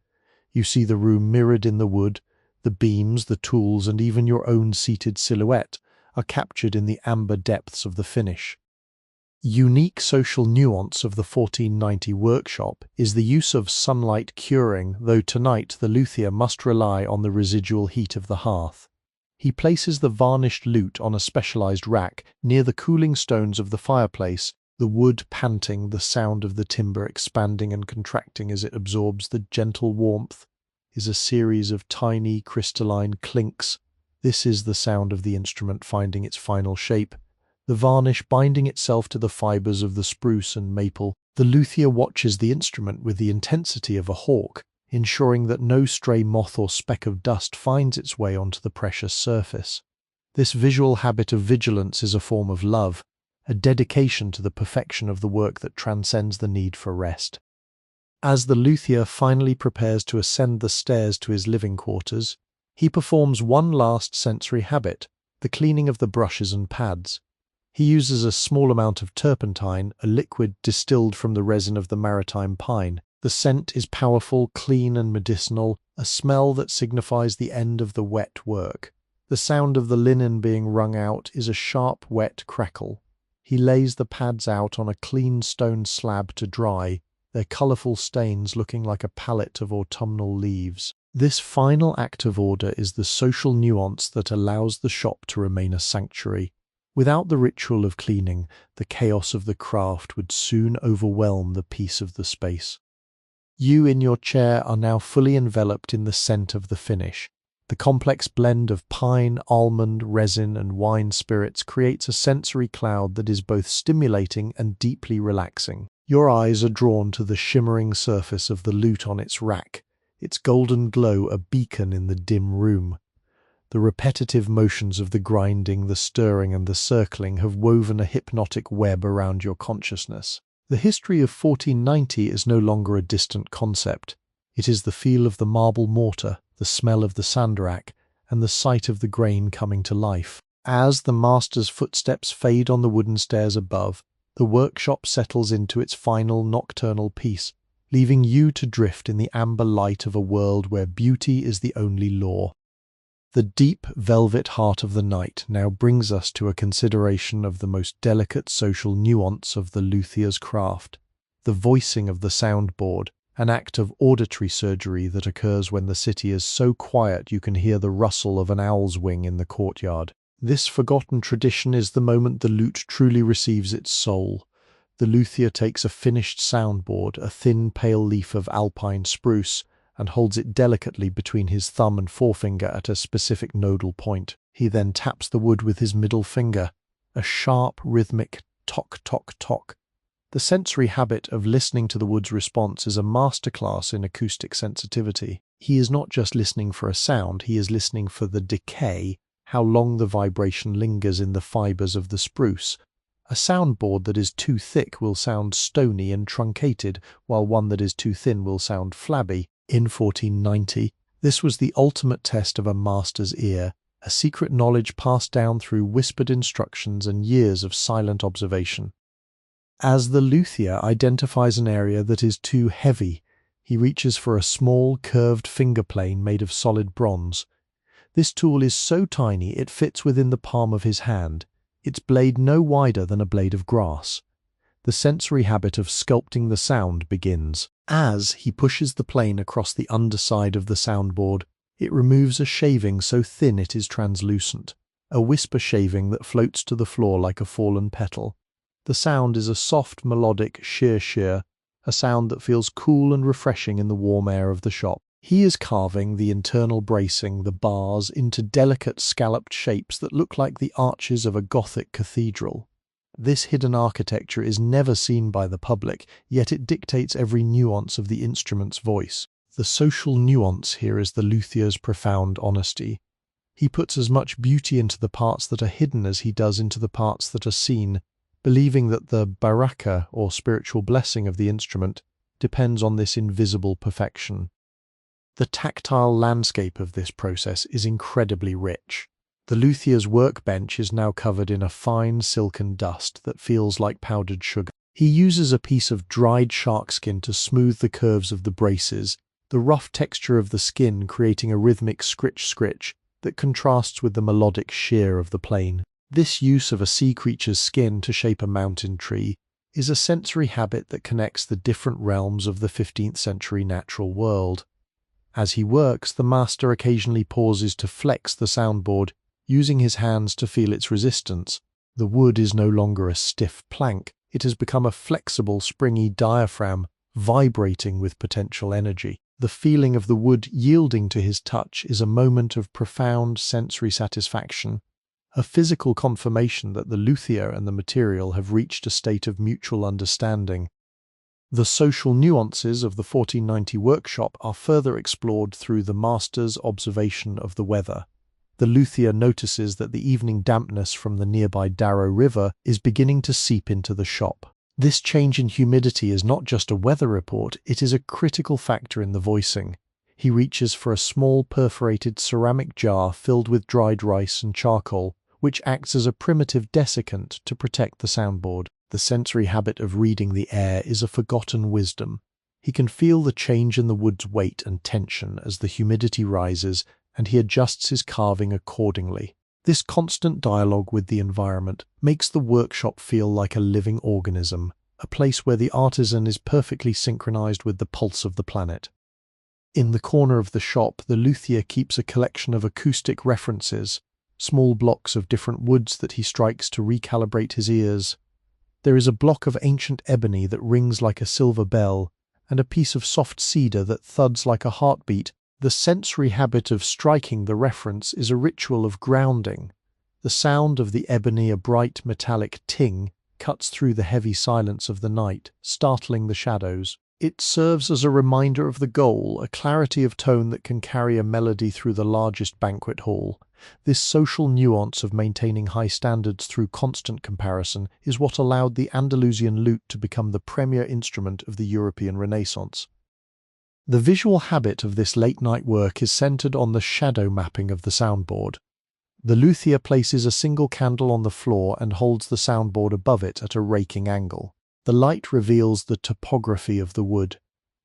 Speaker 1: you see the room mirrored in the wood. The beams, the tools, and even your own seated silhouette are captured in the amber depths of the finish. Unique social nuance of the 1490 workshop is the use of sunlight curing, though tonight the luthier must rely on the residual heat of the hearth. He places the varnished lute on a specialized rack near the cooling stones of the fireplace, the wood panting, the sound of the timber expanding and contracting as it absorbs the gentle warmth is a series of tiny crystalline clinks. This is the sound of the instrument finding its final shape, the varnish binding itself to the fibers of the spruce and maple. The luthier watches the instrument with the intensity of a hawk, ensuring that no stray moth or speck of dust finds its way onto the precious surface. This visual habit of vigilance is a form of love, a dedication to the perfection of the work that transcends the need for rest. As the luthier finally prepares to ascend the stairs to his living quarters, he performs one last sensory habit, the cleaning of the brushes and pads. He uses a small amount of turpentine, a liquid distilled from the resin of the maritime pine. The scent is powerful, clean and medicinal, a smell that signifies the end of the wet work. The sound of the linen being wrung out is a sharp, wet crackle. He lays the pads out on a clean stone slab to dry, their colourful stains looking like a palette of autumnal leaves. This final act of order is the social nuance that allows the shop to remain a sanctuary. Without the ritual of cleaning, the chaos of the craft would soon overwhelm the peace of the space. You in your chair are now fully enveloped in the scent of the finish. The complex blend of pine, almond, resin, and wine spirits creates a sensory cloud that is both stimulating and deeply relaxing. Your eyes are drawn to the shimmering surface of the lute on its rack, its golden glow a beacon in the dim room. The repetitive motions of the grinding, the stirring, and the circling have woven a hypnotic web around your consciousness. The history of 1490 is no longer a distant concept. It is the feel of the marble mortar, the smell of the sandrack, and the sight of the grain coming to life. As the master's footsteps fade on the wooden stairs above, the workshop settles into its final nocturnal peace, leaving you to drift in the amber light of a world where beauty is the only law. The deep velvet heart of the night now brings us to a consideration of the most delicate social nuance of the luthier's craft, the voicing of the soundboard, an act of auditory surgery that occurs when the city is so quiet you can hear the rustle of an owl's wing in the courtyard. This forgotten tradition is the moment the lute truly receives its soul. The luthier takes a finished soundboard, a thin pale leaf of alpine spruce, and holds it delicately between his thumb and forefinger at a specific nodal point. He then taps the wood with his middle finger, a sharp, rhythmic tock, tock, tock. The sensory habit of listening to the wood's response is a masterclass in acoustic sensitivity. He is not just listening for a sound, he is listening for the decay, how long the vibration lingers in the fibers of the spruce. A soundboard that is too thick will sound stony and truncated, while one that is too thin will sound flabby. In 1490, this was the ultimate test of a master's ear, a secret knowledge passed down through whispered instructions and years of silent observation. As the luthier identifies an area that is too heavy, he reaches for a small, curved finger plane made of solid bronze. This tool is so tiny it fits within the palm of his hand, its blade no wider than a blade of grass. The sensory habit of sculpting the sound begins. As he pushes the plane across the underside of the soundboard, it removes a shaving so thin it is translucent, a whisper shaving that floats to the floor like a fallen petal. The sound is a soft, melodic shear, a sound that feels cool and refreshing in the warm air of the shop. He is carving the internal bracing, the bars, into delicate scalloped shapes that look like the arches of a Gothic cathedral. This hidden architecture is never seen by the public, yet it dictates every nuance of the instrument's voice. The social nuance here is the luthier's profound honesty. He puts as much beauty into the parts that are hidden as he does into the parts that are seen, believing that the baraka, or spiritual blessing of the instrument, depends on this invisible perfection. The tactile landscape of this process is incredibly rich. The luthier's workbench is now covered in a fine silken dust that feels like powdered sugar. He uses a piece of dried shark skin to smooth the curves of the braces, the rough texture of the skin creating a rhythmic scritch-scritch that contrasts with the melodic shear of the plane. This use of a sea creature's skin to shape a mountain tree is a sensory habit that connects the different realms of the 15th century natural world. As he works, the master occasionally pauses to flex the soundboard, using his hands to feel its resistance. The wood is no longer a stiff plank, it has become a flexible, springy diaphragm, vibrating with potential energy. The feeling of the wood yielding to his touch is a moment of profound sensory satisfaction, a physical confirmation that the luthier and the material have reached a state of mutual understanding. The social nuances of the 1490 workshop are further explored through the master's observation of the weather. The luthier notices that the evening dampness from the nearby Darrow River is beginning to seep into the shop. This change in humidity is not just a weather report, it is a critical factor in the voicing. He reaches for a small perforated ceramic jar filled with dried rice and charcoal, which acts as a primitive desiccant to protect the soundboard. The sensory habit of reading the air is a forgotten wisdom. He can feel the change in the wood's weight and tension as the humidity rises, and he adjusts his carving accordingly. This constant dialogue with the environment makes the workshop feel like a living organism, a place where the artisan is perfectly synchronized with the pulse of the planet. In the corner of the shop, the luthier keeps a collection of acoustic references, small blocks of different woods that he strikes to recalibrate his ears. There is a block of ancient ebony that rings like a silver bell, and a piece of soft cedar that thuds like a heartbeat. The sensory habit of striking the reference is a ritual of grounding. The sound of the ebony, a bright metallic ting, cuts through the heavy silence of the night, startling the shadows. It serves as a reminder of the goal, a clarity of tone that can carry a melody through the largest banquet hall. This social nuance of maintaining high standards through constant comparison is what allowed the Andalusian lute to become the premier instrument of the European Renaissance. The visual habit of this late-night work is centered on the shadow mapping of the soundboard. The luthier places a single candle on the floor and holds the soundboard above it at a raking angle. The light reveals the topography of the wood,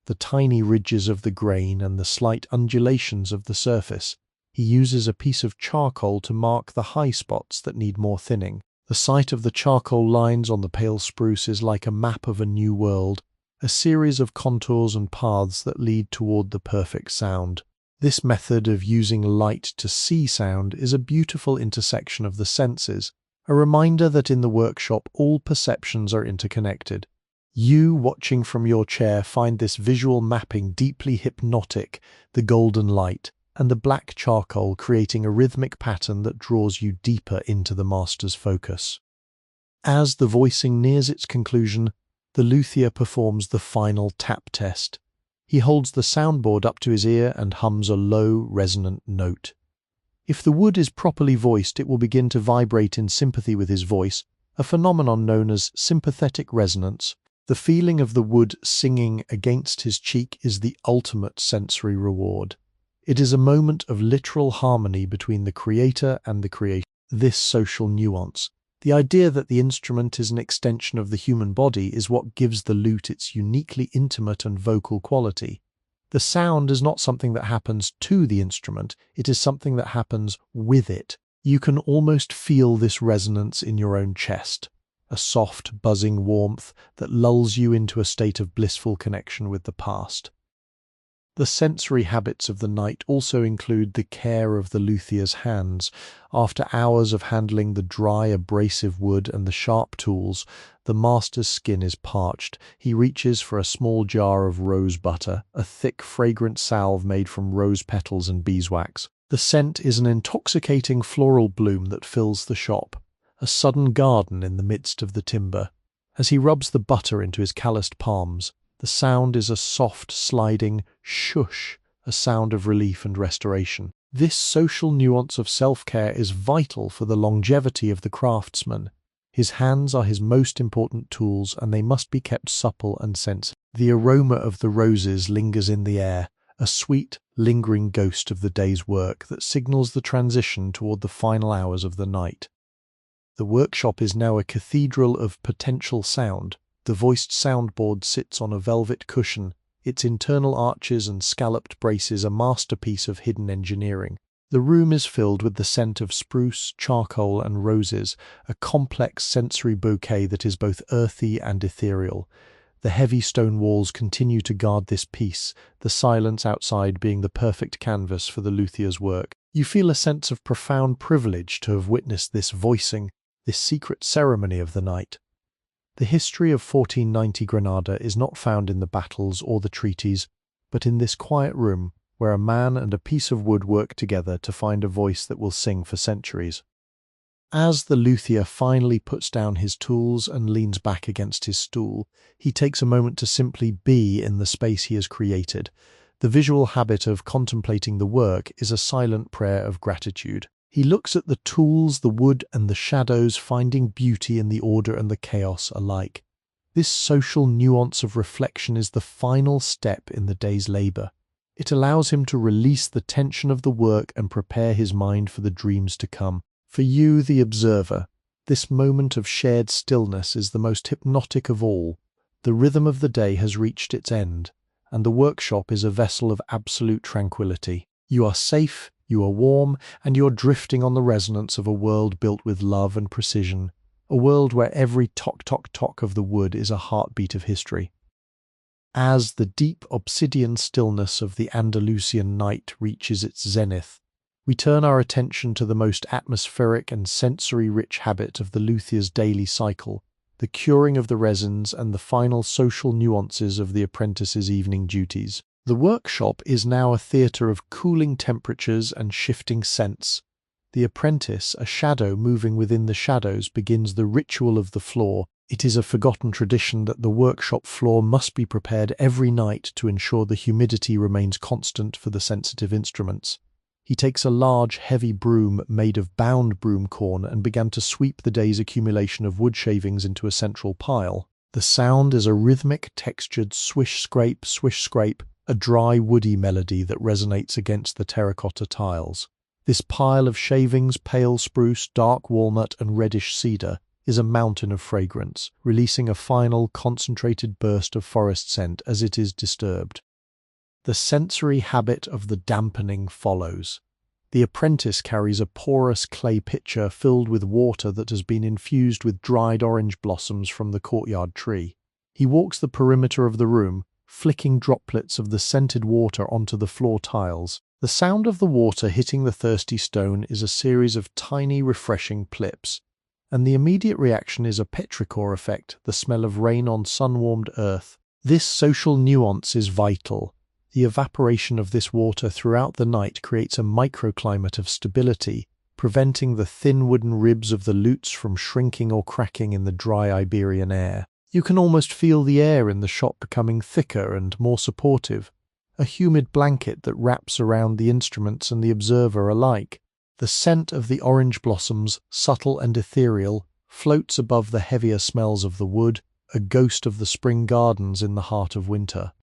Speaker 1: the tiny ridges of the grain and the slight undulations of the surface. He uses a piece of charcoal to mark the high spots that need more thinning. The sight of the charcoal lines on the pale spruce is like a map of a new world, a series of contours and paths that lead toward the perfect sound. This method of using light to see sound is a beautiful intersection of the senses, a reminder that in the workshop all perceptions are interconnected. You, watching from your chair, find this visual mapping deeply hypnotic, the golden light and the black charcoal creating a rhythmic pattern that draws you deeper into the master's focus. As the voicing nears its conclusion, the luthier performs the final tap test. He holds the soundboard up to his ear and hums a low, resonant note. If the wood is properly voiced, it will begin to vibrate in sympathy with his voice, a phenomenon known as sympathetic resonance. The feeling of the wood singing against his cheek is the ultimate sensory reward. It is a moment of literal harmony between the creator and the creation. This social nuance, the idea that the instrument is an extension of the human body, is what gives the lute its uniquely intimate and vocal quality. The sound is not something that happens to the instrument, it is something that happens with it. You can almost feel this resonance in your own chest, a soft, buzzing warmth that lulls you into a state of blissful connection with the past. The sensory habits of the night also include the care of the luthier's hands. After hours of handling the dry, abrasive wood and the sharp tools, the master's skin is parched. He reaches for a small jar of rose butter, a thick, fragrant salve made from rose petals and beeswax. The scent is an intoxicating floral bloom that fills the shop, a sudden garden in the midst of the timber. As he rubs the butter into his calloused palms, the sound is a soft, sliding shush, a sound of relief and restoration. This social nuance of self-care is vital for the longevity of the craftsman. His hands are his most important tools, and they must be kept supple and sensitive. The aroma of the roses lingers in the air, a sweet, lingering ghost of the day's work that signals the transition toward the final hours of the night. The workshop is now a cathedral of potential sound. The voiced soundboard sits on a velvet cushion, its internal arches and scalloped braces a masterpiece of hidden engineering. The room is filled with the scent of spruce, charcoal and roses, a complex sensory bouquet that is both earthy and ethereal. The heavy stone walls continue to guard this piece, the silence outside being the perfect canvas for the luthier's work. You feel a sense of profound privilege to have witnessed this voicing, this secret ceremony of the night. The history of 1490 Granada is not found in the battles or the treaties, but in this quiet room where a man and a piece of wood work together to find a voice that will sing for centuries. As the luthier finally puts down his tools and leans back against his stool, he takes a moment to simply be in the space he has created. The visual habit of contemplating the work is a silent prayer of gratitude. He looks at the tools, the wood and the shadows, finding beauty in the order and the chaos alike. This social nuance of reflection is the final step in the day's labor. It allows him to release the tension of the work and prepare his mind for the dreams to come. For you, the observer, this moment of shared stillness is the most hypnotic of all. The rhythm of the day has reached its end, and the workshop is a vessel of absolute tranquility. You are safe, you are warm, and you are drifting on the resonance of a world built with love and precision, a world where every tock-tock-tock of the wood is a heartbeat of history. As the deep obsidian stillness of the Andalusian night reaches its zenith, we turn our attention to the most atmospheric and sensory-rich habit of the luthier's daily cycle, the curing of the resins and the final social nuances of the apprentice's evening duties. The workshop is now a theatre of cooling temperatures and shifting scents. The apprentice, a shadow moving within the shadows, begins the ritual of the floor. It is a forgotten tradition that the workshop floor must be prepared every night to ensure the humidity remains constant for the sensitive instruments. He takes a large, heavy broom made of bound broom corn and began to sweep the day's accumulation of wood shavings into a central pile. The sound is a rhythmic, textured swish-scrape, a dry, woody melody that resonates against the terracotta tiles. This pile of shavings, pale spruce, dark walnut, and reddish cedar, is a mountain of fragrance, releasing a final, concentrated burst of forest scent as it is disturbed. The sensory habit of the dampening follows. The apprentice carries a porous clay pitcher filled with water that has been infused with dried orange blossoms from the courtyard tree. He walks the perimeter of the room, flicking droplets of the scented water onto the floor tiles. The sound of the water hitting the thirsty stone is a series of tiny, refreshing plips, and the immediate reaction is a petrichor effect, the smell of rain on sun-warmed earth. This social nuance is vital. The evaporation of this water throughout the night creates a microclimate of stability, preventing the thin wooden ribs of the lutes from shrinking or cracking in the dry Iberian air. You can almost feel the air in the shop becoming thicker and more supportive, a humid blanket that wraps around the instruments and the observer alike. The scent of the orange blossoms, subtle and ethereal, floats above the heavier smells of the wood, a ghost of the spring gardens in the heart of winter.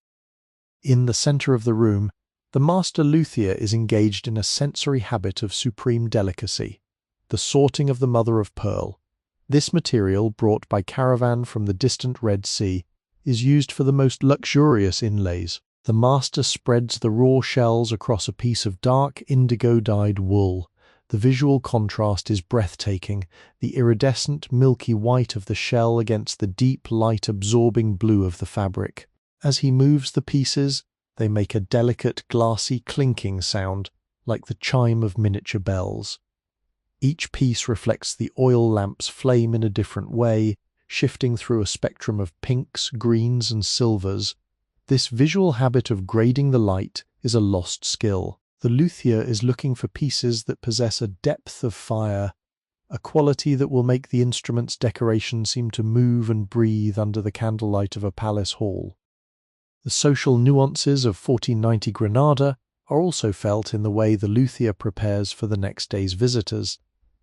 Speaker 1: In the center of the room, the master luthier is engaged in a sensory habit of supreme delicacy, the sorting of the mother of pearl. This material, brought by caravan from the distant Red Sea, is used for the most luxurious inlays. The master spreads the raw shells across a piece of dark indigo-dyed wool. The visual contrast is breathtaking, the iridescent milky white of the shell against the deep light-absorbing blue of the fabric. As he moves the pieces, they make a delicate, glassy clinking sound, like the chime of miniature bells. Each piece reflects the oil lamp's flame in a different way, shifting through a spectrum of pinks, greens, and silvers. This visual habit of grading the light is a lost skill. The luthier is looking for pieces that possess a depth of fire, a quality that will make the instrument's decoration seem to move and breathe under the candlelight of a palace hall. The social nuances of 1490 Granada are also felt in the way the luthier prepares for the next day's visitors.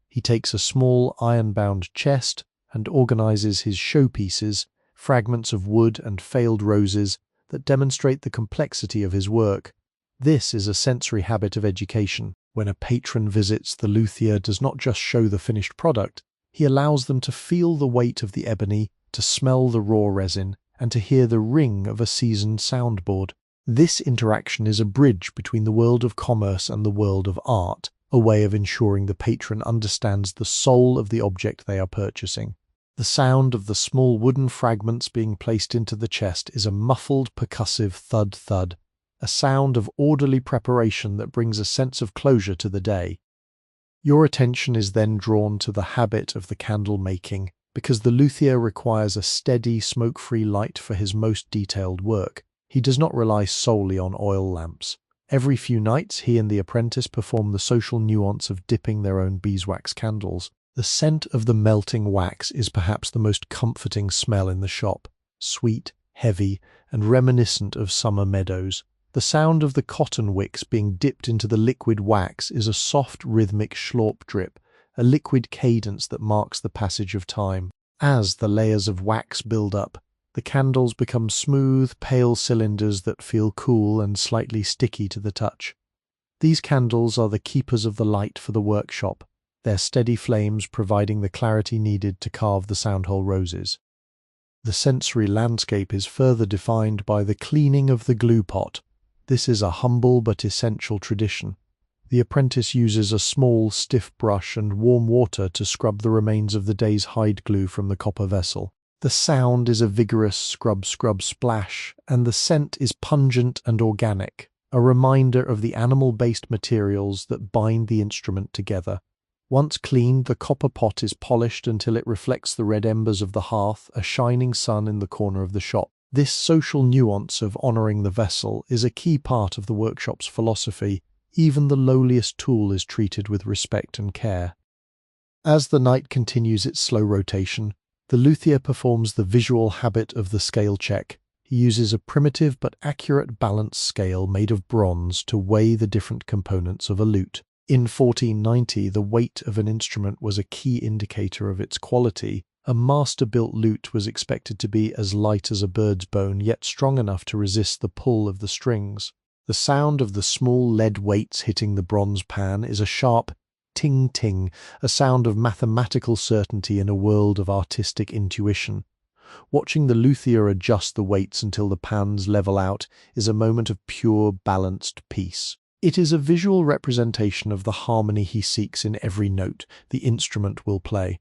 Speaker 1: He takes a small iron-bound chest and organizes his showpieces, fragments of wood and failed roses, that demonstrate the complexity of his work. This is a sensory habit of education. When a patron visits, the luthier does not just show the finished product, he allows them to feel the weight of the ebony, to smell the raw resin, and to hear the ring of a seasoned soundboard. This interaction is a bridge between the world of commerce and the world of art, a way of ensuring the patron understands the soul of the object they are purchasing. The sound of the small wooden fragments being placed into the chest is a muffled, percussive thud-thud, a sound of orderly preparation that brings a sense of closure to the day. Your attention is then drawn to the habit of the candle making, because the luthier requires a steady, smoke-free light for his most detailed work. He does not rely solely on oil lamps. Every few nights, he and the apprentice perform the social nuance of dipping their own beeswax candles. The scent of the melting wax is perhaps the most comforting smell in the shop, sweet, heavy, and reminiscent of summer meadows. The sound of the cotton wicks being dipped into the liquid wax is a soft, rhythmic schlorp drip, a liquid cadence that marks the passage of time. As the layers of wax build up, The candles become smooth, pale cylinders that feel cool and slightly sticky to the touch. These candles are the keepers of the light for the workshop, their steady flames providing the clarity needed to carve the soundhole roses. The sensory landscape is further defined by the cleaning of the glue pot. This is a humble but essential tradition. The apprentice uses a small, stiff brush and warm water to scrub the remains of the day's hide glue from the copper vessel. The sound is a vigorous scrub splash, and the scent is pungent and organic, a reminder of the animal-based materials that bind the instrument together. Once cleaned, the copper pot is polished until it reflects the red embers of the hearth, a shining sun in the corner of the shop. This social nuance of honouring the vessel is a key part of the workshop's philosophy. Even the lowliest tool is treated with respect and care. As the night continues its slow rotation, the luthier performs the visual habit of the scale check. He uses a primitive but accurate balance scale made of bronze to weigh the different components of a lute. In 1490, the weight of an instrument was a key indicator of its quality. A master-built lute was expected to be as light as a bird's bone, yet strong enough to resist the pull of the strings. The sound of the small lead weights hitting the bronze pan is a sharp ting-ting, a sound of mathematical certainty in a world of artistic intuition. Watching the luthier adjust the weights until the pans level out is a moment of pure, balanced peace. It is a visual representation of the harmony he seeks in every note the instrument will play.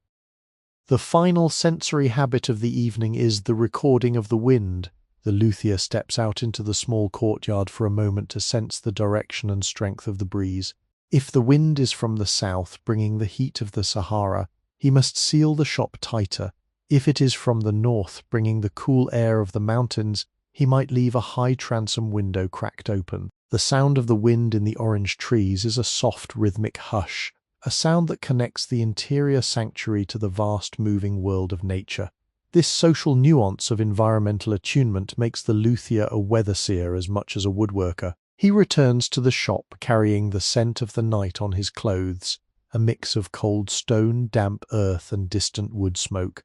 Speaker 1: The final sensory habit of the evening is the recording of the wind. The luthier steps out into the small courtyard for a moment to sense the direction and strength of the breeze. If the wind is from the south, bringing the heat of the Sahara, he must seal the shop tighter. If it is from the north, bringing the cool air of the mountains, he might leave a high transom window cracked open. The sound of the wind in the orange trees is a soft rhythmic hush, a sound that connects the interior sanctuary to the vast moving world of nature. This social nuance of environmental attunement makes the luthier a weather seer as much as a woodworker. He returns to the shop carrying the scent of the night on his clothes, a mix of cold stone, damp earth, and distant wood smoke.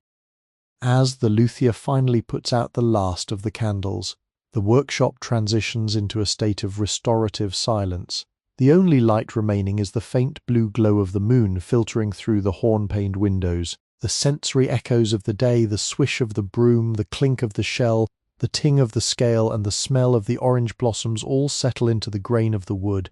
Speaker 1: As the luthier finally puts out the last of the candles, the workshop transitions into a state of restorative silence. The only light remaining is the faint blue glow of the moon filtering through the horn-paned windows. The sensory echoes of the day, the swish of the broom, the clink of the shell, the ting of the scale, and the smell of the orange blossoms all settle into the grain of the wood.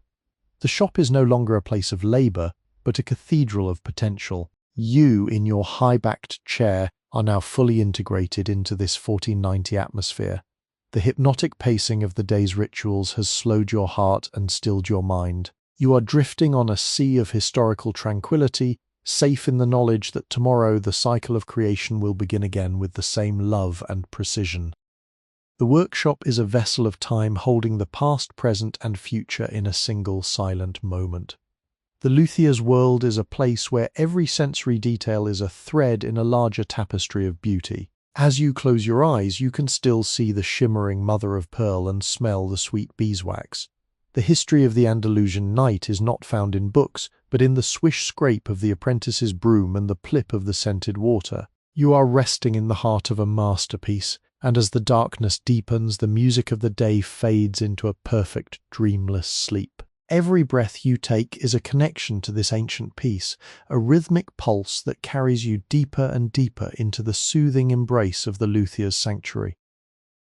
Speaker 1: The shop is no longer a place of labour, but a cathedral of potential. You, in your high-backed chair, are now fully integrated into this 1490 atmosphere. The hypnotic pacing of the day's rituals has slowed your heart and stilled your mind. You are drifting on a sea of historical tranquility, safe in the knowledge that tomorrow the cycle of creation will begin again with the same love and precision. The workshop is a vessel of time holding the past, present, and future in a single silent moment. The luthier's world is a place where every sensory detail is a thread in a larger tapestry of beauty. As you close your eyes, you can still see the shimmering mother of pearl and smell the sweet beeswax. The history of the Andalusian night is not found in books, but in the swish-scrape of the apprentice's broom and the plip of the scented water. You are resting in the heart of a masterpiece, and as the darkness deepens, the music of the day fades into a perfect, dreamless sleep. Every breath you take is a connection to this ancient piece, a rhythmic pulse that carries you deeper and deeper into the soothing embrace of the luthier's sanctuary.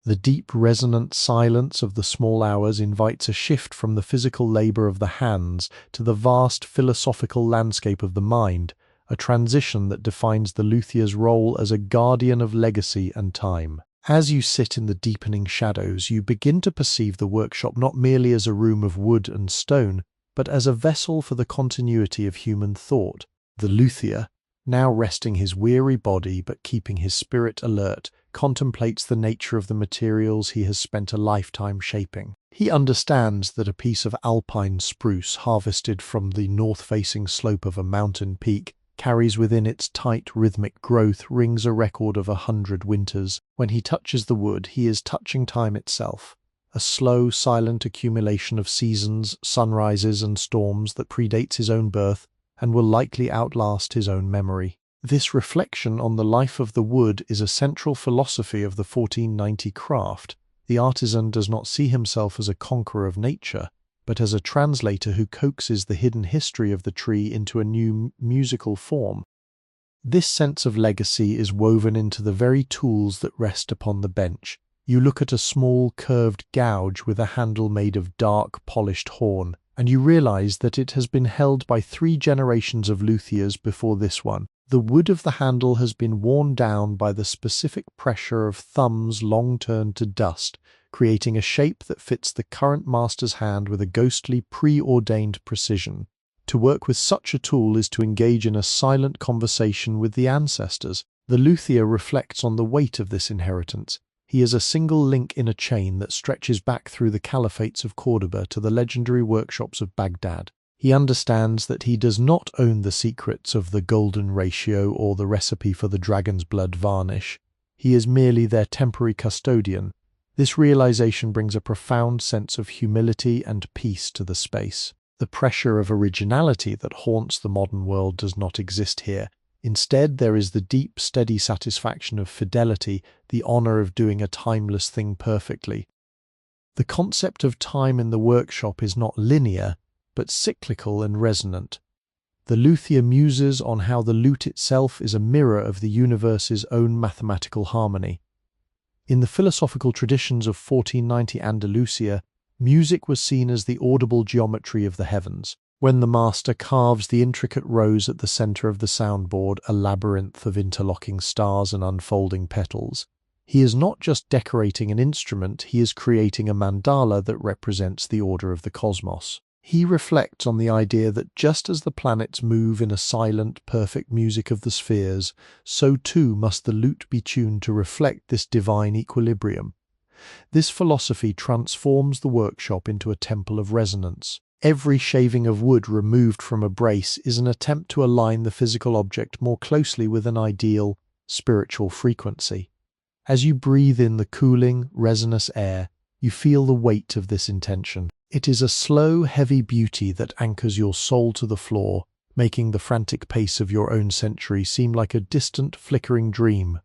Speaker 1: The deep, resonant silence of the small hours invites a shift from the physical labour of the hands to the vast philosophical landscape of the mind, a transition that defines the luthier's role as a guardian of legacy and time. As you sit in the deepening shadows, you begin to perceive the workshop not merely as a room of wood and stone, but as a vessel for the continuity of human thought. The luthier, now resting his weary body but keeping his spirit alert, contemplates the nature of the materials he has spent a lifetime shaping. He understands that a piece of alpine spruce harvested from the north-facing slope of a mountain peak carries within its tight rhythmic growth rings a record of 100 winters. When he touches the wood, he is touching time itself, a slow, silent accumulation of seasons, sunrises and storms that predates his own birth and will likely outlast his own memory. This reflection on the life of the wood is a central philosophy of the 1490 craft. The artisan does not see himself as a conqueror of nature, but as a translator who coaxes the hidden history of the tree into a new musical form. This sense of legacy is woven into the very tools that rest upon the bench. You look at a small curved gouge with a handle made of dark, polished horn, and you realize that it has been held by 3 generations of luthiers before this one. The wood of the handle has been worn down by the specific pressure of thumbs long turned to dust, creating a shape that fits the current master's hand with a ghostly, preordained precision. To work with such a tool is to engage in a silent conversation with the ancestors. The luthier reflects on the weight of this inheritance. He is a single link in a chain that stretches back through the caliphates of Cordoba to the legendary workshops of Baghdad. He understands that he does not own the secrets of the golden ratio or the recipe for the dragon's blood varnish. He is merely their temporary custodian. This realization brings a profound sense of humility and peace to the space. The pressure of originality that haunts the modern world does not exist here. Instead, there is the deep, steady satisfaction of fidelity, the honor of doing a timeless thing perfectly. The concept of time in the workshop is not linear, but cyclical and resonant. The luthier muses on how the lute itself is a mirror of the universe's own mathematical harmony. In the philosophical traditions of 1490 Andalusia, music was seen as the audible geometry of the heavens. When the master carves the intricate rose at the center of the soundboard, a labyrinth of interlocking stars and unfolding petals, he is not just decorating an instrument, he is creating a mandala that represents the order of the cosmos. He reflects on the idea that just as the planets move in a silent, perfect music of the spheres, so too must the lute be tuned to reflect this divine equilibrium. This philosophy transforms the workshop into a temple of resonance. Every shaving of wood removed from a brace is an attempt to align the physical object more closely with an ideal, spiritual frequency. As you breathe in the cooling, resinous air, you feel the weight of this intention. It is a slow, heavy beauty that anchors your soul to the floor, making the frantic pace of your own century seem like a distant, flickering dream.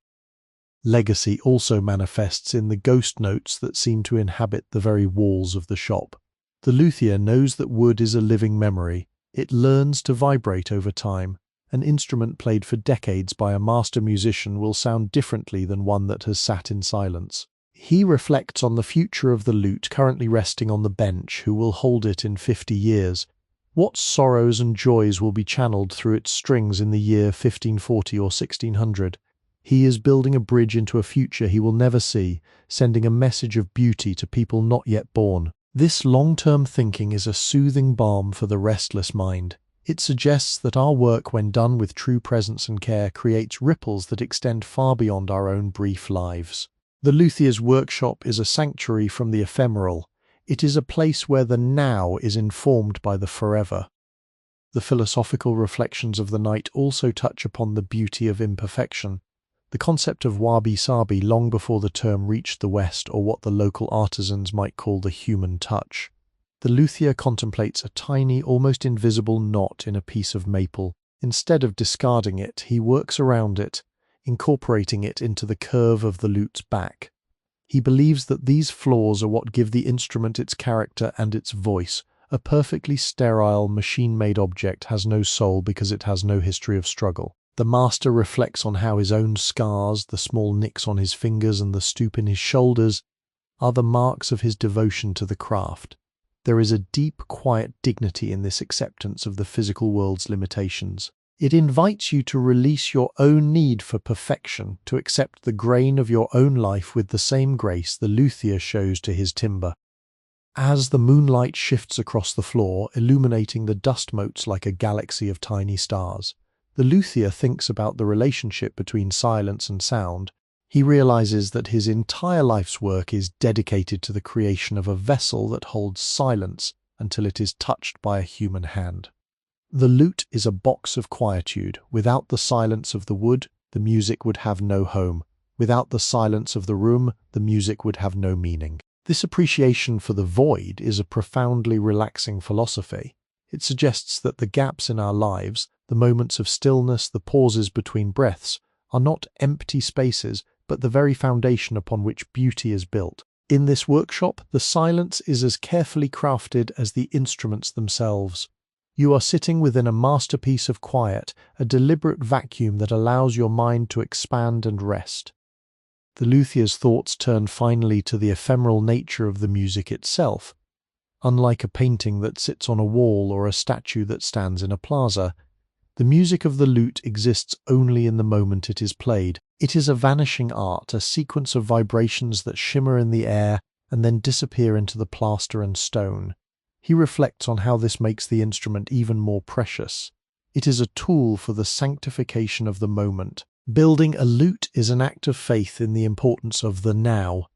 Speaker 1: Legacy also manifests in the ghost notes that seem to inhabit the very walls of the shop. The luthier knows that wood is a living memory. It learns to vibrate over time. An instrument played for decades by a master musician will sound differently than one that has sat in silence. He reflects on the future of the lute currently resting on the bench, who will hold it in 50 years. What sorrows and joys will be channeled through its strings in the year 1540 or 1600? He is building a bridge into a future he will never see, sending a message of beauty to people not yet born. This long-term thinking is a soothing balm for the restless mind. It suggests that our work, when done with true presence and care, creates ripples that extend far beyond our own brief lives. The luthier's workshop is a sanctuary from the ephemeral. It is a place where the now is informed by the forever. The philosophical reflections of the night also touch upon the beauty of imperfection. The concept of wabi-sabi long before the term reached the West, or what the local artisans might call the human touch. The luthier contemplates a tiny, almost invisible knot in a piece of maple. Instead of discarding it, he works around it, incorporating it into the curve of the lute's back. He believes that these flaws are what give the instrument its character and its voice. A perfectly sterile, machine-made object has no soul because it has no history of struggle. The master reflects on how his own scars, the small nicks on his fingers and the stoop in his shoulders, are the marks of his devotion to the craft. There is a deep, quiet dignity in this acceptance of the physical world's limitations. It invites you to release your own need for perfection, to accept the grain of your own life with the same grace the luthier shows to his timber. As the moonlight shifts across the floor, illuminating the dust motes like a galaxy of tiny stars, the luthier thinks about the relationship between silence and sound. He realizes that his entire life's work is dedicated to the creation of a vessel that holds silence until it is touched by a human hand. The lute is a box of quietude. Without the silence of the wood, the music would have no home. Without the silence of the room, the music would have no meaning. This appreciation for the void is a profoundly relaxing philosophy. It suggests that the gaps in our lives, The moments of stillness, the pauses between breaths, are not empty spaces, but the very foundation upon which beauty is built. In this workshop, the silence is as carefully crafted as the instruments themselves. You are sitting within a masterpiece of quiet, a deliberate vacuum that allows your mind to expand and rest. The luthier's thoughts turn finally to the ephemeral nature of the music itself. Unlike a painting that sits on a wall or a statue that stands in a plaza, the music of the lute exists only in the moment it is played. It is a vanishing art, a sequence of vibrations that shimmer in the air and then disappear into the plaster and stone. He reflects on how this makes the instrument even more precious. It is a tool for the sanctification of the moment. Building a lute is an act of faith in the importance of the now.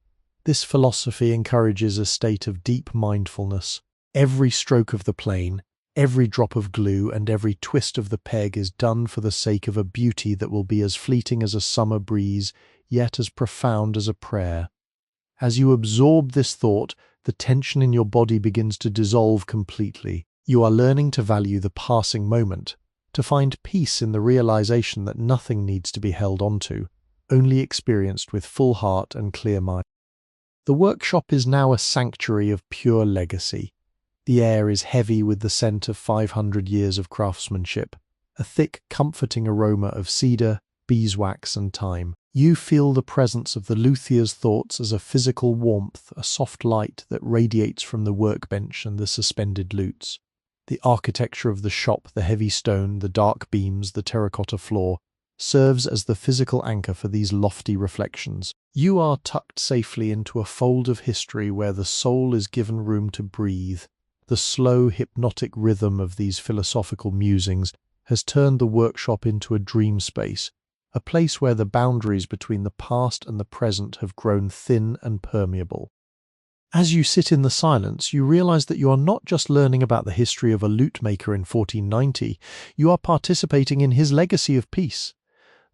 Speaker 1: This philosophy encourages a state of deep mindfulness. Every stroke of the plane, every drop of glue, and every twist of the peg is done for the sake of a beauty that will be as fleeting as a summer breeze, yet as profound as a prayer. As you absorb this thought, the tension in your body begins to dissolve completely. You are learning to value the passing moment, to find peace in the realization that nothing needs to be held onto, only experienced with full heart and clear mind. The workshop is now a sanctuary of pure legacy. The air is heavy with the scent of 500 years of craftsmanship, a thick, comforting aroma of cedar, beeswax, and thyme. You feel the presence of the luthier's thoughts as a physical warmth, a soft light that radiates from the workbench and the suspended lutes. The architecture of the shop, the heavy stone, the dark beams, the terracotta floor, serves as the physical anchor for these lofty reflections. You are tucked safely into a fold of history where the soul is given room to breathe. The slow, hypnotic rhythm of these philosophical musings has turned the workshop into a dream space, a place where the boundaries between the past and the present have grown thin and permeable. As you sit in the silence, you realize that you are not just learning about the history of a lute maker in 1490, you are participating in his legacy of peace.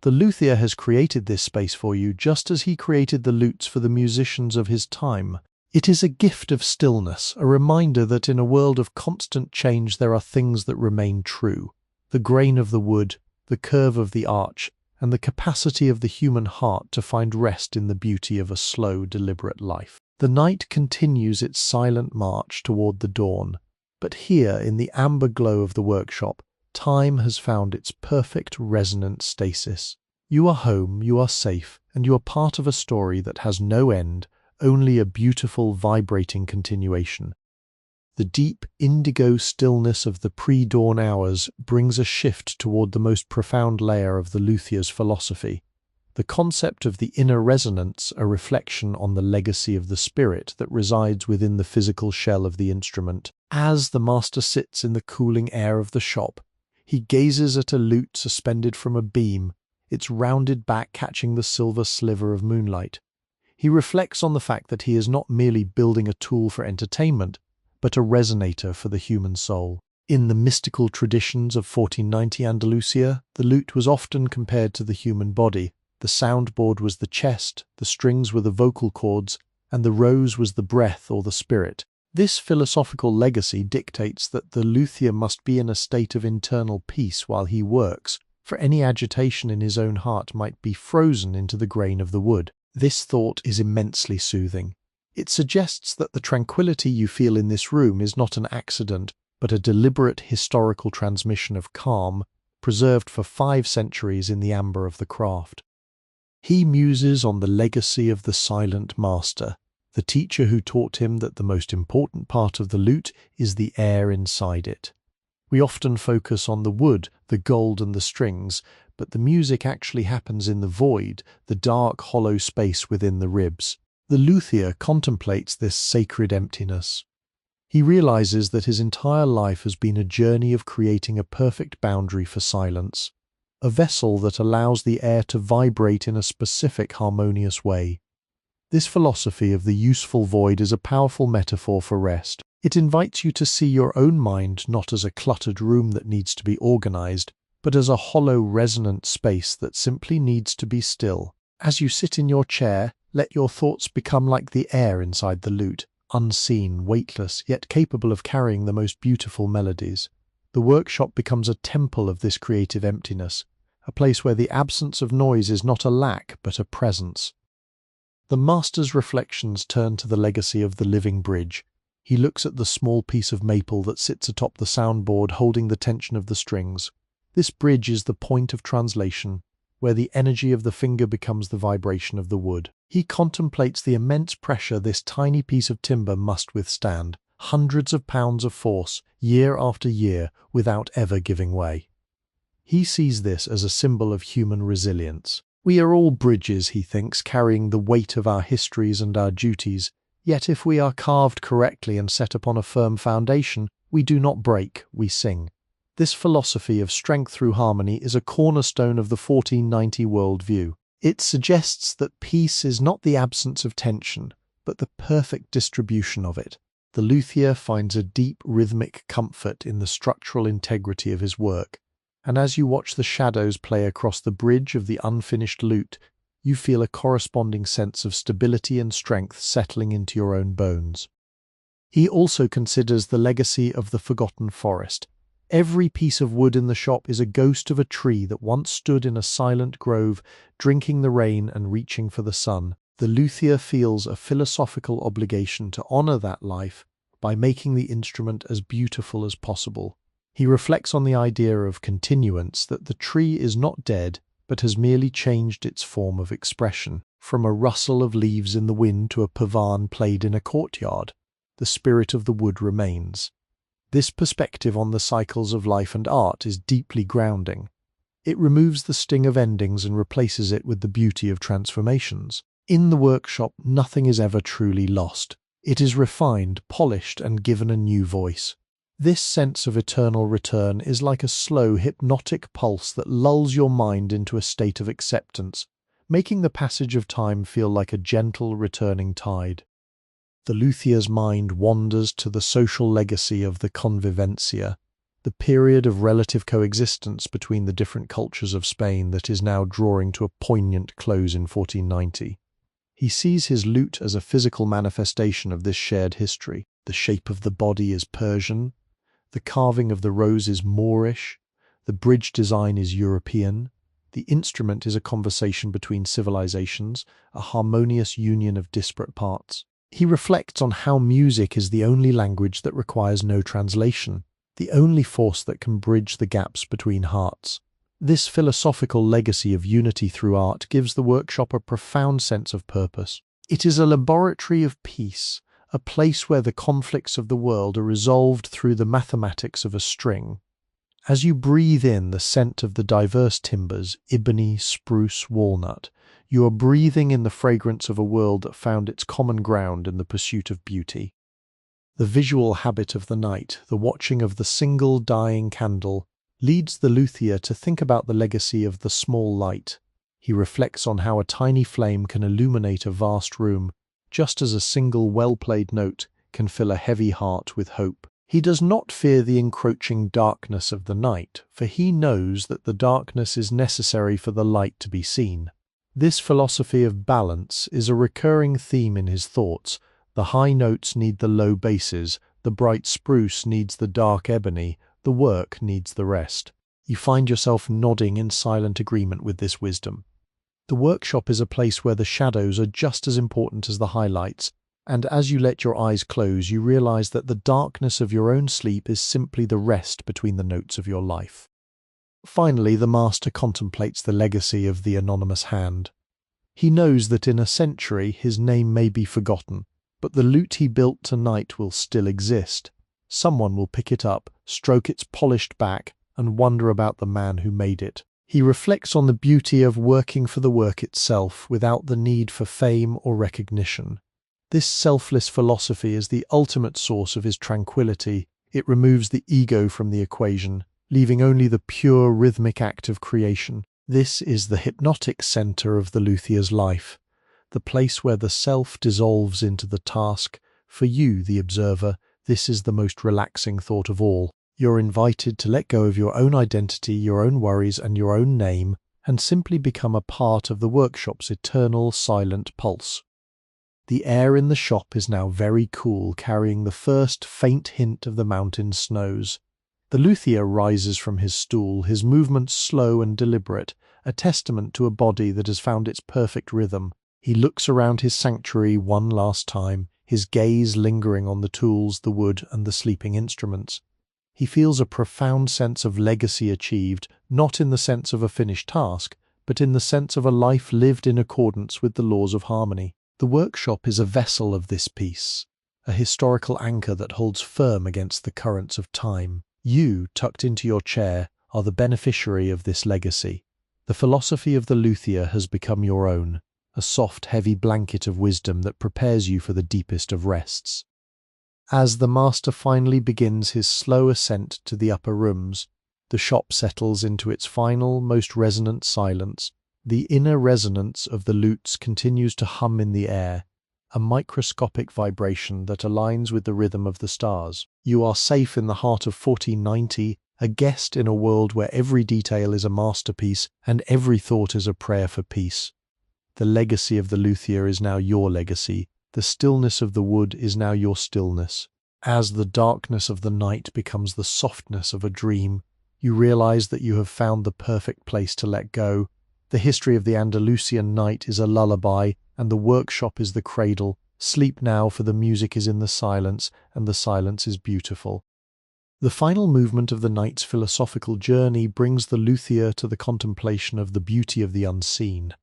Speaker 1: The luthier has created this space for you just as he created the lutes for the musicians of his time. It is a gift of stillness, a reminder that in a world of constant change there are things that remain true. The grain of the wood, the curve of the arch, and the capacity of the human heart to find rest in the beauty of a slow, deliberate life. The night continues its silent march toward the dawn, but here in the amber glow of the workshop, time has found its perfect resonant stasis. You are home, you are safe, and you are part of a story that has no end, only a beautiful, vibrating continuation. The deep indigo stillness of the pre-dawn hours brings a shift toward the most profound layer of the luthier's philosophy. The concept of the inner resonance, a reflection on the legacy of the spirit that resides within the physical shell of the instrument. As the master sits in the cooling air of the shop, he gazes at a lute suspended from a beam, its rounded back catching the silver sliver of moonlight. He reflects on the fact that he is not merely building a tool for entertainment, but a resonator for the human soul. In the mystical traditions of 1490 Andalusia, the lute was often compared to the human body. The soundboard was the chest, the strings were the vocal cords, and the rose was the breath or the spirit. This philosophical legacy dictates that the luthier must be in a state of internal peace while he works, for any agitation in his own heart might be frozen into the grain of the wood. This thought is immensely soothing. It suggests that the tranquility you feel in this room is not an accident, but a deliberate historical transmission of calm, preserved for 5 centuries in the amber of the craft. He muses on the legacy of the silent master, the teacher who taught him that the most important part of the lute is the air inside it. We often focus on the wood, the gold and the strings, but the music actually happens in the void, the dark, hollow space within the ribs. The luthier contemplates this sacred emptiness. He realizes that his entire life has been a journey of creating a perfect boundary for silence, a vessel that allows the air to vibrate in a specific harmonious way. This philosophy of the useful void is a powerful metaphor for rest. It invites you to see your own mind not as a cluttered room that needs to be organized, but as a hollow, resonant space that simply needs to be still. As you sit in your chair, let your thoughts become like the air inside the lute, unseen, weightless, yet capable of carrying the most beautiful melodies. The workshop becomes a temple of this creative emptiness, a place where the absence of noise is not a lack but a presence. The master's reflections turn to the legacy of the living bridge. He looks at the small piece of maple that sits atop the soundboard holding the tension of the strings. This bridge is the point of translation, where the energy of the finger becomes the vibration of the wood. He contemplates the immense pressure this tiny piece of timber must withstand, hundreds of pounds of force, year after year, without ever giving way. He sees this as a symbol of human resilience. We are all bridges, he thinks, carrying the weight of our histories and our duties. Yet if we are carved correctly and set upon a firm foundation, we do not break, we sing. This philosophy of strength through harmony is a cornerstone of the 1490 worldview. It suggests that peace is not the absence of tension, but the perfect distribution of it. The luthier finds a deep rhythmic comfort in the structural integrity of his work, and as you watch the shadows play across the bridge of the unfinished lute, you feel a corresponding sense of stability and strength settling into your own bones. He also considers the legacy of the forgotten forest. Every piece of wood in the shop is a ghost of a tree that once stood in a silent grove, drinking the rain and reaching for the sun. The luthier feels a philosophical obligation to honor that life by making the instrument as beautiful as possible. He reflects on the idea of continuance, that the tree is not dead, but has merely changed its form of expression. From a rustle of leaves in the wind to a pavan played in a courtyard, the spirit of the wood remains. This perspective on the cycles of life and art is deeply grounding. It removes the sting of endings and replaces it with the beauty of transformations. In the workshop, nothing is ever truly lost. It is refined, polished, and given a new voice. This sense of eternal return is like a slow, hypnotic pulse that lulls your mind into a state of acceptance, making the passage of time feel like a gentle, returning tide. The luthier's mind wanders to the social legacy of the convivencia, the period of relative coexistence between the different cultures of Spain that is now drawing to a poignant close in 1490. He sees his lute as a physical manifestation of this shared history. The shape of the body is Persian, the carving of the rose is Moorish, the bridge design is European, the instrument is a conversation between civilizations, a harmonious union of disparate parts. He reflects on how music is the only language that requires no translation, the only force that can bridge the gaps between hearts. This philosophical legacy of unity through art gives the workshop a profound sense of purpose. It is a laboratory of peace, a place where the conflicts of the world are resolved through the mathematics of a string. As you breathe in the scent of the diverse timbers, ebony, spruce, walnut, you are breathing in the fragrance of a world that found its common ground in the pursuit of beauty. The visual habit of the night, the watching of the single dying candle, leads the luthier to think about the legacy of the small light. He reflects on how a tiny flame can illuminate a vast room, just as a single well-played note can fill a heavy heart with hope. He does not fear the encroaching darkness of the night, for he knows that the darkness is necessary for the light to be seen. This philosophy of balance is a recurring theme in his thoughts. The high notes need the low basses, the bright spruce needs the dark ebony, the work needs the rest. You find yourself nodding in silent agreement with this wisdom. The workshop is a place where the shadows are just as important as the highlights, and as you let your eyes close, you realize that the darkness of your own sleep is simply the rest between the notes of your life. Finally, the master contemplates the legacy of the anonymous hand. He knows that in a century his name may be forgotten, but the lute he built tonight will still exist. Someone will pick it up, stroke its polished back, and wonder about the man who made it. He reflects on the beauty of working for the work itself without the need for fame or recognition. This selfless philosophy is the ultimate source of his tranquility. It removes the ego from the equation, leaving only the pure rhythmic act of creation. This is the hypnotic center of the luthier's life, the place where the self dissolves into the task. For you, the observer, this is the most relaxing thought of all. You're invited to let go of your own identity, your own worries, and your own name, and simply become a part of the workshop's eternal silent pulse. The air in the shop is now very cool, carrying the first faint hint of the mountain snows. The luthier rises from his stool, his movements slow and deliberate, a testament to a body that has found its perfect rhythm. He looks around his sanctuary one last time, his gaze lingering on the tools, the wood, and the sleeping instruments. He feels a profound sense of legacy achieved, not in the sense of a finished task, but in the sense of a life lived in accordance with the laws of harmony. The workshop is a vessel of this peace, a historical anchor that holds firm against the currents of time. You, tucked into your chair, are the beneficiary of this legacy. The philosophy of the luthier has become your own, a soft, heavy blanket of wisdom that prepares you for the deepest of rests. As the master finally begins his slow ascent to the upper rooms, the shop settles into its final, most resonant silence. The inner resonance of the lutes continues to hum in the air, a microscopic vibration that aligns with the rhythm of the stars. You are safe in the heart of 1490, a guest in a world where every detail is a masterpiece and every thought is a prayer for peace. The legacy of the luthier is now your legacy. The stillness of the wood is now your stillness. As the darkness of the night becomes the softness of a dream, you realize that you have found the perfect place to let go. The history of the Andalusian night is a lullaby, and the workshop is the cradle. Sleep now, for the music is in the silence, and the silence is beautiful. The final movement of the night's philosophical journey brings the luthier to the contemplation of the beauty of the unseen,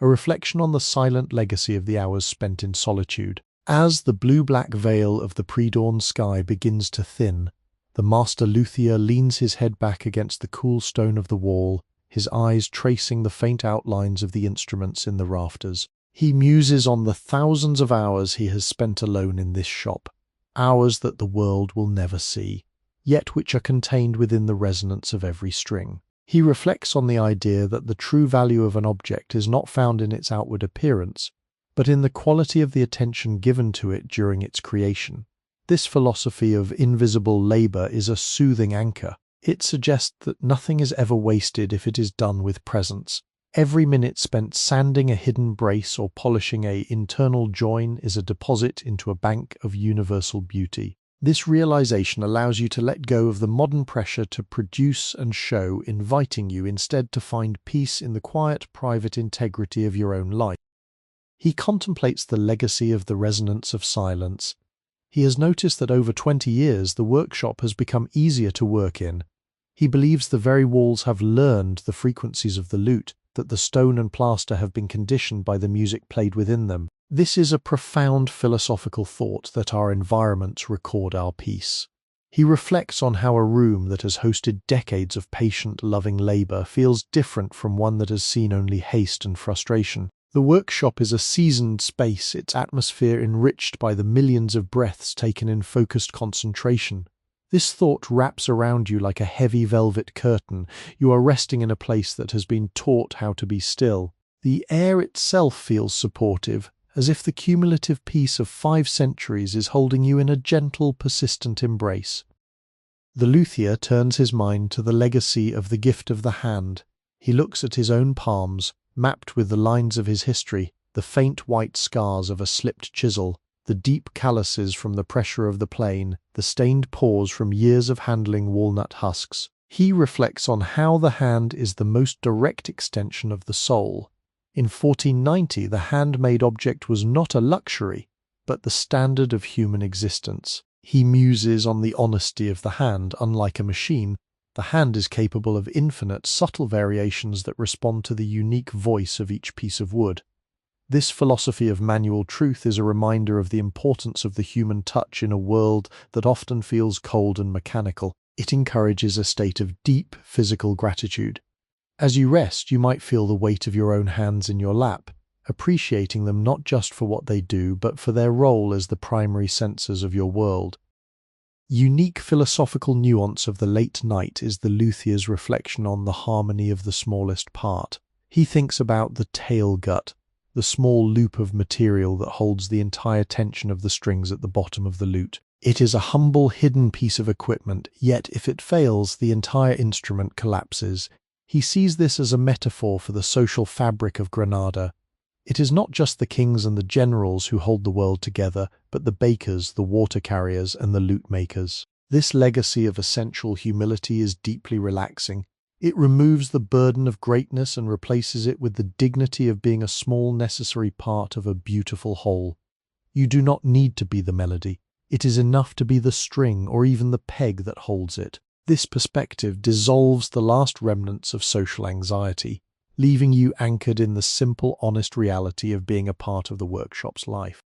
Speaker 1: a reflection on the silent legacy of the hours spent in solitude. As the blue-black veil of the pre-dawn sky begins to thin, the master luthier leans his head back against the cool stone of the wall, his eyes tracing the faint outlines of the instruments in the rafters. He muses on the thousands of hours he has spent alone in this shop, hours that the world will never see, yet which are contained within the resonance of every string. He reflects on the idea that the true value of an object is not found in its outward appearance, but in the quality of the attention given to it during its creation. This philosophy of invisible labor is a soothing anchor. It suggests that nothing is ever wasted if it is done with presence. Every minute spent sanding a hidden brace or polishing an internal join is a deposit into a bank of universal beauty. This realization allows you to let go of the modern pressure to produce and show, inviting you instead to find peace in the quiet, private integrity of your own life. He contemplates the legacy of the resonance of silence. He has noticed that over 20 years the workshop has become easier to work in. He believes the very walls have learned the frequencies of the lute, that the stone and plaster have been conditioned by the music played within them. This is a profound philosophical thought that our environments record our peace. He reflects on how a room that has hosted decades of patient, loving labor feels different from one that has seen only haste and frustration. The workshop is a seasoned space, its atmosphere enriched by the millions of breaths taken in focused concentration. This thought wraps around you like a heavy velvet curtain. You are resting in a place that has been taught how to be still. The air itself feels supportive, as if the cumulative peace of 5 centuries is holding you in a gentle, persistent embrace. The luthier turns his mind to the legacy of the gift of the hand. He looks at his own palms, mapped with the lines of his history, the faint white scars of a slipped chisel, the deep calluses from the pressure of the plane, the stained pores from years of handling walnut husks. He reflects on how the hand is the most direct extension of the soul. In 1490, the handmade object was not a luxury, but the standard of human existence. He muses on the honesty of the hand. Unlike a machine, the hand is capable of infinite, subtle variations that respond to the unique voice of each piece of wood. This philosophy of manual truth is a reminder of the importance of the human touch in a world that often feels cold and mechanical. It encourages a state of deep physical gratitude. As you rest, you might feel the weight of your own hands in your lap, appreciating them not just for what they do, but for their role as the primary sensors of your world. Unique philosophical nuance of the late night is the luthier's reflection on the harmony of the smallest part. He thinks about the tail gut, the small loop of material that holds the entire tension of the strings at the bottom of the lute. It is a humble, hidden piece of equipment, yet if it fails, the entire instrument collapses. He sees this as a metaphor for the social fabric of Granada. It is not just the kings and the generals who hold the world together, but the bakers, the water carriers, and the lute makers. This legacy of essential humility is deeply relaxing. It removes the burden of greatness and replaces it with the dignity of being a small necessary part of a beautiful whole. You do not need to be the melody. It is enough to be the string or even the peg that holds it. This perspective dissolves the last remnants of social anxiety, leaving you anchored in the simple, honest reality of being a part of the workshop's life.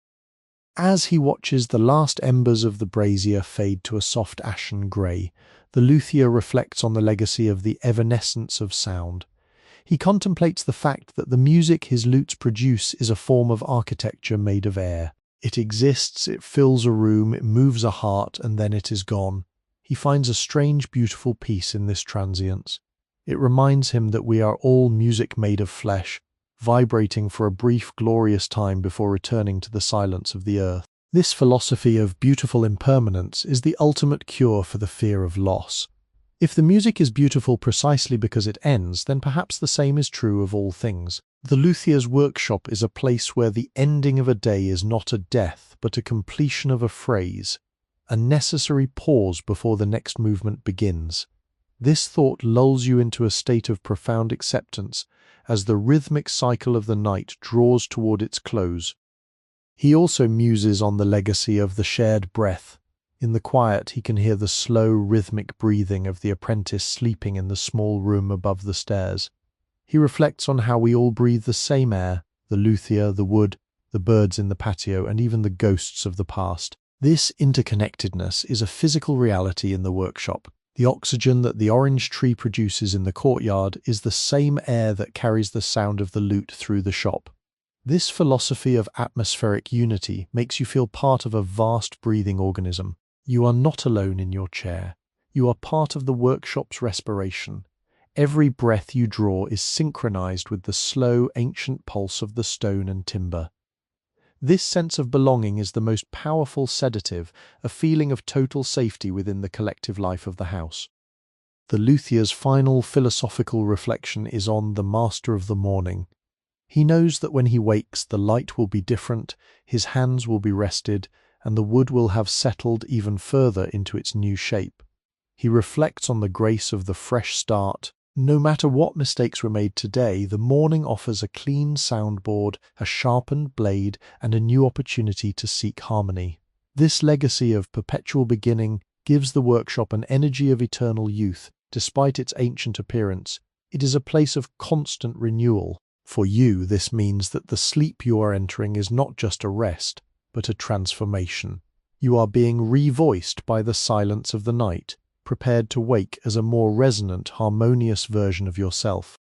Speaker 1: As he watches the last embers of the brazier fade to a soft ashen grey, the luthier reflects on the legacy of the evanescence of sound. He contemplates the fact that the music his lutes produce is a form of architecture made of air. It exists, it fills a room, it moves a heart, and then it is gone. He finds a strange, beautiful peace in this transience. It reminds him that we are all music made of flesh, vibrating for a brief, glorious time before returning to the silence of the earth. This philosophy of beautiful impermanence is the ultimate cure for the fear of loss. If the music is beautiful precisely because it ends, then perhaps the same is true of all things. The luthier's workshop is a place where the ending of a day is not a death, but a completion of a phrase, a necessary pause before the next movement begins. This thought lulls you into a state of profound acceptance as the rhythmic cycle of the night draws toward its close. He also muses on the legacy of the shared breath. In the quiet, he can hear the slow, rhythmic breathing of the apprentice sleeping in the small room above the stairs. He reflects on how we all breathe the same air, the luthier, the wood, the birds in the patio, and even the ghosts of the past. This interconnectedness is a physical reality in the workshop. The oxygen that the orange tree produces in the courtyard is the same air that carries the sound of the lute through the shop. This philosophy of atmospheric unity makes you feel part of a vast breathing organism. You are not alone in your chair. You are part of the workshop's respiration. Every breath you draw is synchronized with the slow, ancient pulse of the stone and timber. This sense of belonging is the most powerful sedative, a feeling of total safety within the collective life of the house. The luthier's final philosophical reflection is on the master of the morning. He knows that when he wakes, the light will be different, his hands will be rested, and the wood will have settled even further into its new shape. He reflects on the grace of the fresh start. No matter what mistakes were made today, the morning offers a clean soundboard, a sharpened blade, and a new opportunity to seek harmony. This legacy of perpetual beginning gives the workshop an energy of eternal youth. Despite its ancient appearance, it is a place of constant renewal. For you, this means that the sleep you are entering is not just a rest, but a transformation. You are being revoiced by the silence of the night, prepared to wake as a more resonant, harmonious version of yourself.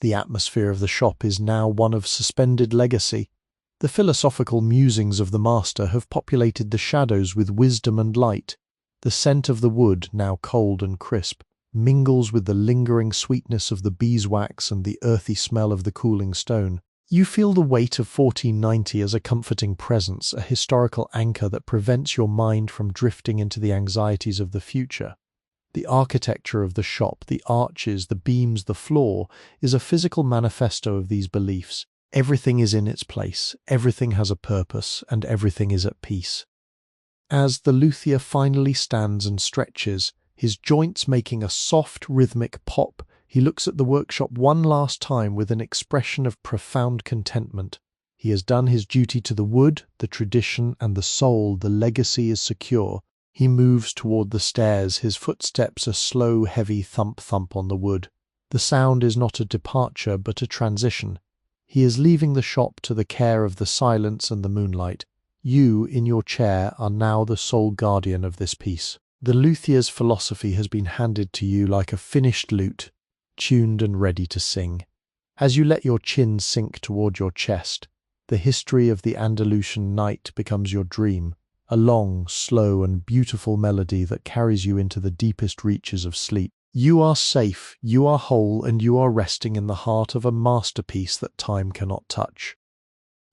Speaker 1: The atmosphere of the shop is now one of suspended legacy. The philosophical musings of the master have populated the shadows with wisdom and light. The scent of the wood, now cold and crisp, mingles with the lingering sweetness of the beeswax and the earthy smell of the cooling stone. You feel the weight of 1490 as a comforting presence, a historical anchor that prevents your mind from drifting into the anxieties of the future. The architecture of the shop, the arches, the beams, the floor, is a physical manifesto of these beliefs. Everything is in its place, everything has a purpose, and everything is at peace. As the luthier finally stands and stretches, his joints making a soft, rhythmic pop, he looks at the workshop one last time with an expression of profound contentment. He has done his duty to the wood, the tradition, and the soul. The legacy is secure. He moves toward the stairs, his footsteps a slow, heavy thump-thump on the wood. The sound is not a departure, but a transition. He is leaving the shop to the care of the silence and the moonlight. You, in your chair, are now the sole guardian of this piece. The luthier's philosophy has been handed to you like a finished lute, tuned and ready to sing. As you let your chin sink toward your chest, the history of the Andalusian night becomes your dream, a long, slow, and beautiful melody that carries you into the deepest reaches of sleep. You are safe, you are whole, and you are resting in the heart of a masterpiece that time cannot touch.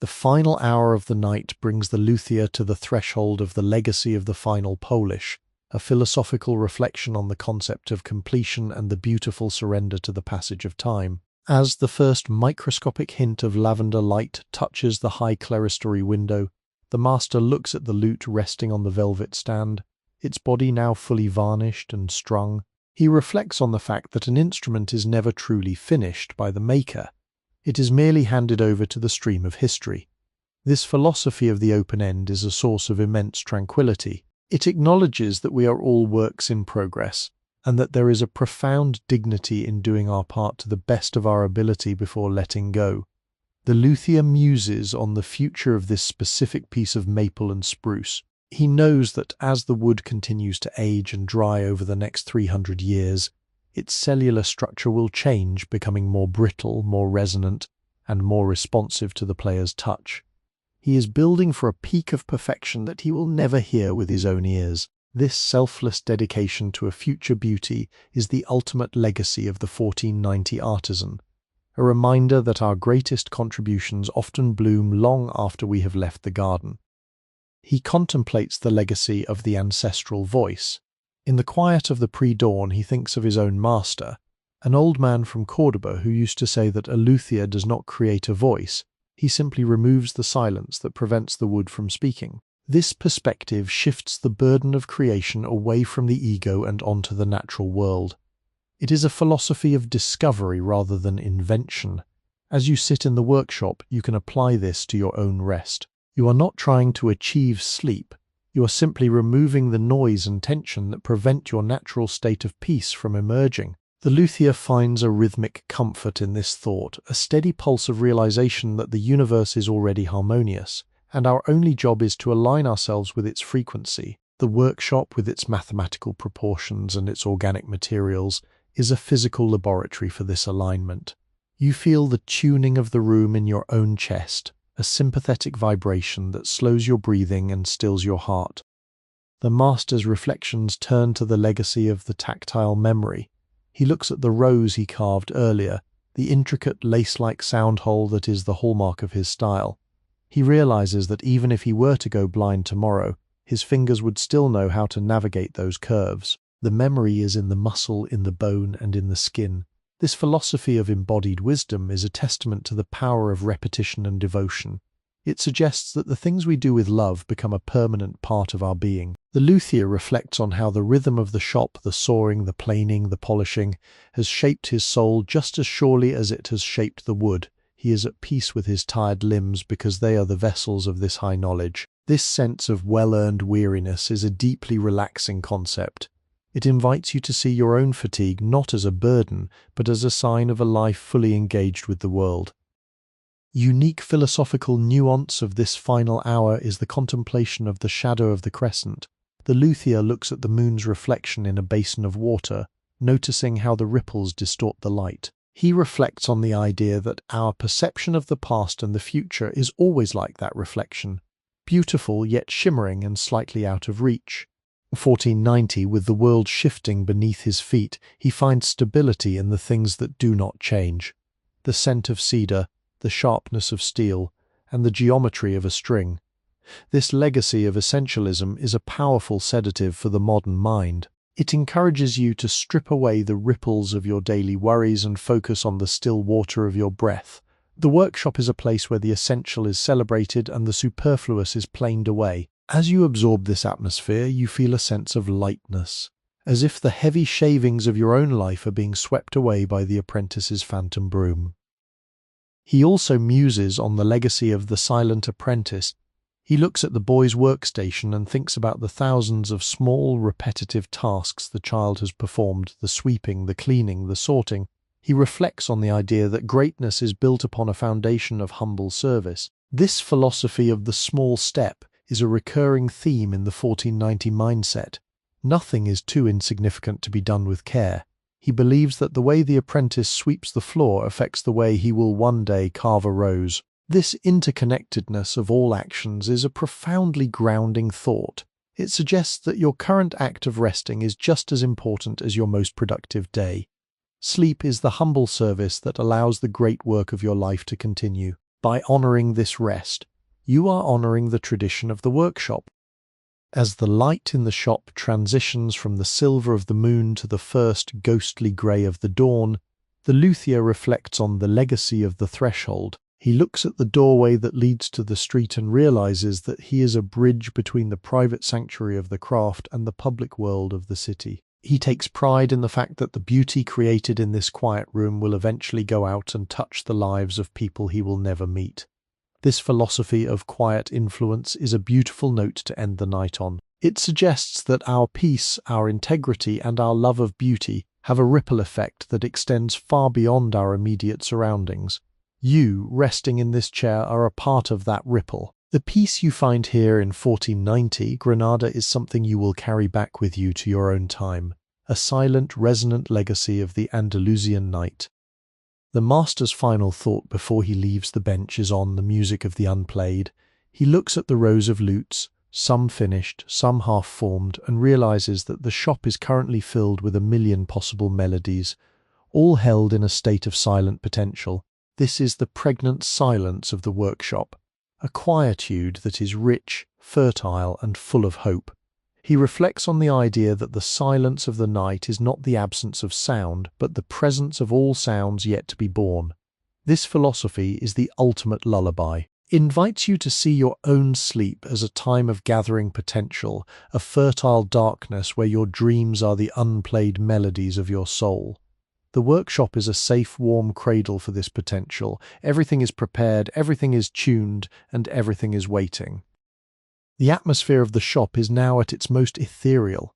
Speaker 1: The final hour of the night brings the luthier to the threshold of the legacy of the final Polish, a philosophical reflection on the concept of completion and the beautiful surrender to the passage of time. As the first microscopic hint of lavender light touches the high clerestory window, the master looks at the lute resting on the velvet stand. its body now fully varnished and strung. He reflects on the fact that an instrument is never truly finished by the maker. It is merely handed over to the stream of history. This philosophy of the open end is a source of immense tranquility. It acknowledges that we are all works in progress, and that there is a profound dignity in doing our part to the best of our ability before letting go. The luthier muses on the future of this specific piece of maple and spruce. He knows that as the wood continues to age and dry over the next 300 years, its cellular structure will change, becoming more brittle, more resonant, and more responsive to the player's touch. He is building for a peak of perfection that he will never hear with his own ears. This selfless dedication to a future beauty is the ultimate legacy of the 1490 artisan, a reminder that our greatest contributions often bloom long after we have left the garden. He contemplates the legacy of the ancestral voice. In the quiet of the pre-dawn, he thinks of his own master, an old man from Cordoba who used to say that a luthier does not create a voice, he simply removes the silence that prevents the wood from speaking. This perspective shifts the burden of creation away from the ego and onto the natural world. It is a philosophy of discovery rather than invention. As you sit in the workshop, you can apply this to your own rest. You are not trying to achieve sleep. You are simply removing the noise and tension that prevent your natural state of peace from emerging. The luthier finds a rhythmic comfort in this thought, a steady pulse of realization that the universe is already harmonious, and our only job is to align ourselves with its frequency. The workshop, with its mathematical proportions and its organic materials, is a physical laboratory for this alignment. You feel the tuning of the room in your own chest, a sympathetic vibration that slows your breathing and stills your heart. The master's reflections turn to the legacy of the tactile memory. He looks at the rose he carved earlier, the intricate lace-like sound hole that is the hallmark of his style. He realizes that even if he were to go blind tomorrow, his fingers would still know how to navigate those curves. The memory is in the muscle, in the bone, and in the skin. This philosophy of embodied wisdom is a testament to the power of repetition and devotion. It suggests that the things we do with love become a permanent part of our being. The luthier reflects on how the rhythm of the shop, the sawing, the planing, the polishing, has shaped his soul just as surely as it has shaped the wood. He is at peace with his tired limbs because they are the vessels of this high knowledge. This sense of well-earned weariness is a deeply relaxing concept. It invites you to see your own fatigue not as a burden, but as a sign of a life fully engaged with the world. Unique philosophical nuance of this final hour is the contemplation of the shadow of the crescent. The luthier looks at the moon's reflection in a basin of water, noticing how the ripples distort the light. He reflects on the idea that our perception of the past and the future is always like that reflection, beautiful yet shimmering and slightly out of reach. 1490, with the world shifting beneath his feet, he finds stability in the things that do not change. The scent of cedar, the sharpness of steel, and the geometry of a string. This legacy of essentialism is a powerful sedative for the modern mind. It encourages you to strip away the ripples of your daily worries and focus on the still water of your breath. The workshop is a place where the essential is celebrated and the superfluous is planed away. As you absorb this atmosphere, you feel a sense of lightness, as if the heavy shavings of your own life are being swept away by the apprentice's phantom broom. He also muses on the legacy of the silent apprentice. He looks at the boy's workstation and thinks about the thousands of small, repetitive tasks the child has performed, the sweeping, the cleaning, the sorting. He reflects on the idea that greatness is built upon a foundation of humble service. This philosophy of the small step is a recurring theme in the 1490 mindset. Nothing is too insignificant to be done with care. He believes that the way the apprentice sweeps the floor affects the way he will one day carve a rose. This interconnectedness of all actions is a profoundly grounding thought. It suggests that your current act of resting is just as important as your most productive day. Sleep is the humble service that allows the great work of your life to continue. By honoring this rest, you are honoring the tradition of the workshop. As the light in the shop transitions from the silver of the moon to the first ghostly grey of the dawn, the luthier reflects on the legacy of the threshold. He looks at the doorway that leads to the street and realizes that he is a bridge between the private sanctuary of the craft and the public world of the city. He takes pride in the fact that the beauty created in this quiet room will eventually go out and touch the lives of people he will never meet. This philosophy of quiet influence is a beautiful note to end the night on. It suggests that our peace, our integrity, and our love of beauty have a ripple effect that extends far beyond our immediate surroundings. You, resting in this chair, are a part of that ripple. The piece you find here in 1490, Granada, is something you will carry back with you to your own time, a silent, resonant legacy of the Andalusian night. The master's final thought before he leaves the bench is on the music of the unplayed. He looks at the rows of lutes, some finished, some half-formed, and realizes that the shop is currently filled with 1,000,000 possible melodies, all held in a state of silent potential. This is the pregnant silence of the workshop, a quietude that is rich, fertile, and full of hope. He reflects on the idea that the silence of the night is not the absence of sound, but the presence of all sounds yet to be born. This philosophy is the ultimate lullaby. It invites you to see your own sleep as a time of gathering potential, a fertile darkness where your dreams are the unplayed melodies of your soul. The workshop is a safe, warm cradle for this potential. Everything is prepared, everything is tuned, and everything is waiting. The atmosphere of the shop is now at its most ethereal.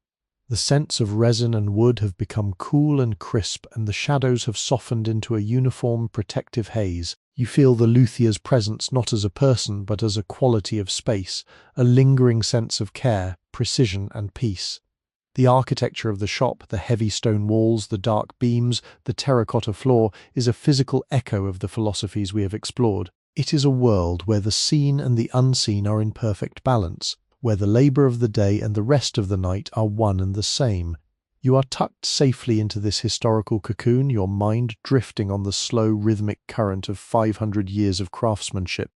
Speaker 1: The scents of resin and wood have become cool and crisp, and the shadows have softened into a uniform, protective haze. You feel the luthier's presence not as a person, but as a quality of space, a lingering sense of care, precision, and peace. The architecture of the shop, the heavy stone walls, the dark beams, the terracotta floor, is a physical echo of the philosophies we have explored. It is a world where the seen and the unseen are in perfect balance, where the labour of the day and the rest of the night are one and the same. You are tucked safely into this historical cocoon, your mind drifting on the slow rhythmic current of 500 years of craftsmanship.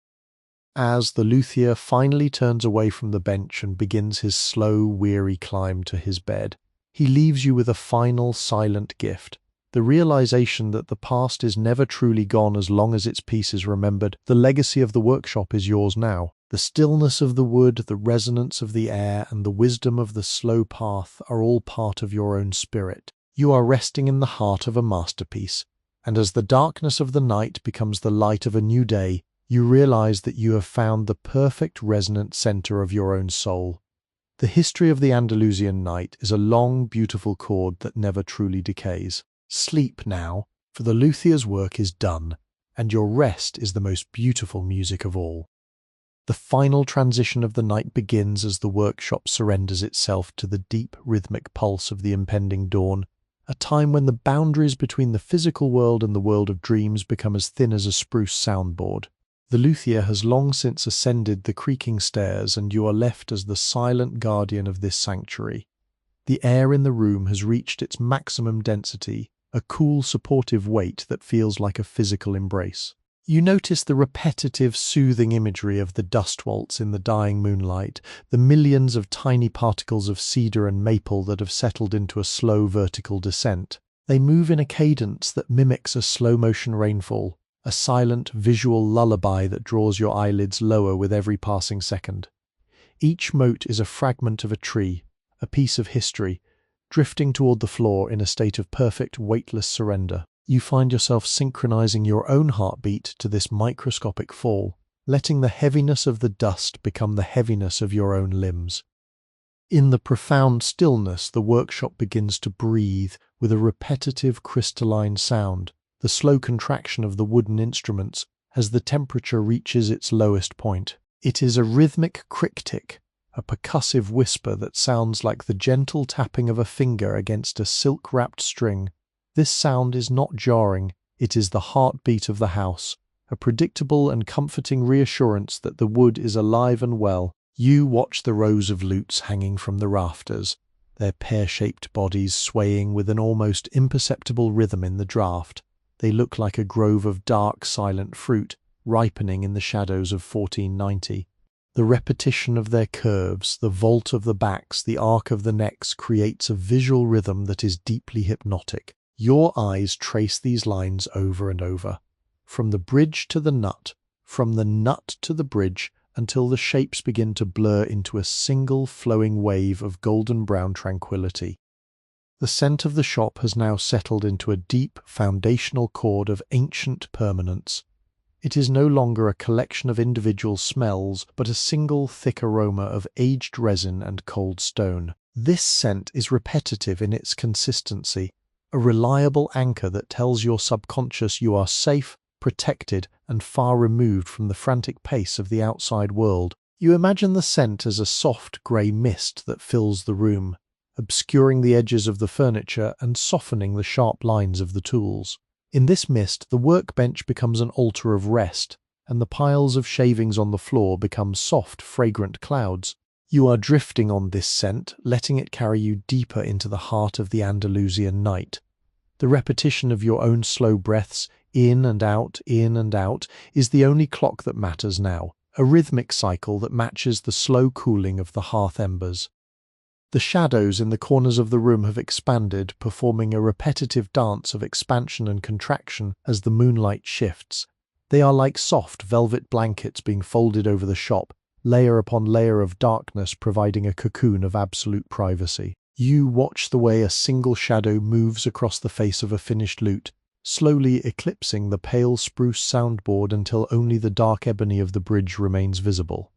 Speaker 1: As the luthier finally turns away from the bench and begins his slow, weary climb to his bed, he leaves you with a final, silent gift. The realization that the past is never truly gone as long as its piece is remembered. The legacy of the workshop is yours now. The stillness of the wood, the resonance of the air, and the wisdom of the slow path are all part of your own spirit. You are resting in the heart of a masterpiece, and as the darkness of the night becomes the light of a new day, you realize that you have found the perfect resonant center of your own soul. The history of the Andalusian night is a long, beautiful chord that never truly decays. Sleep now, for the luthier's work is done, and your rest is the most beautiful music of all. The final transition of the night begins as the workshop surrenders itself to the deep, rhythmic pulse of the impending dawn, a time when the boundaries between the physical world and the world of dreams become as thin as a spruce soundboard. The luthier has long since ascended the creaking stairs, and you are left as the silent guardian of this sanctuary. The air in the room has reached its maximum density, a cool, supportive weight that feels like a physical embrace. You notice the repetitive, soothing imagery of the dust waltz in the dying moonlight, the millions of tiny particles of cedar and maple that have settled into a slow vertical descent. They move in a cadence that mimics a slow-motion rainfall, a silent, visual lullaby that draws your eyelids lower with every passing second. Each mote is a fragment of a tree, a piece of history, drifting toward the floor in a state of perfect, weightless surrender. You find yourself synchronizing your own heartbeat to this microscopic fall, letting the heaviness of the dust become the heaviness of your own limbs. In the profound stillness, the workshop begins to breathe with a repetitive crystalline sound, the slow contraction of the wooden instruments as the temperature reaches its lowest point. It is a rhythmic crick-tick, a percussive whisper that sounds like the gentle tapping of a finger against a silk-wrapped string. This sound is not jarring, it is the heartbeat of the house, a predictable and comforting reassurance that the wood is alive and well. You watch the rows of lutes hanging from the rafters, their pear-shaped bodies swaying with an almost imperceptible rhythm in the draught. They look like a grove of dark, silent fruit, ripening in the shadows of 1490. The repetition of their curves, the vault of the backs, the arc of the necks creates a visual rhythm that is deeply hypnotic. Your eyes trace these lines over and over, from the bridge to the nut, from the nut to the bridge, until the shapes begin to blur into a single flowing wave of golden brown tranquility. The scent of the shop has now settled into a deep foundational chord of ancient permanence. It is no longer a collection of individual smells, but a single thick aroma of aged resin and cold stone. This scent is repetitive in its consistency, a reliable anchor that tells your subconscious you are safe, protected, and far removed from the frantic pace of the outside world. You imagine the scent as a soft grey mist that fills the room, obscuring the edges of the furniture and softening the sharp lines of the tools. In this mist, the workbench becomes an altar of rest, and the piles of shavings on the floor become soft, fragrant clouds. You are drifting on this scent, letting it carry you deeper into the heart of the Andalusian night. The repetition of your own slow breaths, in and out, is the only clock that matters now, a rhythmic cycle that matches the slow cooling of the hearth embers. The shadows in the corners of the room have expanded, performing a repetitive dance of expansion and contraction as the moonlight shifts. They are like soft velvet blankets being folded over the shop, layer upon layer of darkness providing a cocoon of absolute privacy. You watch the way a single shadow moves across the face of a finished lute, slowly eclipsing the pale spruce soundboard until only the dark ebony of the bridge remains visible.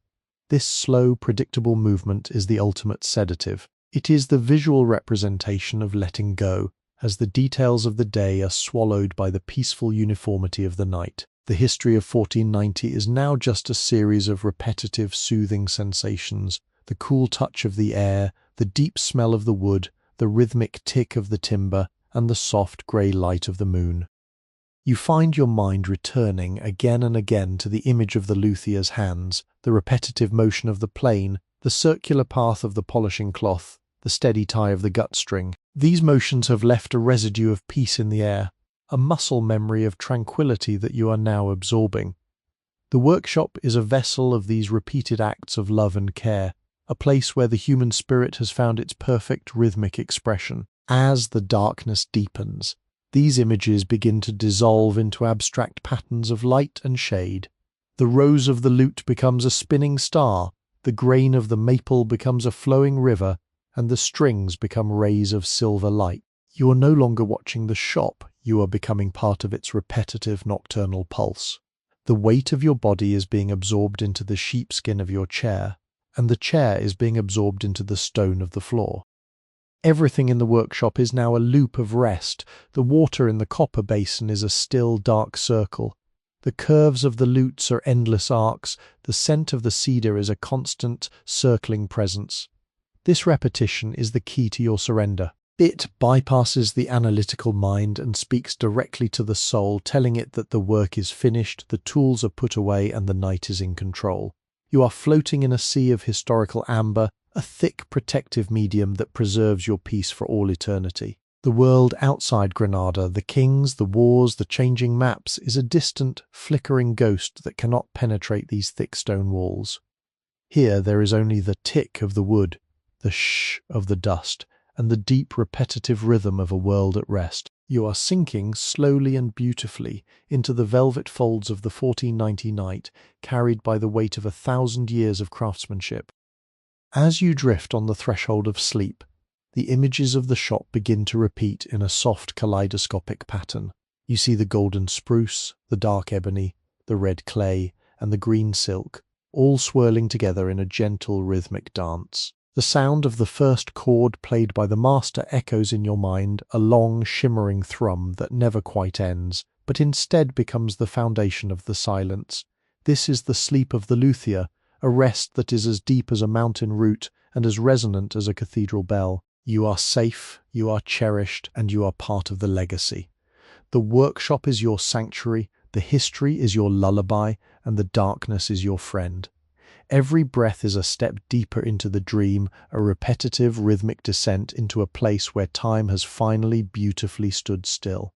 Speaker 1: This slow, predictable movement is the ultimate sedative. It is the visual representation of letting go, as the details of the day are swallowed by the peaceful uniformity of the night. The history of 1490 is now just a series of repetitive, soothing sensations, the cool touch of the air, the deep smell of the wood, the rhythmic tick of the timber, and the soft grey light of the moon. You find your mind returning again and again to the image of the luthier's hands, the repetitive motion of the plane, the circular path of the polishing cloth, the steady tie of the gut string. These motions have left a residue of peace in the air, a muscle memory of tranquility that you are now absorbing. The workshop is a vessel of these repeated acts of love and care, a place where the human spirit has found its perfect rhythmic expression. As the darkness deepens, these images begin to dissolve into abstract patterns of light and shade. The rose of the lute becomes a spinning star, the grain of the maple becomes a flowing river, and the strings become rays of silver light. You are no longer watching the shop, you are becoming part of its repetitive nocturnal pulse. The weight of your body is being absorbed into the sheepskin of your chair, and the chair is being absorbed into the stone of the floor. Everything in the workshop is now a loop of rest. The water in the copper basin is a still, dark circle. The curves of the lutes are endless arcs. The scent of the cedar is a constant, circling presence. This repetition is the key to your surrender. It bypasses the analytical mind and speaks directly to the soul, telling it that the work is finished, the tools are put away, and the night is in control. You are floating in a sea of historical amber, a thick protective medium that preserves your peace for all eternity. The world outside Granada, the kings, the wars, the changing maps, is a distant, flickering ghost that cannot penetrate these thick stone walls. Here there is only the tick of the wood, the shh of the dust, and the deep repetitive rhythm of a world at rest. You are sinking slowly and beautifully into the velvet folds of the 1490 night, carried by the weight of 1,000 years of craftsmanship. As you drift on the threshold of sleep, the images of the shop begin to repeat in a soft kaleidoscopic pattern. You see the golden spruce, the dark ebony, the red clay, and the green silk, all swirling together in a gentle rhythmic dance. The sound of the first chord played by the master echoes in your mind, a long, shimmering thrum that never quite ends, but instead becomes the foundation of the silence. This is the sleep of the luthier, a rest that is as deep as a mountain root and as resonant as a cathedral bell. You are safe, you are cherished, and you are part of the legacy. The workshop is your sanctuary, the history is your lullaby, and the darkness is your friend. Every breath is a step deeper into the dream, a repetitive rhythmic descent into a place where time has finally beautifully stood still.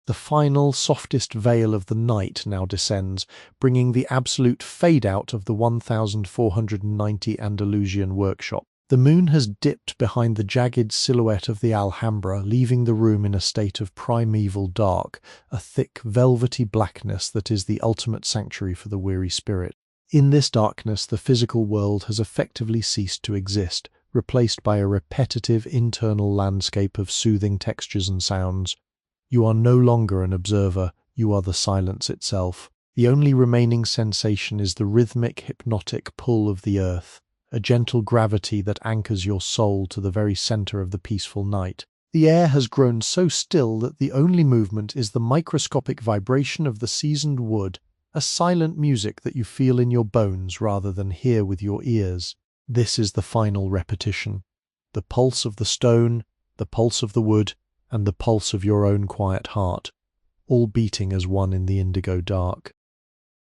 Speaker 1: The final, softest veil of the night now descends, bringing the absolute fade-out of the 1490 Andalusian workshop. The moon has dipped behind the jagged silhouette of the Alhambra, leaving the room in a state of primeval dark, a thick, velvety blackness that is the ultimate sanctuary for the weary spirit. In this darkness, the physical world has effectively ceased to exist, replaced by a repetitive internal landscape of soothing textures and sounds. You are no longer an observer, you are the silence itself. The only remaining sensation is the rhythmic, hypnotic pull of the earth, a gentle gravity that anchors your soul to the very center of the peaceful night. The air has grown so still that the only movement is the microscopic vibration of the seasoned wood, a silent music that you feel in your bones rather than hear with your ears. This is the final repetition. The pulse of the stone, the pulse of the wood, and the pulse of your own quiet heart, all beating as one in the indigo dark.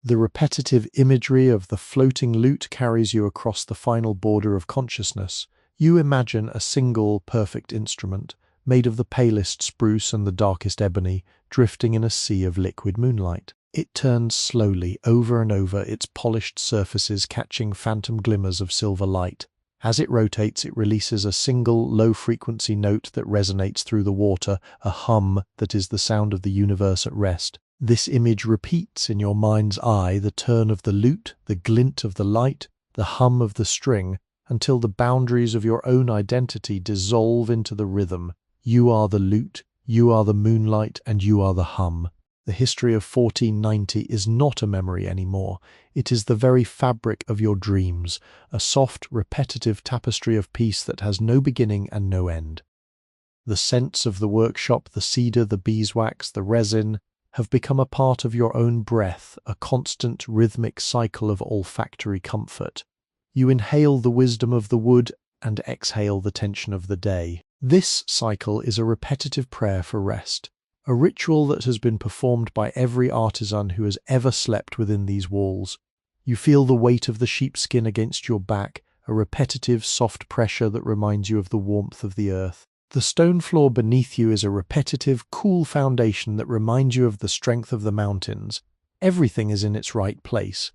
Speaker 1: The repetitive imagery of the floating lute carries you across the final border of consciousness. You imagine a single, perfect instrument, made of the palest spruce and the darkest ebony, drifting in a sea of liquid moonlight. It turns slowly over and over, its polished surfaces catching phantom glimmers of silver light. As it rotates, it releases a single, low-frequency note that resonates through the water, a hum that is the sound of the universe at rest. This image repeats in your mind's eye, the turn of the lute, the glint of the light, the hum of the string, until the boundaries of your own identity dissolve into the rhythm. You are the lute, you are the moonlight, and you are the hum. The history of 1490 is not a memory anymore. It is the very fabric of your dreams, a soft, repetitive tapestry of peace that has no beginning and no end. The scents of the workshop, the cedar, the beeswax, the resin, have become a part of your own breath, a constant rhythmic cycle of olfactory comfort. You inhale the wisdom of the wood and exhale the tension of the day. This cycle is a repetitive prayer for rest, a ritual that has been performed by every artisan who has ever slept within these walls. You feel the weight of the sheepskin against your back, a repetitive soft pressure that reminds you of the warmth of the earth. The stone floor beneath you is a repetitive, cool foundation that reminds you of the strength of the mountains. Everything is in its right place.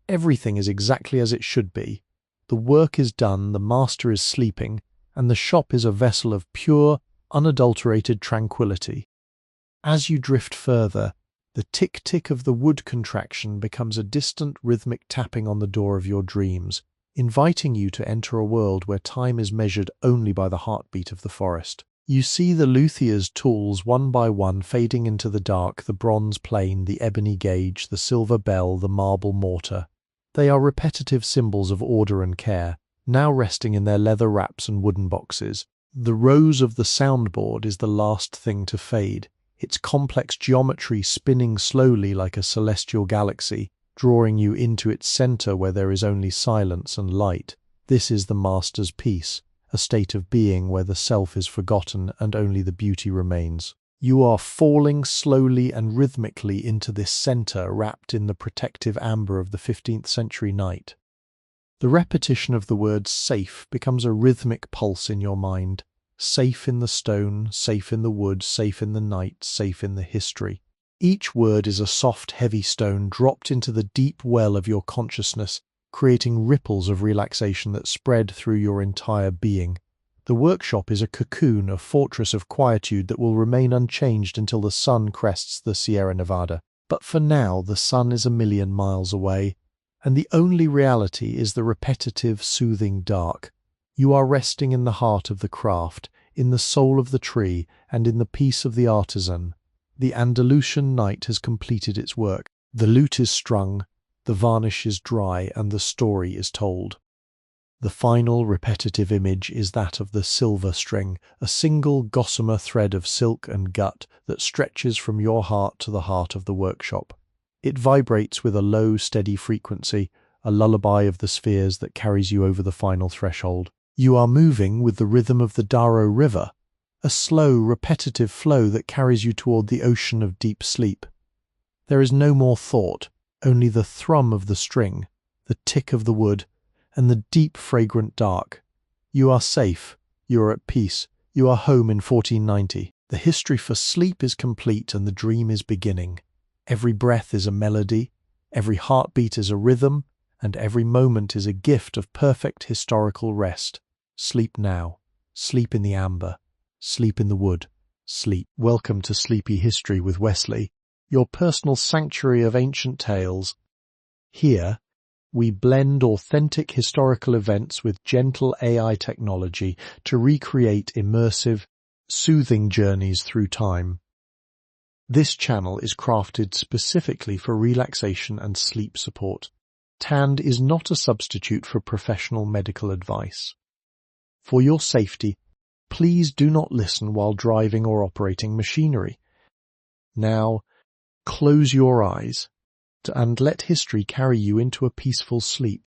Speaker 1: Everything is exactly as it should be. The work is done, the master is sleeping, and the shop is a vessel of pure, unadulterated tranquility. As you drift further, the tick-tick of the wood contraction becomes a distant rhythmic tapping on the door of your dreams, inviting you to enter a world where time is measured only by the heartbeat of the forest. You see the luthier's tools one by one fading into the dark, the bronze plane, the ebony gauge, the silver bell, the marble mortar. They are repetitive symbols of order and care, now resting in their leather wraps and wooden boxes. The rose of the soundboard is the last thing to fade, its complex geometry spinning slowly like a celestial galaxy, drawing you into its center where there is only silence and light. This is the master's peace, a state of being where the self is forgotten and only the beauty remains. You are falling slowly and rhythmically into this center wrapped in the protective amber of the 15th century night. The repetition of the word safe becomes a rhythmic pulse in your mind. Safe in the stone, safe in the wood, safe in the night, safe in the history. Each word is a soft, heavy stone dropped into the deep well of your consciousness, creating ripples of relaxation that spread through your entire being. The workshop is a cocoon, a fortress of quietude that will remain unchanged until the sun crests the Sierra Nevada. But for now, the sun is 1,000,000 miles away, and the only reality is the repetitive, soothing dark. You are resting in the heart of the craft, in the soul of the tree, and in the peace of the artisan. The Andalusian night has completed its work. The lute is strung, the varnish is dry, and the story is told. The final repetitive image is that of the silver string, a single gossamer thread of silk and gut that stretches from your heart to the heart of the workshop. It vibrates with a low, steady frequency, a lullaby of the spheres that carries you over the final threshold. You are moving with the rhythm of the Darro River, a slow, repetitive flow that carries you toward the ocean of deep sleep. There is no more thought, only the thrum of the string, the tick of the wood, and the deep, fragrant dark. You are safe, you are at peace, you are home in 1490. The history for sleep is complete and the dream is beginning. Every breath is a melody, every heartbeat is a rhythm, and every moment is a gift of perfect historical rest. Sleep now. Sleep in the amber. Sleep in the wood. Sleep. Welcome to Sleepy History with Wesley, your personal sanctuary of ancient tales. Here, we blend authentic historical events with gentle AI technology to recreate immersive, soothing journeys through time. This channel is crafted specifically for relaxation and sleep support. TAND is not a substitute for professional medical advice. For your safety, please do not listen while driving or operating machinery. Now, close your eyes and let history carry you into a peaceful sleep.